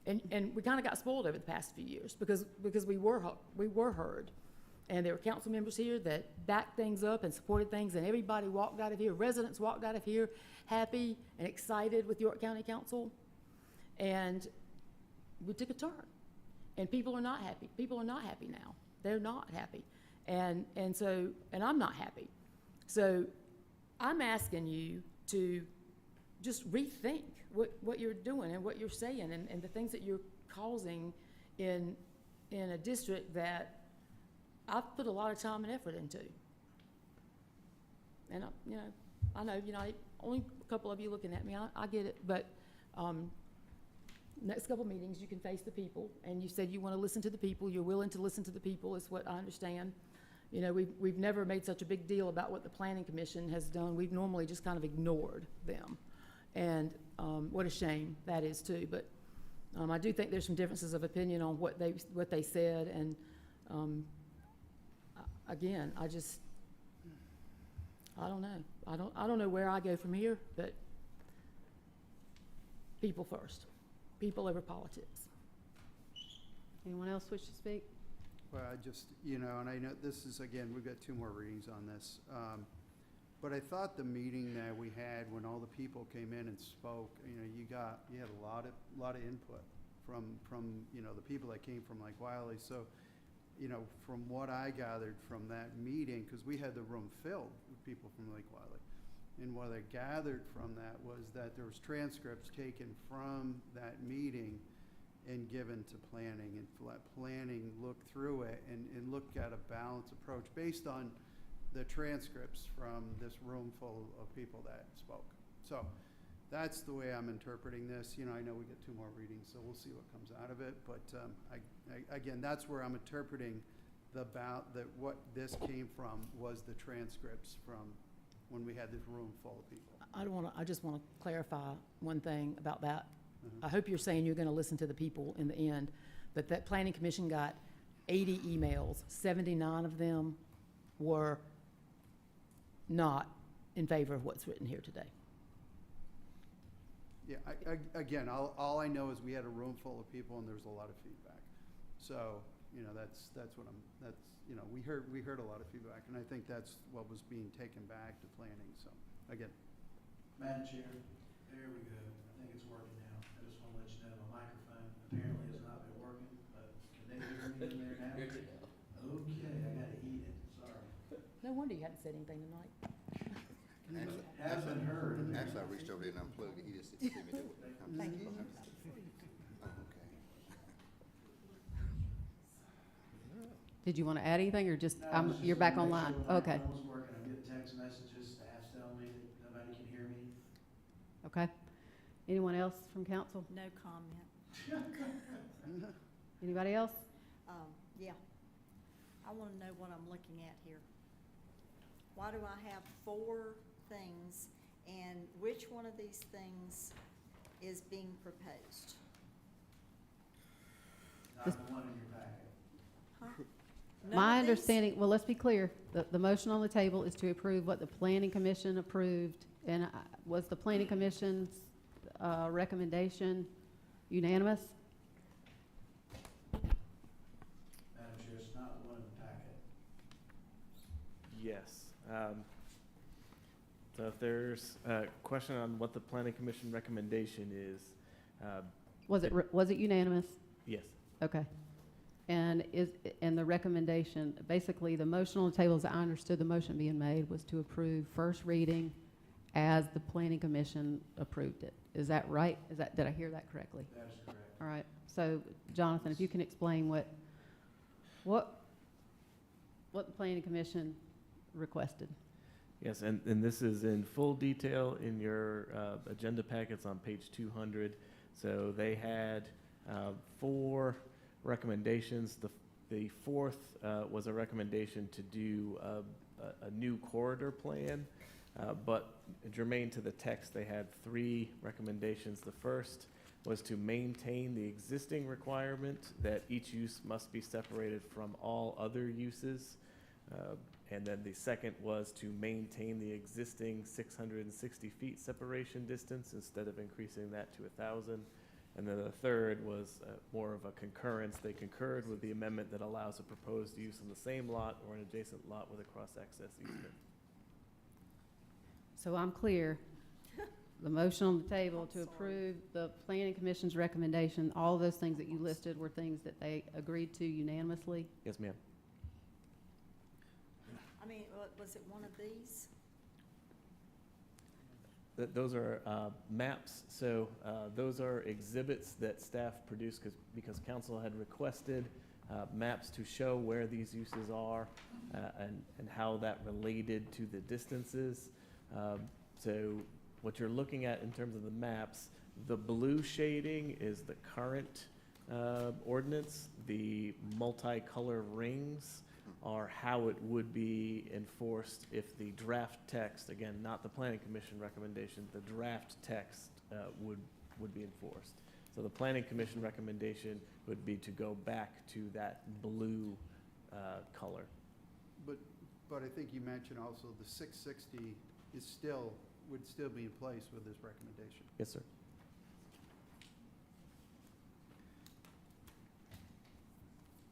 and we kind of got spoiled over the past few years because we were heard, and there were council members here that backed things up and supported things, and everybody walked out of here, residents walked out of here happy and excited with York County Council, and we took a turn, and people are not happy. People are not happy now. They're not happy, and I'm not happy. So I'm asking you to just rethink what you're doing and what you're saying and the things that you're causing in a district that I've put a lot of time and effort into. And, I know, only a couple of you looking at me, I get it, but next couple meetings you can face the people, and you said you want to listen to the people, you're willing to listen to the people is what I understand. We've never made such a big deal about what the Planning Commission has done. We've normally just kind of ignored them. And what a shame that is too. But I do think there's some differences of opinion on what they said. And again, I don't know. I don't know where I go from here. But people first. People over politics. Anyone else wish to speak? Well, I just, and I know this is, again, we've got 2 more readings on this. But I thought the meeting that we had when all the people came in and spoke, you had a lot of input from the people that came from Lake Wiley. So, from what I gathered from that meeting, because we had the room filled with people from Lake Wiley, and what I gathered from that was that there was transcripts taken from that meeting and given to planning, and let planning look through it and look at a balanced approach based on the transcripts from this room full of people that spoke. So that's the way I'm interpreting this. I know we get 2 more readings, so we'll see what comes out of it. But again, that's where I'm interpreting what this came from was the transcripts from when we had this room full of people. I just want to clarify one thing about that. I hope you're saying you're going to listen to the people in the end, but that Planning Commission got 80 emails. 79 of them were not in favor of what's written here today. Yeah, again, all I know is we had a room full of people and there was a lot of feedback. So, that's what we heard a lot of feedback, and I think that's what was being taken back to planning. So, again. Madam Chair, there we go. I think it's working now. I just want to let you know my microphone apparently has not been working, but can they hear me in there now? Okay, I got to eat it. Sorry. No wonder you hadn't said anything tonight. Has been heard. Actually, I reached over there and unplugged it. He just see me do it. Thank you. Oh, okay. Did you want to add anything, or just, No, it's just you're back to make online? sure my Okay. phone was working. I'm getting text messages, staff's telling me that nobody can hear me. Okay. Anyone else from council? No comment. Anybody else? Yeah. I want to know what I'm looking at here. Why do I have 4 things, and which one of these things is being proposed? Not the one in your packet. Huh? My None of these? understanding, well, let's be clear. The motion on the table is to approve what the Planning Commission approved. And was the Planning Commission's recommendation unanimous? Madam Chair, it's not the one in the packet. Yes. So if there's a question on what the Planning Commission recommendation is, Was it unanimous? yes. Okay. And the recommendation, basically, the motion on the table, as I understood the motion being made, was to approve first reading as the Planning Commission approved it. Is that right? Did I hear that correctly? That is correct. All right. So, Jonathan, if you can explain what the Planning Commission requested. Yes, and this is in full detail in your agenda packets on page 200. So they had 4 recommendations. The fourth was a recommendation to do a new corridor plan, but germane to the text, they had 3 recommendations. The first was to maintain the existing requirement that each use must be separated from all other uses. And then the second was to maintain the existing 660 feet separation distance instead of increasing that to 1,000. And then the third was more of a concurrence. They concurred with the amendment that allows a proposed use in the same lot or an adjacent lot with a cross-access easement. So I'm clear. The motion on the table to approve the planning commission's recommendation, all those things that you listed were things that they agreed to unanimously? Yes, ma'am. I mean, was it one of these? Those are maps. So those are exhibits that staff produced because council had requested maps to show where these uses are and how that related to the distances. So what you're looking at in terms of the maps, the blue shading is the current ordinance. The multicolor rings are how it would be enforced if the draft text, again, not the planning commission recommendation, the draft text would be enforced. So the planning commission recommendation would be to go back to that blue color. But I think you mentioned also the 660 would still be in place with this recommendation. Yes, sir.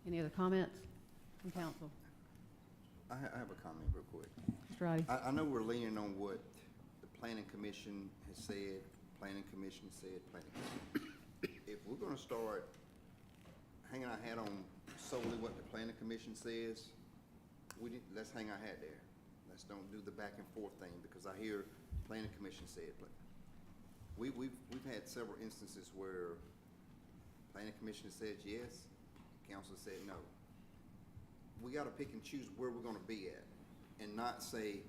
Any other comments from council? I have a comment real quick. Mr. Roddy? I know we're leaning on what the planning commission has said, If we're gonna start hanging our hat on solely what the planning commission says, let's hang our hat there. Let's don't do the back and forth thing, because I hear planning commission said, but we've had several instances where planning commission said yes, council said no. We gotta pick and choose where we're gonna be at, and not say,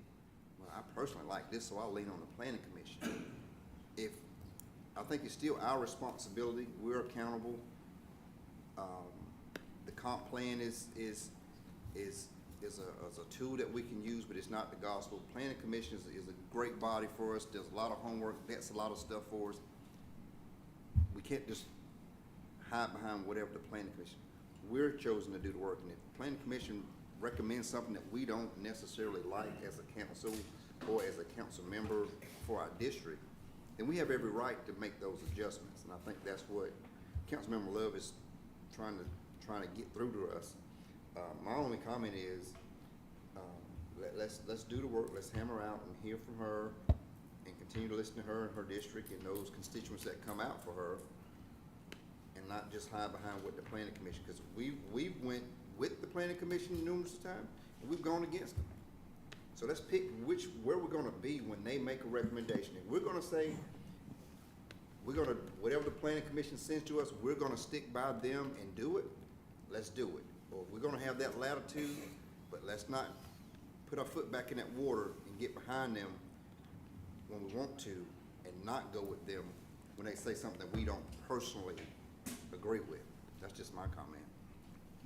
well, I personally like this, so I'll lean on the planning commission. I think it's still our responsibility, we're accountable. The comp plan is a tool that we can use, but it's not the gospel. Planning commission is a great body for us, does a lot of homework, vets a lot of stuff for us. We can't just hide behind whatever the planning commission. We're chosen to do the work, and if the planning commission recommends something that we don't necessarily like as a council or as a council member for our district, then we have every right to make those adjustments. And I think that's what Councilmember Love is trying to get through to us. My only comment is, let's do the work, let's hammer out and hear from her and continue to listen to her and her district and those constituents that come out for her, and not just hide behind what the planning commission, because we went with the planning commission numerous times and we've gone against them. So let's pick where we're gonna be when they make a recommendation. If we're gonna say, whatever the planning commission sends to us, we're gonna stick by them and do it, let's do it. Or if we're gonna have that latitude, but let's not put our foot back in that water and get behind them when we want to, and not go with them when they say something that we don't personally agree with. That's just my comment.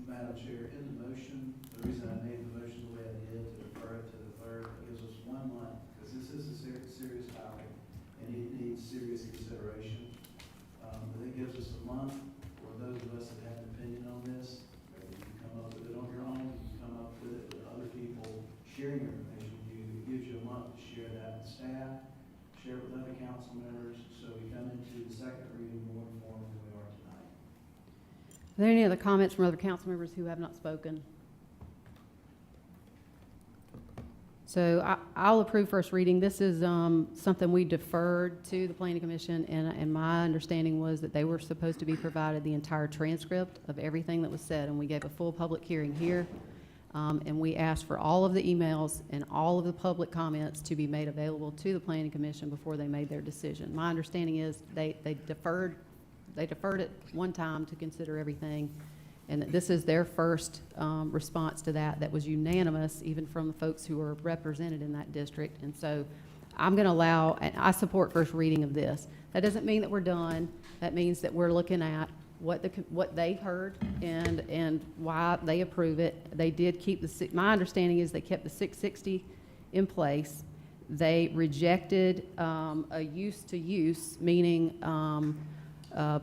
Madam Chair, in the motion, the reason I made the motion the way I did, to defer it to the third, gives us 1 month, because this is a serious topic, and it needs serious consideration. But it gives us a month for those of us that have an opinion on this. You can come up with it on your own, you can come up with it with other people sharing your information with you. It gives you a month to share that with staff, share it with other council members, so we come into the second reading more informed than we are tonight. Are there any other comments from other council members who have not spoken? So I'll approve first reading. This is something we deferred to the planning commission, and my understanding was that they were supposed to be provided the entire transcript of everything that was said, and we gave a full public hearing here. And we asked for all of the emails and all of the public comments to be made available to the planning commission before they made their decision. My understanding is they deferred it one time to consider everything, And that this is their first response to that, that was unanimous, even from the folks who are represented in that district. And so I'm going to allow, and I support first reading of this. That doesn't mean that we're done. That means that we're looking at what they heard and why they approve it. They did keep my understanding is they kept the 660 in place. They rejected a use-to-use, meaning a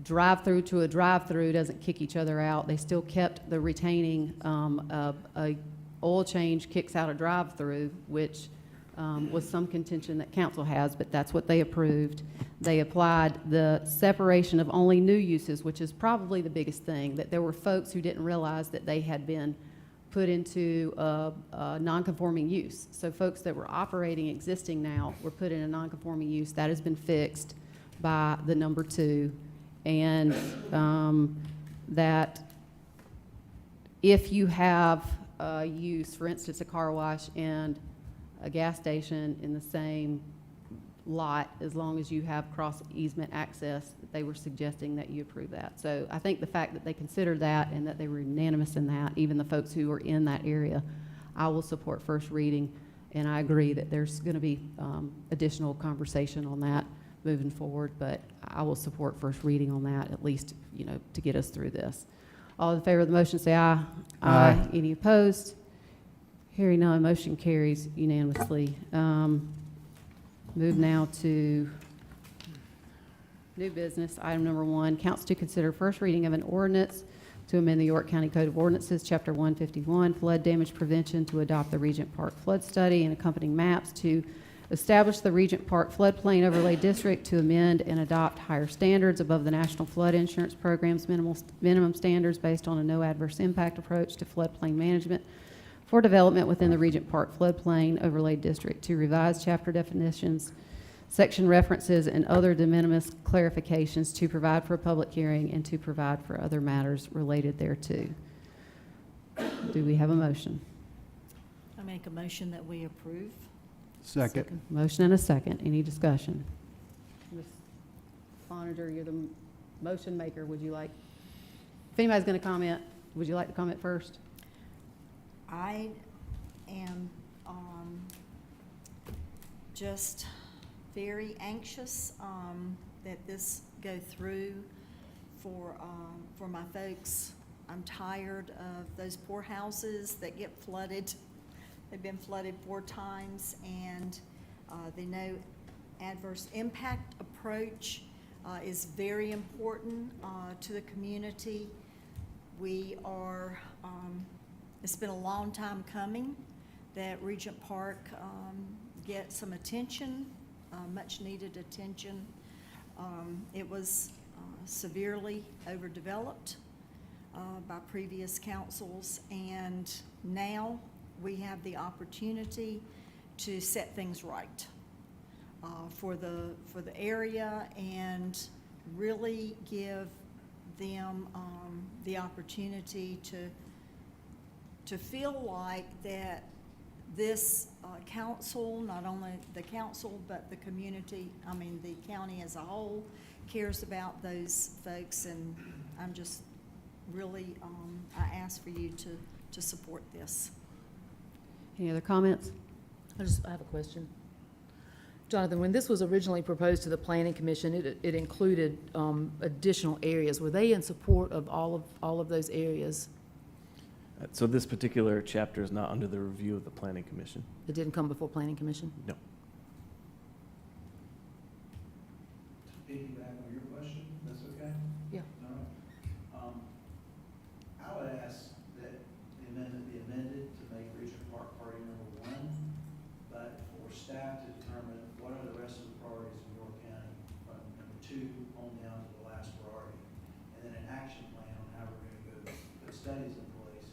drive-through to a drive-through doesn't kick each other out. They still kept the retaining a oil change kicks out a drive-through, which was some contention that council has, but that's what they approved. They applied the separation of only new uses, which is probably the biggest thing, that there were folks who didn't realize that they had been put into a non-conforming use. So folks that were operating existing now were put in a non-conforming use. That has been fixed by the number 2. And that if you have a use, for instance, a car wash and a gas station in the same lot, as long as you have cross easement access, they were suggesting that you approve that. So I think the fact that they considered that and that they were unanimous in that, even the folks who are in that area, I will support first reading. And I agree that there's going to be additional conversation on that moving forward, but I will support first reading on that, at least, you know, to get us through this. All in favor of the motion say aye. Aye. Any opposed? Hearing none, motion carries unanimously. Move now to new business. Item number 1, council to consider first reading of an ordinance to amend the York County Code of Ordinances, Chapter 151, flood damage prevention, to adopt the Regent Park flood study and accompanying maps, to establish the Regent Park floodplain overlay district, to amend and adopt higher standards above the National Flood Insurance Program's minimum standards based on a no adverse impact approach to floodplain management for development within the Regent Park floodplain overlay district, to revise chapter definitions, section references, and other de minimis clarifications, to provide for a public hearing, and to provide for other matters related thereto. Do we have a motion? I make a motion that we approve. Second. Motion and a second. Any discussion? Ms. Cloninger, you're the motion maker. Would you like, if anybody's going to comment, would you like to comment first? I am just very anxious that this go through for my folks. I'm tired of those poor houses that get flooded. They've been flooded 4 times, and the no adverse impact approach is very important to the community. We are, it's been a long time coming that Regent Park get some attention, much needed attention. It was severely overdeveloped by previous councils, and now we have the opportunity to set things right for the area and really give them the opportunity to feel like that this council, not only the council, but the community, I mean the county as a whole, cares about those folks, and I'm just really, I ask for you to support this. Any other comments? I have a question. Jonathan, when this was originally proposed to the Planning Commission, it included additional areas. Were they in support of all of those areas? So this particular chapter is not under the review of the Planning Commission. It didn't come before Planning Commission? No. Piggyback on your question, that's okay? Yeah. All right. I would ask that the amendment be amended to make Regent Park priority number 1, but for staff to determine what are the rest of the priorities in York County from number 2 on down to the last priority. And then an action plan on how we're going to go put studies in place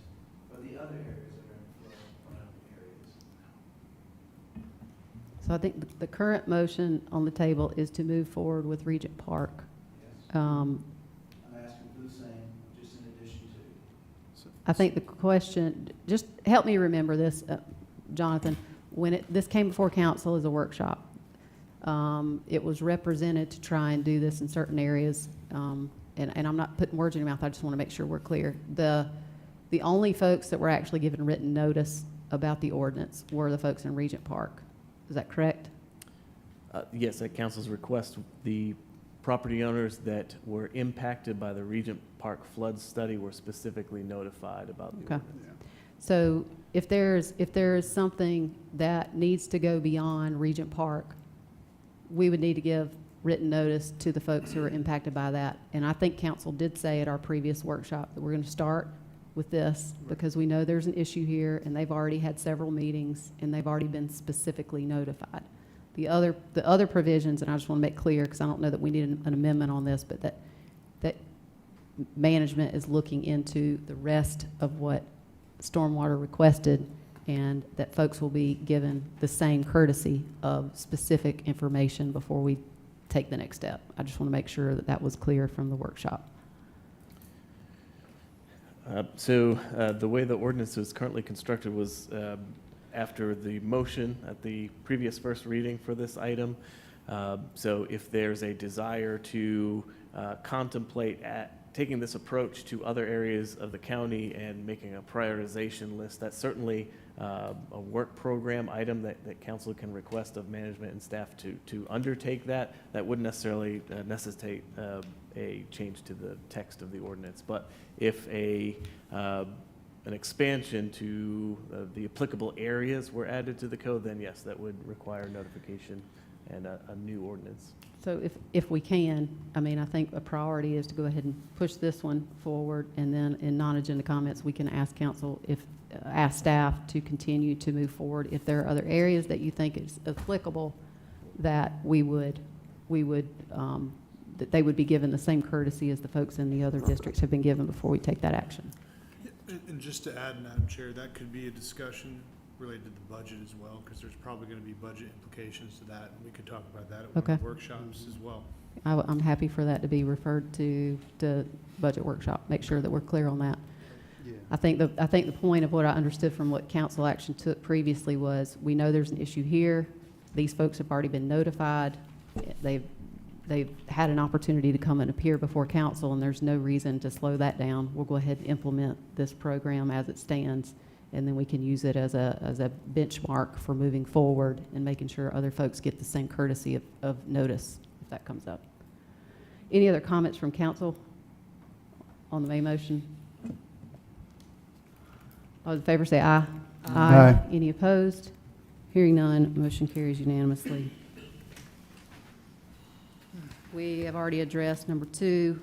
for the other areas that are in flood areas. So I think the current motion on the table is to move forward with Regent Park. Yes. I'm asking for the same, just in addition to. I think the question, just help me remember this, Jonathan, when this came before council as a workshop, it was represented to try and do this in certain areas. and I'm not putting words in your mouth, I just want to make sure we're clear. The only folks that were actually given written notice about the ordinance were the folks in Regent Park. Is that correct? Yes, at council's request, the property owners that were impacted by the Regent Park flood study were specifically notified about the Okay. ordinance. So if there's something that needs to go beyond Regent Park, we would need to give written notice to the folks who are impacted by that. And I think council did say at our previous workshop that we're going to start with this because we know there's an issue here and they've already had several meetings and they've already been specifically notified. The other provisions, and I just want to make clear because I don't know that we need an amendment on this, but that management is looking into the rest of what Stormwater requested and that folks will be given the same courtesy of specific information before we take the next step. I just want to make sure that that was clear from the workshop. The way the ordinance is currently constructed was after the motion at the previous first reading for this item. So if there's a desire to contemplate taking this approach to other areas of the county and making a prioritization list, that's certainly a work program item that council can request of management and staff to undertake that. That wouldn't necessarily necessitate a change to the text of the ordinance. But if an expansion to the applicable areas were added to the code, then yes, that would require notification and a new ordinance. So if we can, I mean, I think a priority is to go ahead and push this one forward, and then in non-agenda comments, we can ask council ask staff to continue to move forward. If there are other areas that you think is applicable, that that they would be given the same courtesy as the folks in the other districts have been given before we take that action. And just to add, Madam Chair, that could be a discussion related to the budget as well, because there's probably going to be budget implications to that, and we could talk about that at one Okay. of the workshops as well. I'm happy for that to be referred to the budget workshop. Make sure that we're clear on that. Yeah. I think the point of what I understood from what council action took previously was, we know there's an issue here. These folks have already been notified. They've had an opportunity to come and appear before council, and there's no reason to slow that down. We'll go ahead and implement this program as it stands, and then we can use it as a benchmark for moving forward and making sure other folks get the same courtesy of notice if that comes up. Any other comments from council on the main motion? All in favor say aye. Aye. Any opposed? Hearing none, motion carries unanimously. We have already addressed number 2.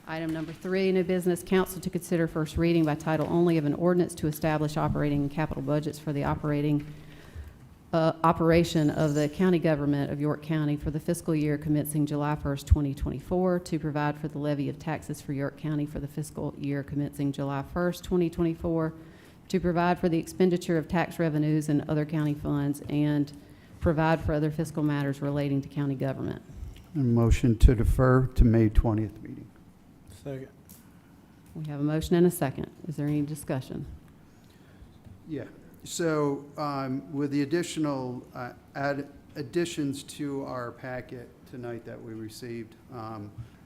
Item number 3, new business, council to consider first reading by title only of an ordinance to establish operating and capital budgets for the operation of the county government of York County for the fiscal year commencing July 1st, 2024, to provide for the levy of taxes for York County for the fiscal year commencing July 1st, 2024, to provide for the expenditure of tax revenues and other county funds, and provide for other fiscal matters relating to county government. A motion to defer to May 20th meeting. Second. We have a motion and a second. Is there any discussion? Yeah, so with the additional additions to our packet tonight that we received,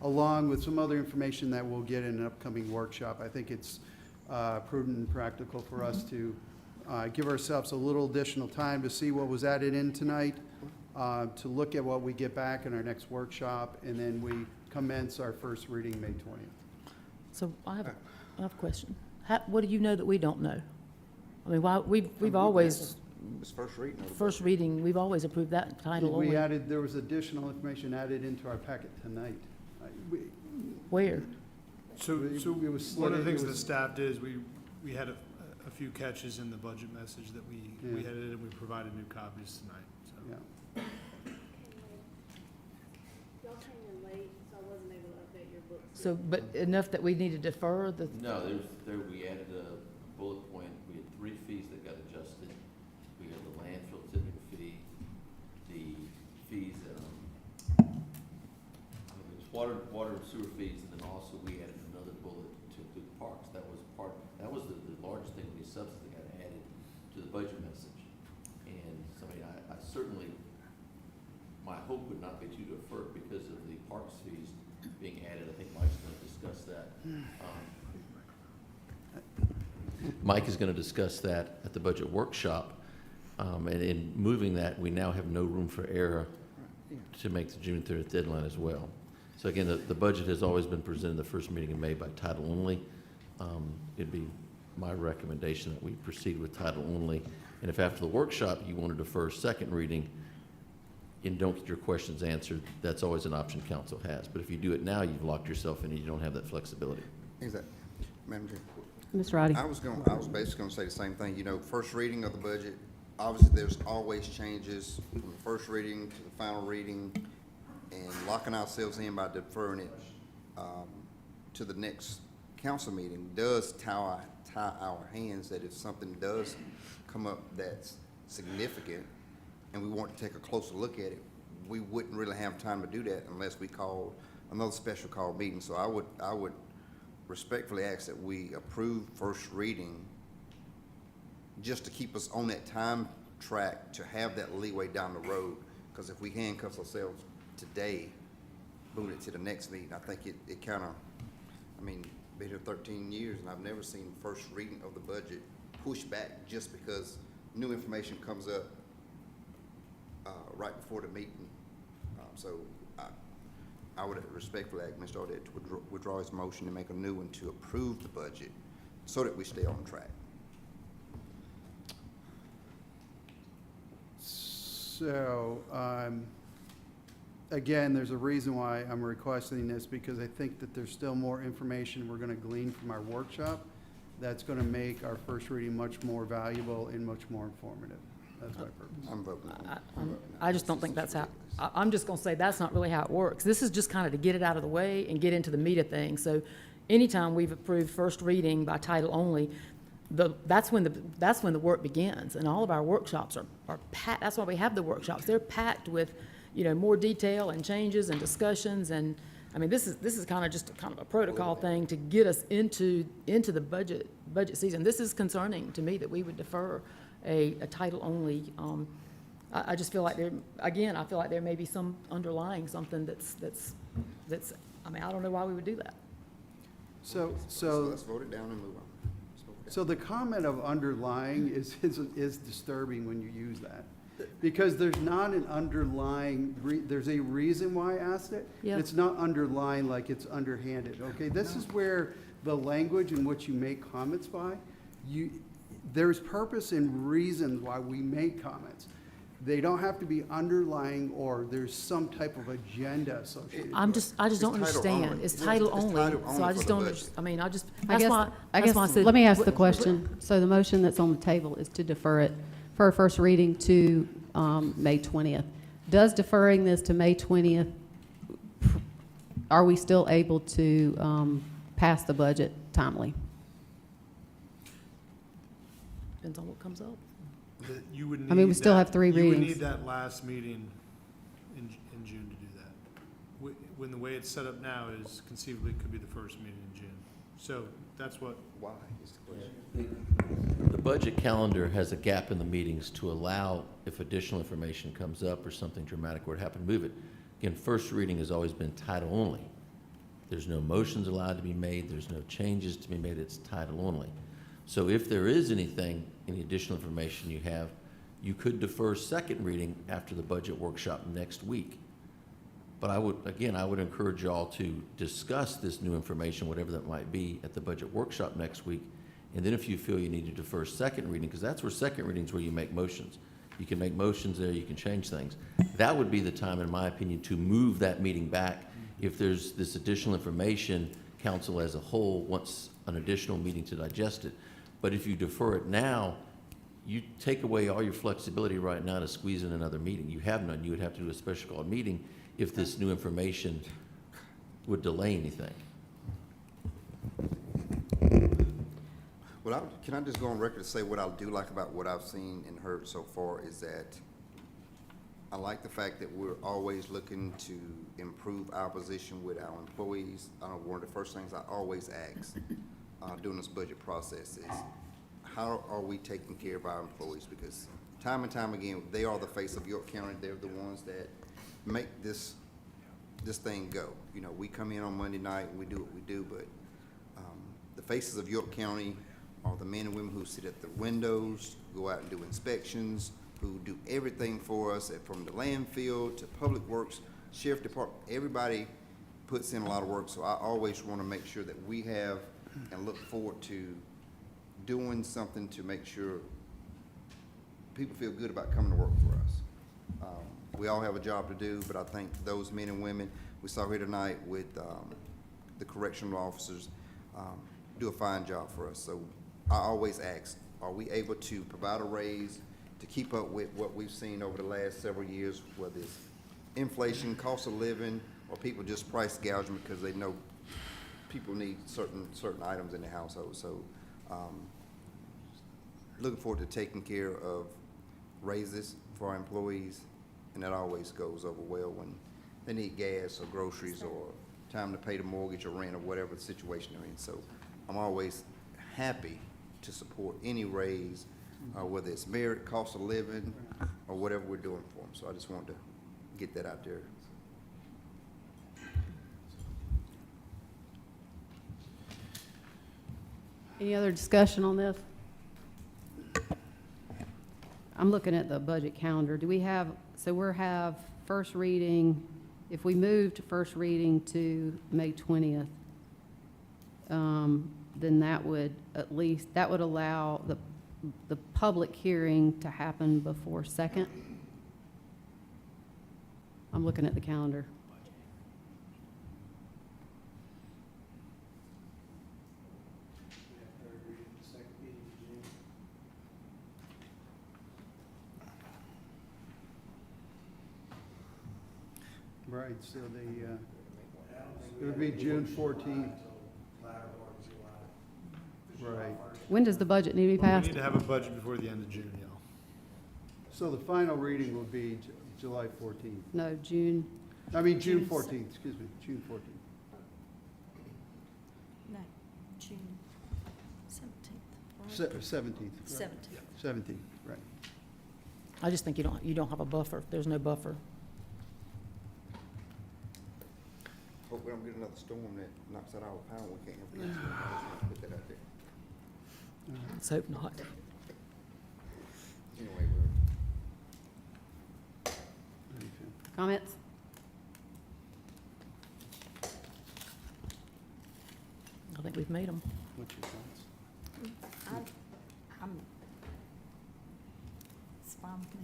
along with some other information that we'll get in an upcoming workshop, I think it's prudent and practical for us to give ourselves a little additional time to see what was added in tonight, to look at what we get back in our next workshop, and then we commence our first reading May 20th. So I have a question. What do you know that we don't know? I mean, why, we've always, It's first reading. of the first budget. reading, we've always approved that title only. There was additional information added into our packet tonight. Where? So It was one of the slid- things it that was- staff did is we had a few catches in the budget message that we Yeah. edited, and we provided new copies tonight, so. Yeah. So, but enough that we need to defer the, No, we added a bullet point. We had 3 fees that got adjusted. We had the landfill tipping fee, the fees, it was water and sewer fees, and then also we added another bullet to include parks. That was the largest thing, the substance that got added to the budget message. And so, I mean, I certainly, my hope would not be to defer because of the parks fees being added. I think Mike's gonna discuss that. Mike is gonna discuss that at the budget workshop. And in moving that, we now have no room for error to make the June 30th deadline as well. So again, the budget has always been presented the first meeting in May by title only. It'd be my recommendation that we proceed with title only. And if after the workshop you want to defer second reading and don't get your questions answered, that's always an option council has. But if you do it now, you've locked yourself in and you don't have that flexibility. Exactly. Madam Chair. Mr. Roddy? I was basically gonna say the same thing, you know, first reading of the budget, obviously there's always changes from the first reading to the final reading, and locking ourselves in by deferring it, to the next council meeting does tie our hands that if something does come up that's significant and we want to take a closer look at it, we wouldn't really have time to do that unless we called another special call meeting. So I would respectfully ask that we approve first reading just to keep us on that time track to have that leeway down the road. Because if we handcuff ourselves today, boot it to the next meeting, I think it kind of, I mean, been here 13 years and I've never seen first reading of the budget pushed back just because new information comes up right before the meeting. So I would respectfully ask Mr. Audette to withdraw his motion and make a new one to approve the budget so that we stay on track. So, again, there's a reason why I'm requesting this, because I think that there's still more information we're gonna glean from our workshop that's gonna make our first reading much more valuable and much more informative. That's my purpose. I'm voting. I just don't think that's how, I'm just gonna say that's not really how it works. This is just kind of to get it out of the way and get into the meat of things. So anytime we've approved first reading by title only, that's when the work begins. And all of our workshops are packed. That's why we have the workshops. They're packed with, you know, more detail and changes and discussions. And I mean, this is kind of just a protocol thing to get us into the budget season. This is concerning to me that we would defer a title only. I just feel like I feel like there may be some underlying something that's, I mean, I don't know why we would do that. So let's vote it down and move on. So the comment of underlying is disturbing when you use that. Because there's not an underlying, there's a reason why I asked it. Yeah. It's not underlying like it's underhanded, okay? This is where the language in which you make comments by, there's purpose and reasons why we make comments. They don't have to be underlying or there's some type of agenda associated with it. I just don't understand. It's title only, so I just don't, that's why I said. Let me ask the question. So the motion that's on the table is to defer it for a first reading to May 20th. Does deferring this to May 20th, are we still able to pass the budget timely? Depends on what comes up. You would need I mean, we still that- have 3 You would readings. need that last meeting in June to do that. When the way it's set up now is conceivably could be the first meeting in June. So that's what. Why is the question? The budget calendar has a gap in the meetings to allow, if additional information comes up or something dramatic were to happen, move it. Again, first reading has always been title only. There's no motions allowed to be made, there's no changes to be made, it's title only. So if there is anything, any additional information you have, you could defer second reading after the budget workshop next week. But I would encourage y'all to discuss this new information, whatever that might be, at the budget workshop next week. And then if you feel you need to defer second reading, because that's where second reading is where you make motions. You can make motions there, you can change things. That would be the time, in my opinion, to move that meeting back. If there's this additional information, council as a whole wants an additional meeting to digest it. But if you defer it now, you take away all your flexibility right now to squeeze in another meeting. You have none. You would have to do a special called meeting if this new information would delay anything. Well, can I just go on record to say what I do like about what I've seen and heard so far is that I like the fact that we're always looking to improve our position with our employees. I know one of the first things I always ask during this budget process is, how are we taking care of our employees? Because time and time again, they are the face of York County. They're the ones that make this this thing go. You know, we come in on Monday night and we do what we do, but the faces of York County are the men and women who sit at the windows, go out and do inspections, who do everything for us, from the landfill to public works, sheriff department. Everybody puts in a lot of work, so I always want to make sure that we have and look forward to doing something to make sure people feel good about coming to work for us. We all have a job to do, but I think those men and women we saw here tonight with the correctional officers do a fine job for us. So I always ask, are we able to provide a raise to keep up with what we've seen over the last several years, whether it's inflation, cost of living, or people just price gouging because they know people need certain items in the household. So looking forward to taking care of raises for our employees, and that always goes over well when they need gas or groceries or time to pay the mortgage or rent or whatever the situation they're in. So I'm always happy to support any raise, whether it's merit, cost of living, or whatever we're doing for them. So I just wanted to get that out there. Any other discussion on this? I'm looking at the budget calendar. Do we have, so we'll have first reading, if we move to first reading to May 20th, then that would at least, that would allow the public hearing to happen before second. I'm looking at the calendar. Right, so it would be June 14th. Right. When does the budget need to be We passed? need to have a budget before the end of June, y'all. So the final reading will be July 14th. No, June. I mean, June 14th, excuse me, June 14th. No, June 17th, right? 17th. 17th. 17th, right. I just think you don't have a buffer. There's no buffer. Hope we don't get another storm that knocks out our power. We can't have the next one. I just want to put that out there. Let's hope not. Anyway, Comments? I think we've made them. What's your thoughts? It's fine with me.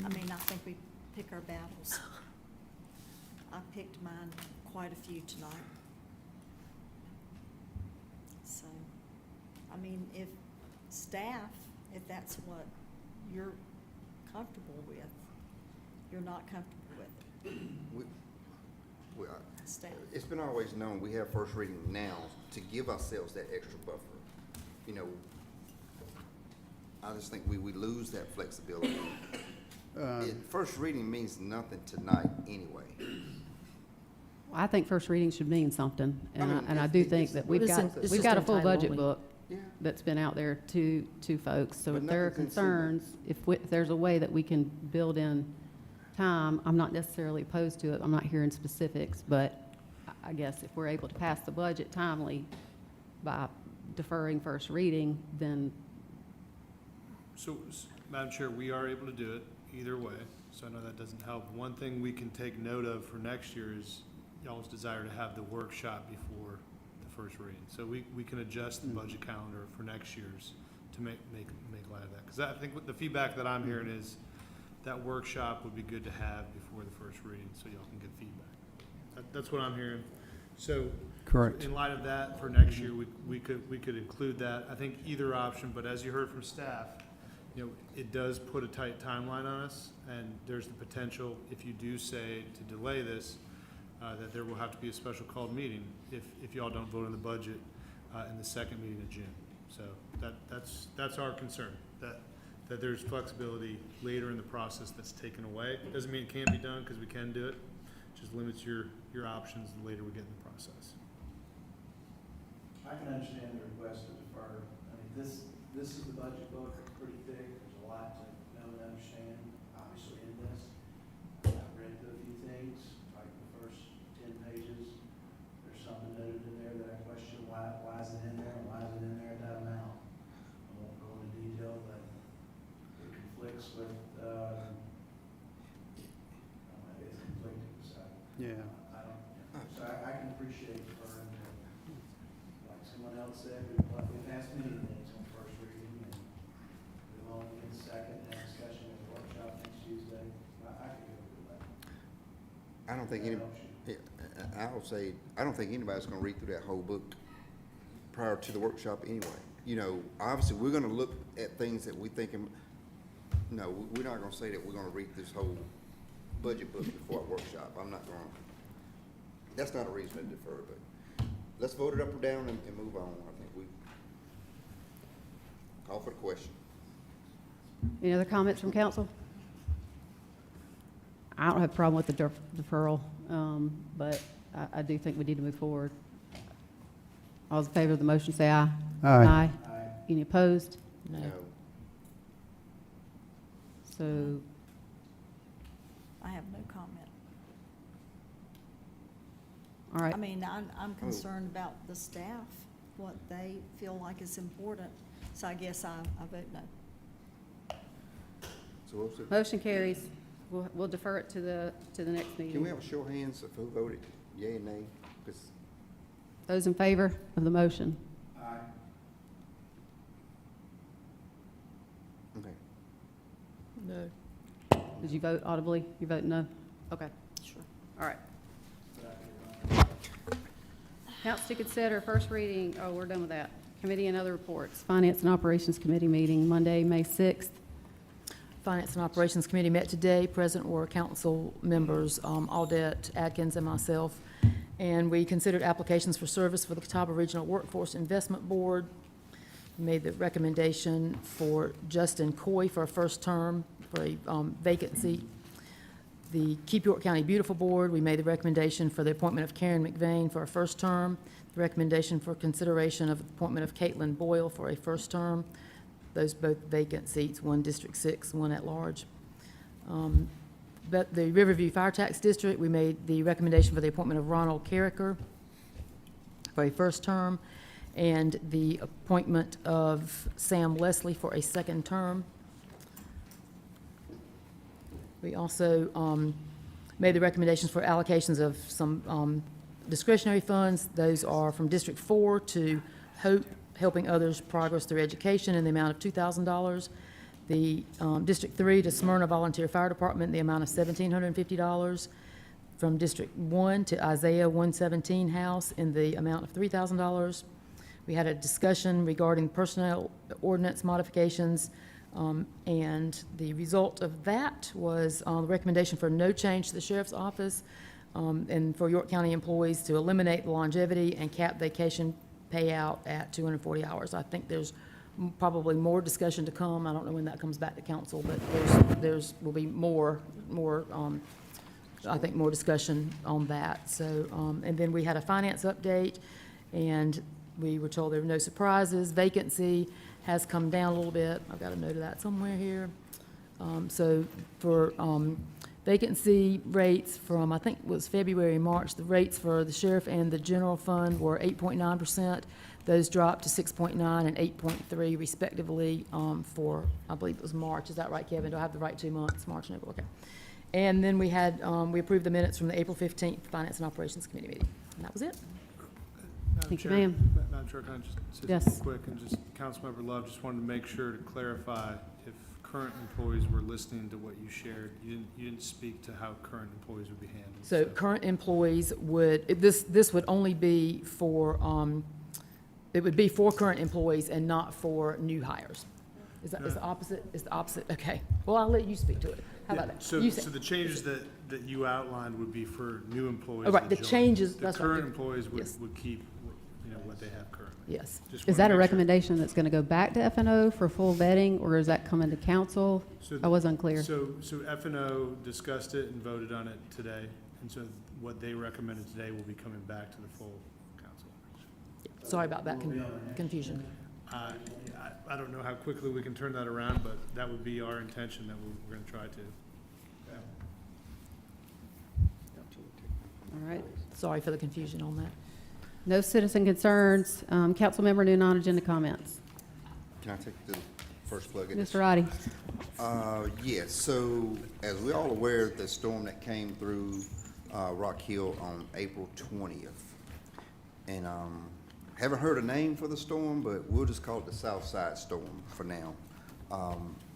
I mean, I think we pick our battles. I picked mine quite a few tonight. So, I mean, if staff, if that's what you're comfortable with, you're not comfortable with it. Staff. it's been always known we have first reading now to give ourselves that extra buffer. You know, I just think we lose that flexibility. First reading means nothing tonight anyway. I think first reading should mean something, and I mean, I do think that we've got a full budget only. book Yeah. that's been out there to folks. So But if there are nothing's concerns, if there's a way that we can build in time, I'm not necessarily opposed to it. I'm not hearing specifics, but I guess if we're able to pass the budget timely by deferring first reading, then So, Madam Chair, we are able to do it either way, so I know that doesn't help. One thing we can take note of for next year is y'all's desire to have the workshop before the first reading. So we can adjust the budget calendar for next year's to make light of that. Because I think what the feedback that I'm hearing is that workshop would be good to have before the first reading, so y'all can get feedback. That's what I'm hearing. So, Correct. in light of that, for next year, we could include that. I think either option, but as you heard from staff, you know, it does put a tight timeline on us, and there's the potential, if you do say to delay this, that there will have to be a special called meeting if y'all don't vote on the budget in the second meeting of June. So that's our concern, that there's flexibility later in the process that's taken away. Doesn't mean it can't be done, because we can do it. Just limits your options the later we get in the process. I can understand the request to defer. I mean, this is the budget book, it's pretty thick, there's a lot to know and understand, obviously, in this. I've read through a few things, it's conflicting, so. Yeah. So I can appreciate deferring to, like someone else said, we've asked many things on first reading, and we'll only get a second, and have discussion at the workshop next Tuesday. I could go with that. I don't think any, I'll say, I don't think anybody's gonna read through that whole book prior to the workshop anyway. You know, obviously, we're gonna look at things that we think, no, we're not gonna say that we're gonna read this whole budget book before our workshop. I'm not gonna, that's not a reason to defer, but let's vote it up or down and move on. I think we call for the question. Any other comments from council? I don't have a problem with the deferral, but I do think we need to move forward. All those in favor of the motion, say aye. Aye. Any opposed? No. So, I have no comment. all right. I mean, I'm concerned about the staff, what they feel like is important, so I guess I vote no. So what's it? Motion carries. We'll defer it to the next meeting. Can we have a show of hands of who voted yea and nay? 'Cause Those in favor of the motion? Aye. okay. No. Did you vote audibly? You vote no? Okay. Sure. All right. Council to consider first reading, oh, we're done with that. Committee and other reports. Finance and Operations Committee meeting Monday, May 6th. Finance and Operations Committee met today. Present were council members, Audette Atkins and myself. And we considered applications for service for the Catawba Regional Workforce Investment Board. We made the recommendation for Justin Coy for a first term for a vacancy. The Keep York County Beautiful Board, we made the recommendation for the appointment of Karen McVeigh for a first term. The recommendation for consideration of the appointment of Caitlin Boyle for a first term. Those both vacant seats, one District 6, one at large. But the Riverview Fire Tax District, we made the recommendation for the appointment of Ronald Carricker for a first term, and the appointment of Sam Leslie for a second term. We also made the recommendations for allocations of some discretionary funds. Those are from District 4 to HOPE, Helping Others Progress Through Education, in the amount of $2,000. The District 3 to Smyrna Volunteer Fire Department, the amount of $1,750. From District 1 to Isaiah 117 House in the amount of $3,000. We had a discussion regarding personnel ordinance modifications, and the result of that was the recommendation for no change to the sheriff's office, and for York County employees to eliminate the longevity and cap vacation payout at 240 hours. I think there's probably more discussion to come. I don't know when that comes back to council, but there's will be more I think more discussion on that. So, and then we had a finance update, and we were told there were no surprises. Vacancy has come down a little bit. I've got a note of that somewhere here. So for vacancy rates from, I think it was February, March, the rates for the sheriff and the general fund were 8.9%. Those dropped to 6.9 and 8.3 respectively for, I believe it was March. Is that right, Kevin? Do I have the right 2 months, March and April? Okay. And then we had, we approved the minutes from the April 15th Finance and Operations Committee meeting. And that was it. Thank you, Chair- ma'am. Madam Chair, can I just say Yes. something quick? And just, Councilmember Love, just wanted to make sure to clarify if current employees were listening to what you shared. You didn't speak to how current employees would be handled. So current employees would, this would only be for, it would be for current employees and not for new hires. Is that, is the opposite, okay. Well, I'll let you speak to it. How about that? So, You say- so the changes that you outlined would be for new employees. Oh, right, that the join. changes, that's right. The current employees Yes. would keep, what they have currently. Yes. Just Is wanna that a make sure. recommendation that's going to go back to F&O for full vetting, or is that coming to council? So I was unclear. So F&O discussed it and voted on it today, and so what they recommended today will be coming back to the full council. Sorry about that confusion. I don't know how quickly we can turn that around, but that would be our intention, that we're gonna try to. All right. Sorry for the confusion on that. No citizen concerns. Council member, new non-agenda comments. Can I take the first plug at this? Mr. Roddy? Yes, so as we're all aware, the storm that came through Rock Hill on April 20th. And haven't heard a name for the storm, but we'll just call it the South Side Storm for now.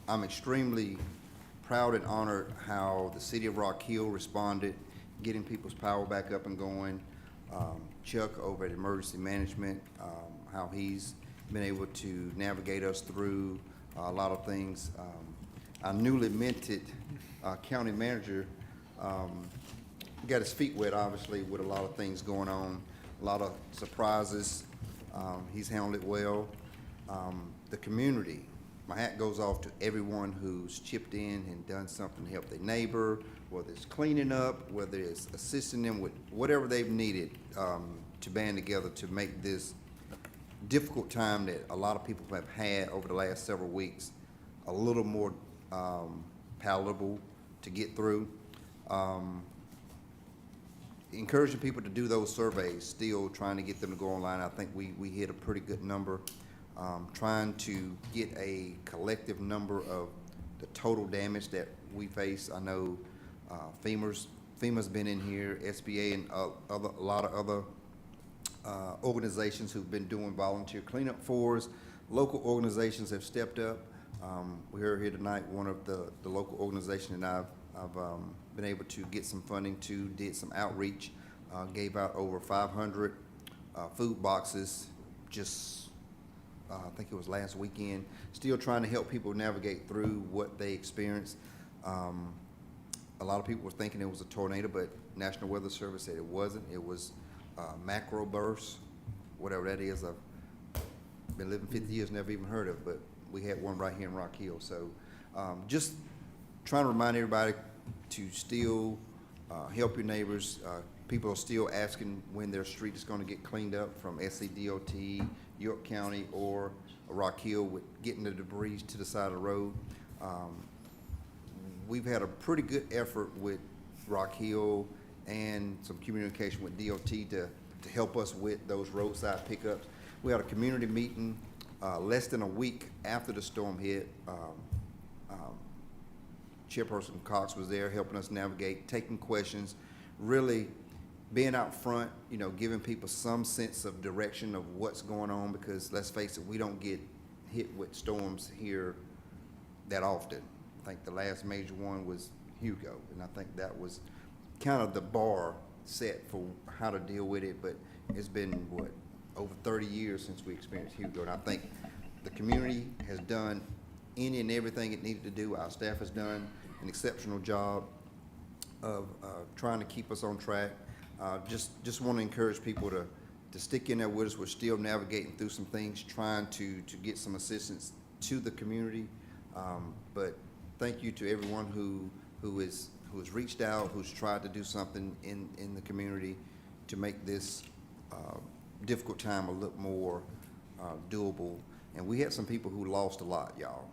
I'm extremely proud and honored how the city of Rock Hill responded, getting people's power back up and going. Chuck over at Emergency Management, how he's been able to navigate us through a lot of things. Our newly minted county manager got his feet wet, obviously, with a lot of things going on, a lot of surprises. He's handled it well. The community, my hat goes off to everyone who's chipped in and done something to help their neighbor, whether it's cleaning up, whether it's assisting them with whatever they've needed to band together to make this difficult time that a lot of people have had over the last several weeks a little more palatable to get through. Encouraging people to do those surveys, still trying to get them to go online. I think we hit a pretty good number. Trying to get a collective number of the total damage that we face. I know FEMA's been in here, SBA and a lot of other organizations who've been doing volunteer cleanup for us. Local organizations have stepped up. We heard here tonight one of the local organizations, and I've been able to get some funding to, did some outreach, gave out over 500 food boxes just I think it was last weekend. Still trying to help people navigate through what they experienced. A lot of people were thinking it was a tornado, but National Weather Service said it wasn't. It was macro burst, whatever that is. I've been living 50 years, never even heard of it, but we had one right here in Rock Hill. So just trying to remind everybody to still help your neighbors. People are still asking when their street is going to get cleaned up from SCDOT, York County, or Rock Hill with getting the debris to the side of the road. We've had a pretty good effort with Rock Hill and some communication with DOT to help us with those roadside pickups. We had a community meeting less than a week after the storm hit. Chairperson Cox was there helping us navigate, taking questions, really being out front, giving people some sense of direction of what's going on, because let's face it, we don't get hit with storms here that often. I think the last major one was Hugo, and I think that was kind of the bar set for how to deal with it, but it's been, over 30 years since we experienced Hugo, and I think the community has done any and everything it needed to do. Our staff has done an exceptional job of trying to keep us on track. Just want to encourage people to stick in there with us. We're still navigating through some things, trying to get some assistance to the community. But thank you to everyone who has reached out, who's tried to do something in the community to make this difficult time a little more doable. And we had some people who lost a lot, y'all.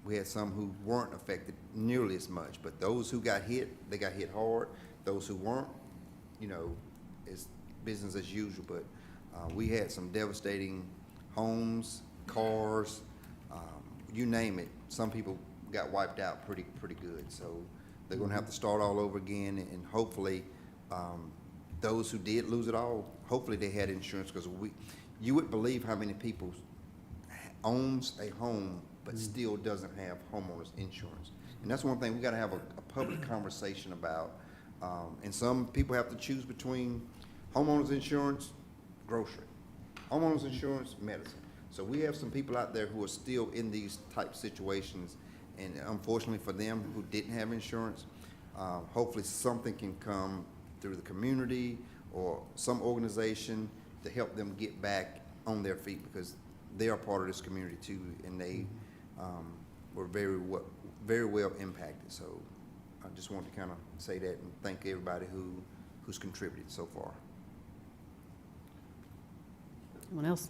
We had some who weren't affected nearly as much, but those who got hit, they got hit hard. Those who weren't, it's business as usual. But we had some devastating homes, cars, you name it. Some people got wiped out pretty good. So they're going to have to start all over again, and hopefully those who did lose it all, hopefully they had insurance, because you would believe how many people owns a home but still doesn't have homeowners insurance. And that's one thing we got to have a public conversation about. And some people have to choose between homeowners insurance, grocery, homeowners insurance, medicine. So we have some people out there who are still in these type situations, and unfortunately for them who didn't have insurance, hopefully something can come through the community or some organization to help them get back on their feet, because they are part of this community too, and they were very well impacted. So I just want to kind of say that and thank everybody who's contributed so far. Anyone else?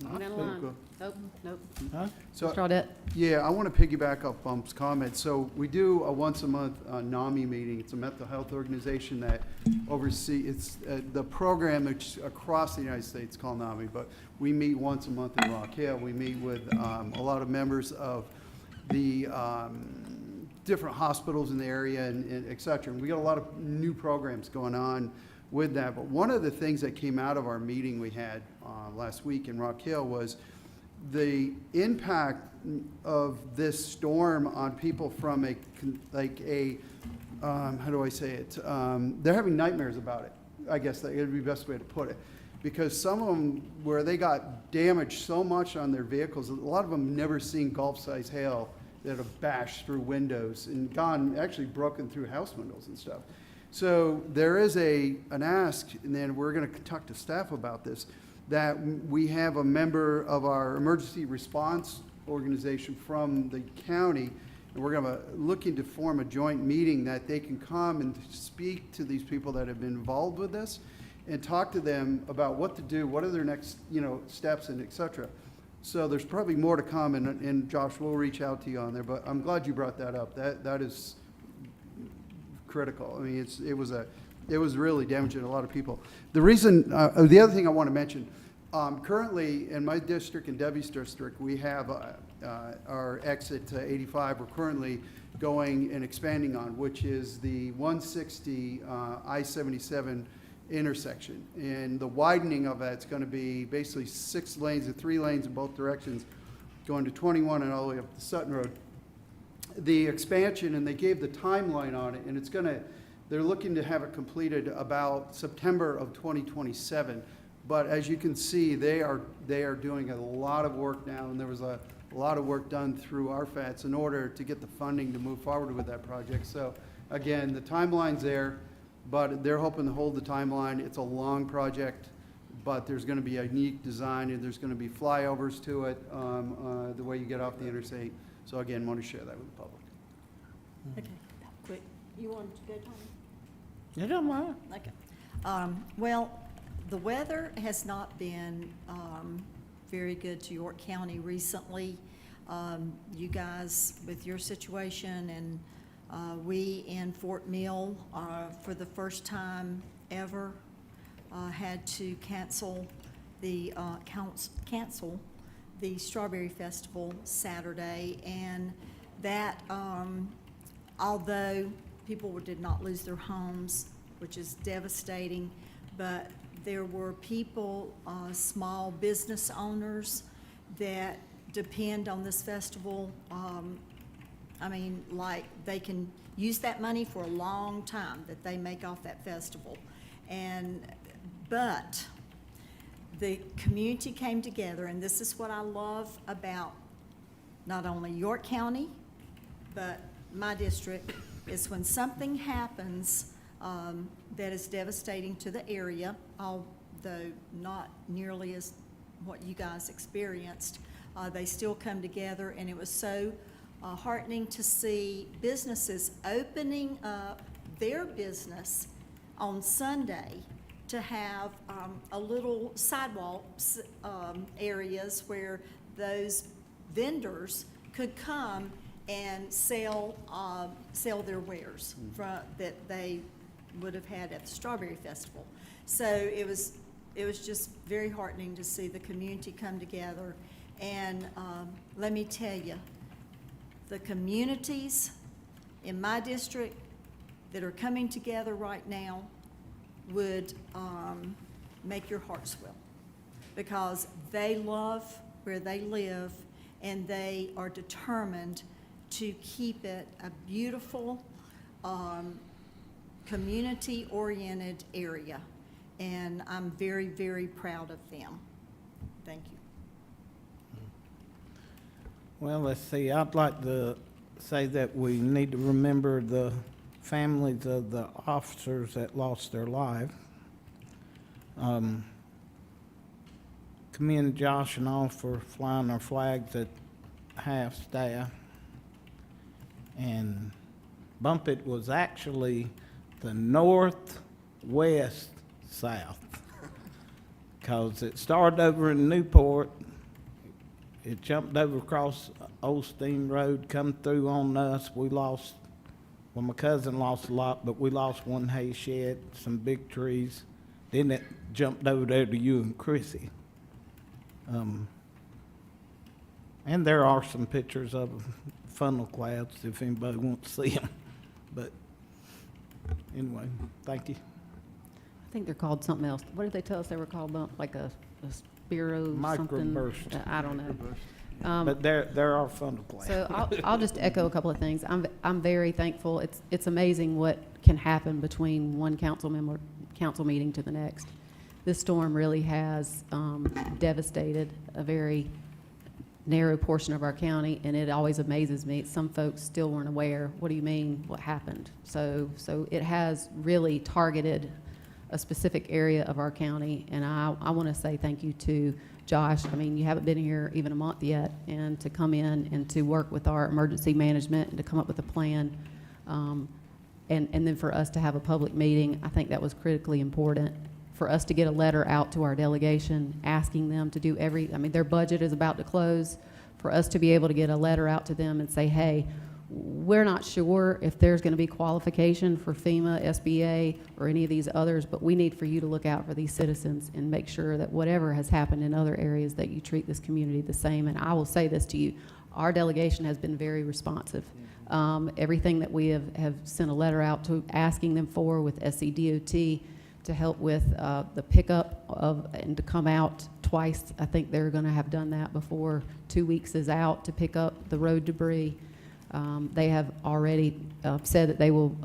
Down the Good. line. Nope, nope. Huh? So, Mr. Audette? yeah, I want to piggyback up Bump's comment. So we do a once-a-month NAMI meeting. It's a mental health organization that it's the program which across the United States called NAMI, but we meet once a month in Rock Hill. We meet with a lot of members of the different hospitals in the area and et cetera. And we got a lot of new programs going on with that. But one of the things that came out of our meeting we had last week in Rock Hill was the impact of this storm on people from how do I say it? They're having nightmares about it. I guess that would be the best way to put it. Because some of them, where they got damaged so much on their vehicles, a lot of them never seen Gulf-size hail that have bashed through windows and actually broken through house windows and stuff. So there is an ask, and then we're going to talk to staff about this, that we have a member of our emergency response organization from the county, and we're going to looking to form a joint meeting that they can come and speak to these people that have been involved with this and talk to them about what to do, what are their next, steps, and et cetera. So there's probably more to come, and Josh, we'll reach out to you on there, but I'm glad you brought that up. That is critical. I mean, it was really damaging a lot of people. The reason, the other thing I want to mention, currently in my district and Debbie's district, we have our exit to 85. We're currently going and expanding on, which is the 160 I-77 intersection. And the widening of that's going to be basically 6 lanes and 3 lanes in both directions, going to 21 and all the way up to Sutton Road. The expansion, and they gave the timeline on it, and they're looking to have it completed about September of 2027. But as you can see, they are doing a lot of work now, and there was a lot of work done through RFATS in order to get the funding to move forward with that project. So again, the timeline's there, but they're hoping to hold the timeline. It's a long project, but there's going to be a unique design, and there's going to be flyovers to it, the way you get off the interstate. So again, want to share that with the public. Okay, quick. You wanted to go, Tommy? You don't mind. Okay. Well, the weather has not been very good to York County recently. You guys, with your situation, and we in Fort Mill, for the first time ever, had to cancel the Strawberry Festival Saturday, and that, although people did not lose their homes, which is devastating, but there were people, small business owners that depend on this festival. Like they can use that money for a long time that they make off that festival. But the community came together, and this is what I love about not only York County, but my district, is when something happens that is devastating to the area, although not nearly as what you guys experienced, they still come together, and it was so heartening to see businesses opening up their business on Sunday to have a little sidewalk areas where those vendors could come and sell their wares that they would have had at the Strawberry Festival. So it was just very heartening to see the community come together. And let me tell you, the communities in my district that are coming together right now would make your heart swell, because they love where they live, and they are determined to keep it a beautiful, community-oriented area. And I'm very, very proud of them. Thank you. Well, let's see, I'd like to say that we need to remember the families of the officers that lost their life. Commend Josh and all for flying our flags at half-staff. And Bumpit was actually the northwest south. 'cause it started over in Newport. It jumped over across Osteen Road, come through on us. We lost, well, my cousin lost a lot, but we lost one hay shed, some big trees. Then it jumped over there to you and Chrissy. And there are some pictures of funnel clouds if anybody wants to see them. But anyway, thank you. I think they're called something else. What did they tell us they were called, Bump? Like a Spiro something? Microburst. I don't know. But there are funnel clouds. So I'll just echo a couple of things. I'm very thankful. It's amazing what can happen between one council meeting to the next. This storm really has devastated a very narrow portion of our county, and it always amazes me. Some folks still weren't aware. What do you mean? What happened? So it has really targeted a specific area of our county, and I want to say thank you to Josh. I mean, you haven't been here even a month yet, and to come in and to work with our emergency management and to come up with a plan, and then for us to have a public meeting, I think that was critically important. For us to get a letter out to our delegation asking them to do I mean, their budget is about to close. For us to be able to get a letter out to them and say, hey, we're not sure if there's going to be qualification for FEMA, SBA, or any of these others, but we need for you to look out for these citizens and make sure that whatever has happened in other areas, that you treat this community the same. And I will say this to you, our delegation has been very responsive. Everything that we have sent a letter out to asking them for with SCDOT to help with the pickup of, and to come out twice. I think they're going to have done that before 2 weeks is out to pick up the road debris. They have already said that they will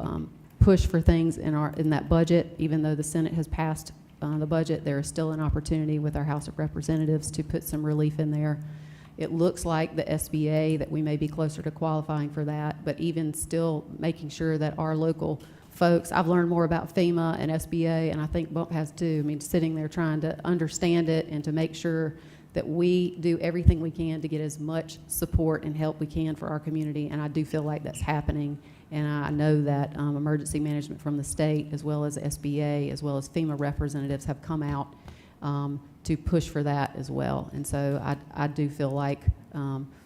push for things in that budget. Even though the Senate has passed the budget, there is still an opportunity with our House of Representatives to put some relief in there. It looks like the SBA, that we may be closer to qualifying for that, but even still making sure that our local folks, I've learned more about FEMA and SBA, and I think Bump has too. I mean, sitting there trying to understand it and to make sure that we do everything we can to get as much support and help we can for our community, and I do feel like that's happening. And I know that emergency management from the state, as well as SBA, as well as FEMA representatives have come out to push for that as well. And so I do feel like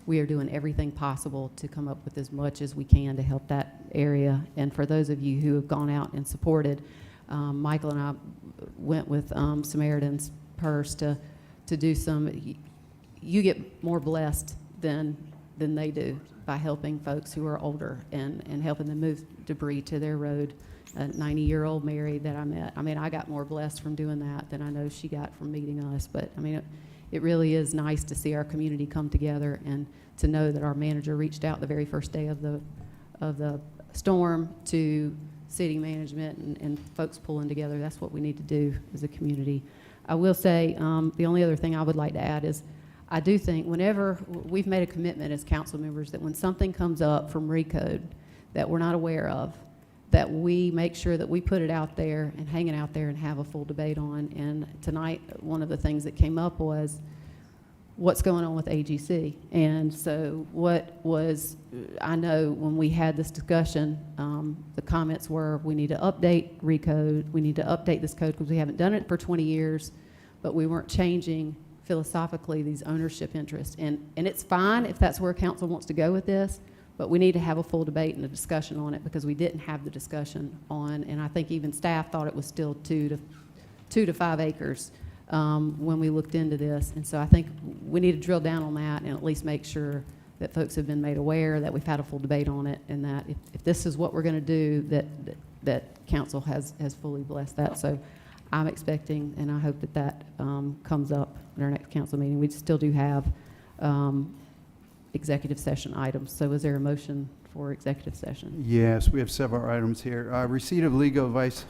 we are doing everything possible to come up with as much as we can to help that area. And for those of you who have gone out and supported, Michael and I went with Samaritan's Purse to do some. You get more blessed than they do by helping folks who are older and helping them move debris to their road. A 90-year-old Mary that I met, I mean, I got more blessed from doing that than I know she got from meeting us. But I mean, it really is nice to see our community come together and to know that our manager reached out the very first day of the storm to city management and folks pulling together. That's what we need to do as a community. I will say the only other thing I would like to add is I do think whenever we've made a commitment as council members that when something comes up from RECODE that we're not aware of, that we make sure that we put it out there and hang it out there and have a full debate on. And tonight, one of the things that came up was what's going on with AGC. And so what was, I know when we had this discussion, the comments were we need to update RECODE, we need to update this code because we haven't done it for 20 years, but we weren't changing philosophically these ownership interests. And it's fine if that's where council wants to go with this, but we need to have a full debate and a discussion on it because we didn't have the discussion on, and I think even staff thought it was still 2 to 5 acres when we looked into this. And so I think we need to drill down on that and at least make sure that folks have been made aware that we've had a full debate on it, and that if this is what we're going to do, that council has fully blessed that. So I'm expecting, and I hope that comes up in our next council meeting. We still do have executive session items. So is there a motion for executive session? Yes, we have several items here. Receipt of legal advice,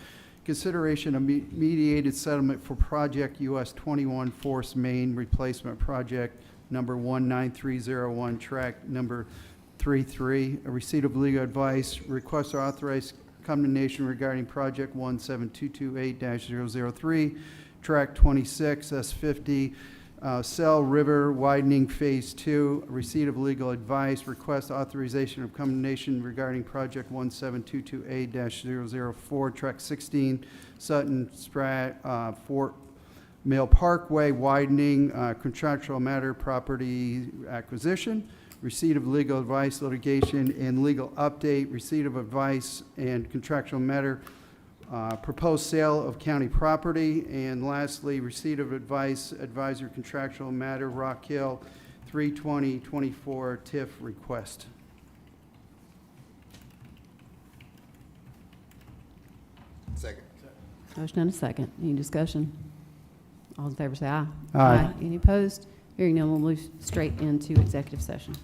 consideration of mediated settlement for project US 21 Force Main Replacement Project number 19301, track number 33. A receipt of legal advice, request to authorize condemnation regarding project 17228-003, track 26, S50. Cell River Widening Phase 2, receipt of legal advice, request authorization of condemnation regarding project 17228-004, track 16, Sutton Spratt, Fort Mill Parkway widening, contractual matter, property acquisition, receipt of legal advice, litigation, and legal update, receipt of advice and contractual matter, proposed sale of county property, and lastly, receipt of advice, advisor contractual matter, Rock Hill, 3/20/24 TIF request. Second. Motion and a second. Any discussion? All in favor say aye. Aye. Any opposed? Hearing none, we'll move straight into executive session.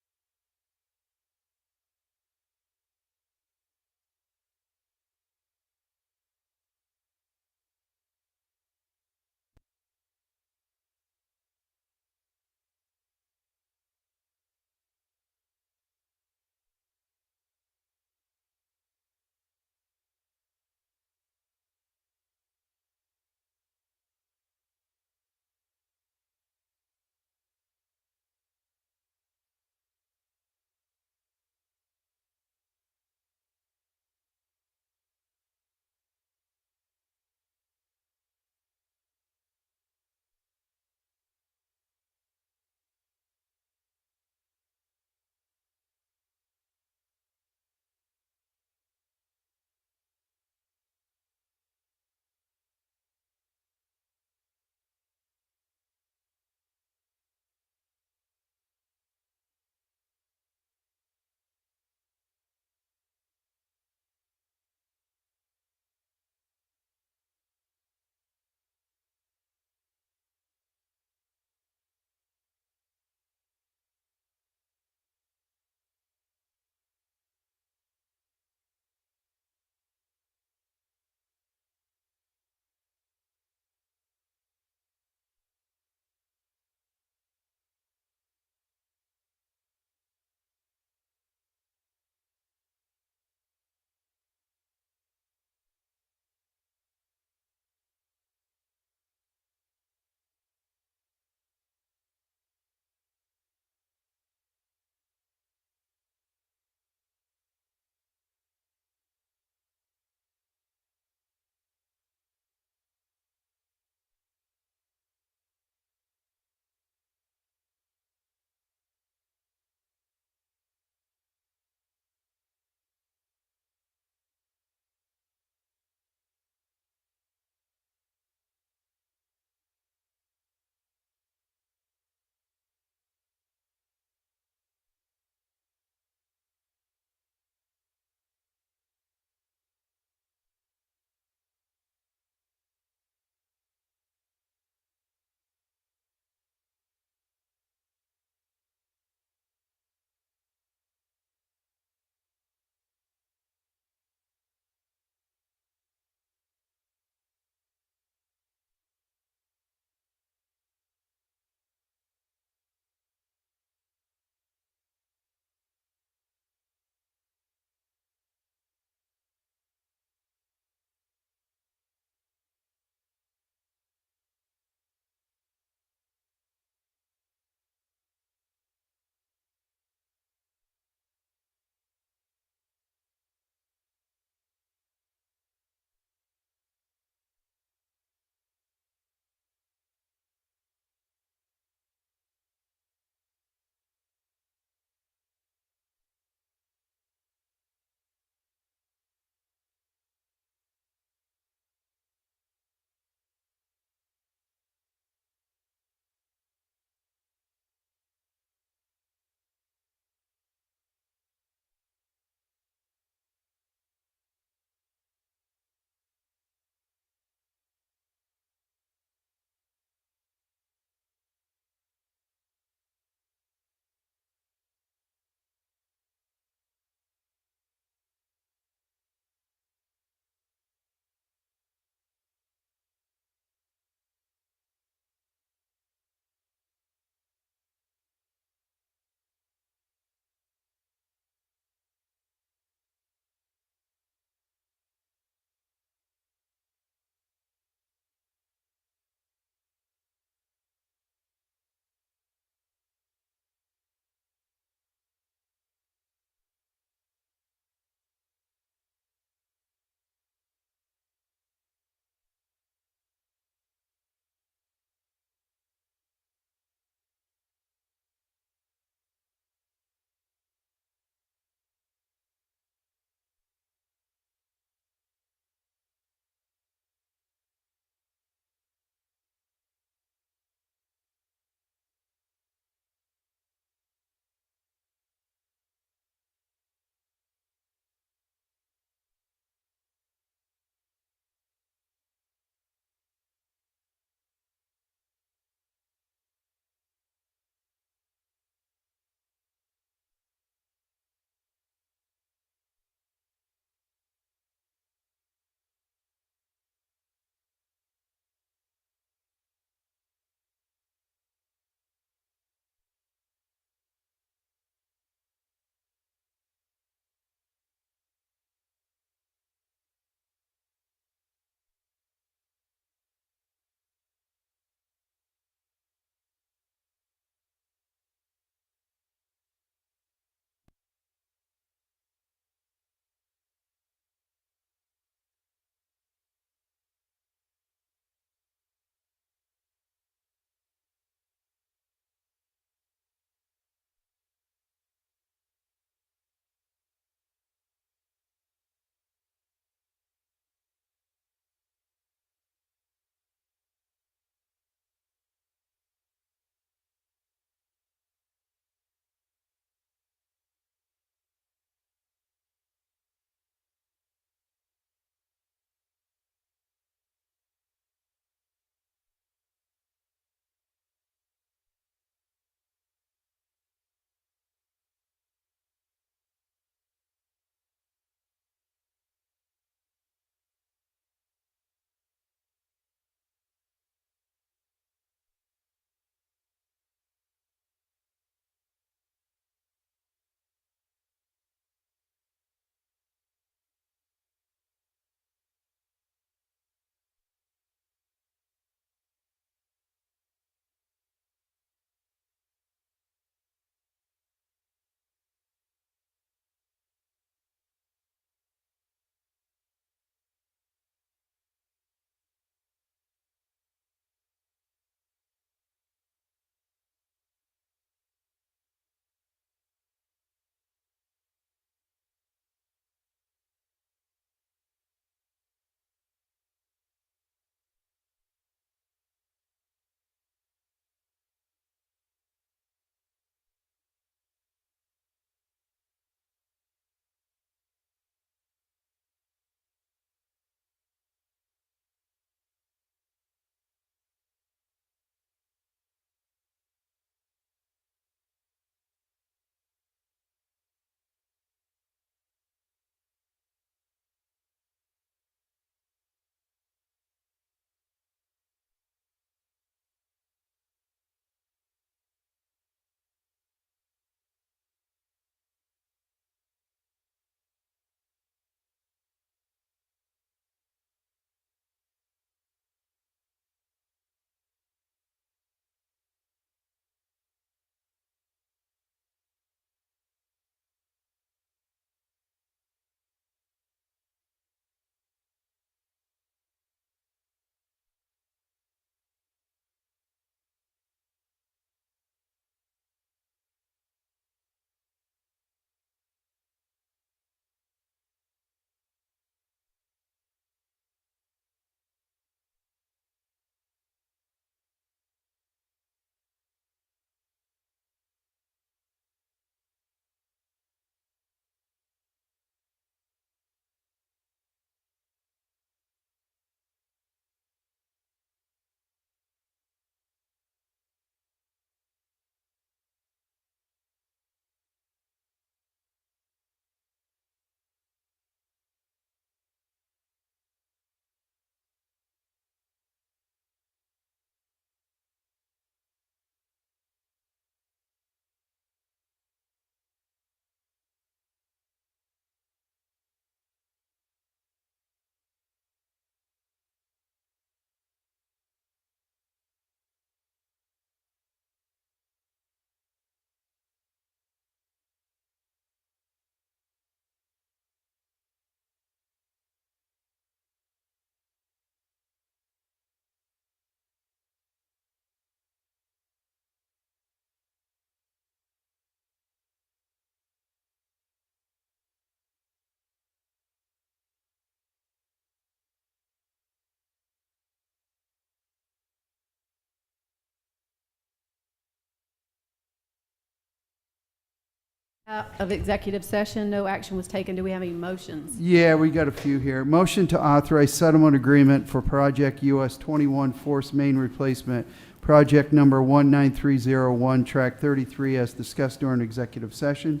Out of executive session, no action was taken. Do we have any motions? Yeah, we got a few here. Motion to authorize settlement agreement for project US 21 force main replacement, project number 19301, track 33, as discussed during executive session.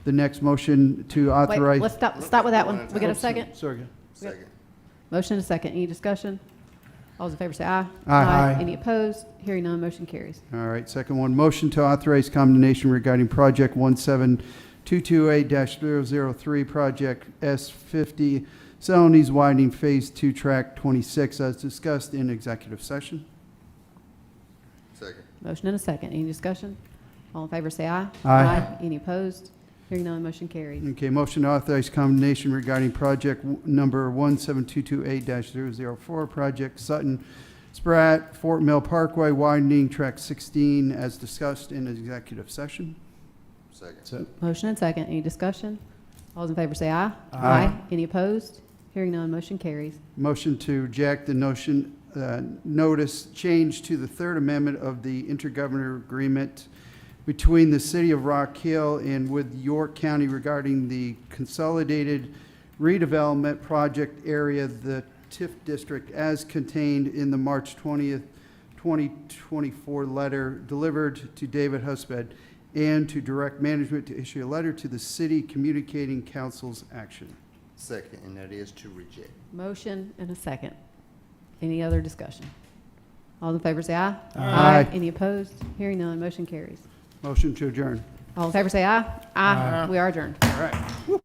The next motion to authorize. Wait, let's stop with that one. We get a second? Sorry. Second. Motion and a second. Any discussion? All those in favor say aye. Aye. Any opposed? Hearing none, motion carries. All right, second one, motion to authorize condemnation regarding project 17228-003, project S50, Celanese widening Phase 2, track 26, as discussed in executive session. Second. Motion and a second. Any discussion? All in favor say aye. Aye. Any opposed? Hearing none, motion carries. Okay, motion to authorize condemnation regarding project number 17228-004, project Sutton Spratt, Fort Mill Parkway widening track 16, as discussed in executive session. Second. Motion and second. Any discussion? All those in favor say aye. Aye. Any opposed? Hearing none, motion carries. Motion to reject the notice change to the Third Amendment of the intergovernmental agreement between the City of Rock Hill and with York County regarding the consolidated redevelopment project area, the TIF district, as contained in the March 20th, 2024 letter delivered to David Husband, and to direct management to issue a letter to the city communicating council's action. Second, and that is to reject. Motion and a second. Any other discussion? All in favor say aye. Aye. Any opposed? Hearing none, motion carries. Motion to adjourn. All in favor say aye. Aye. We are adjourned. All right.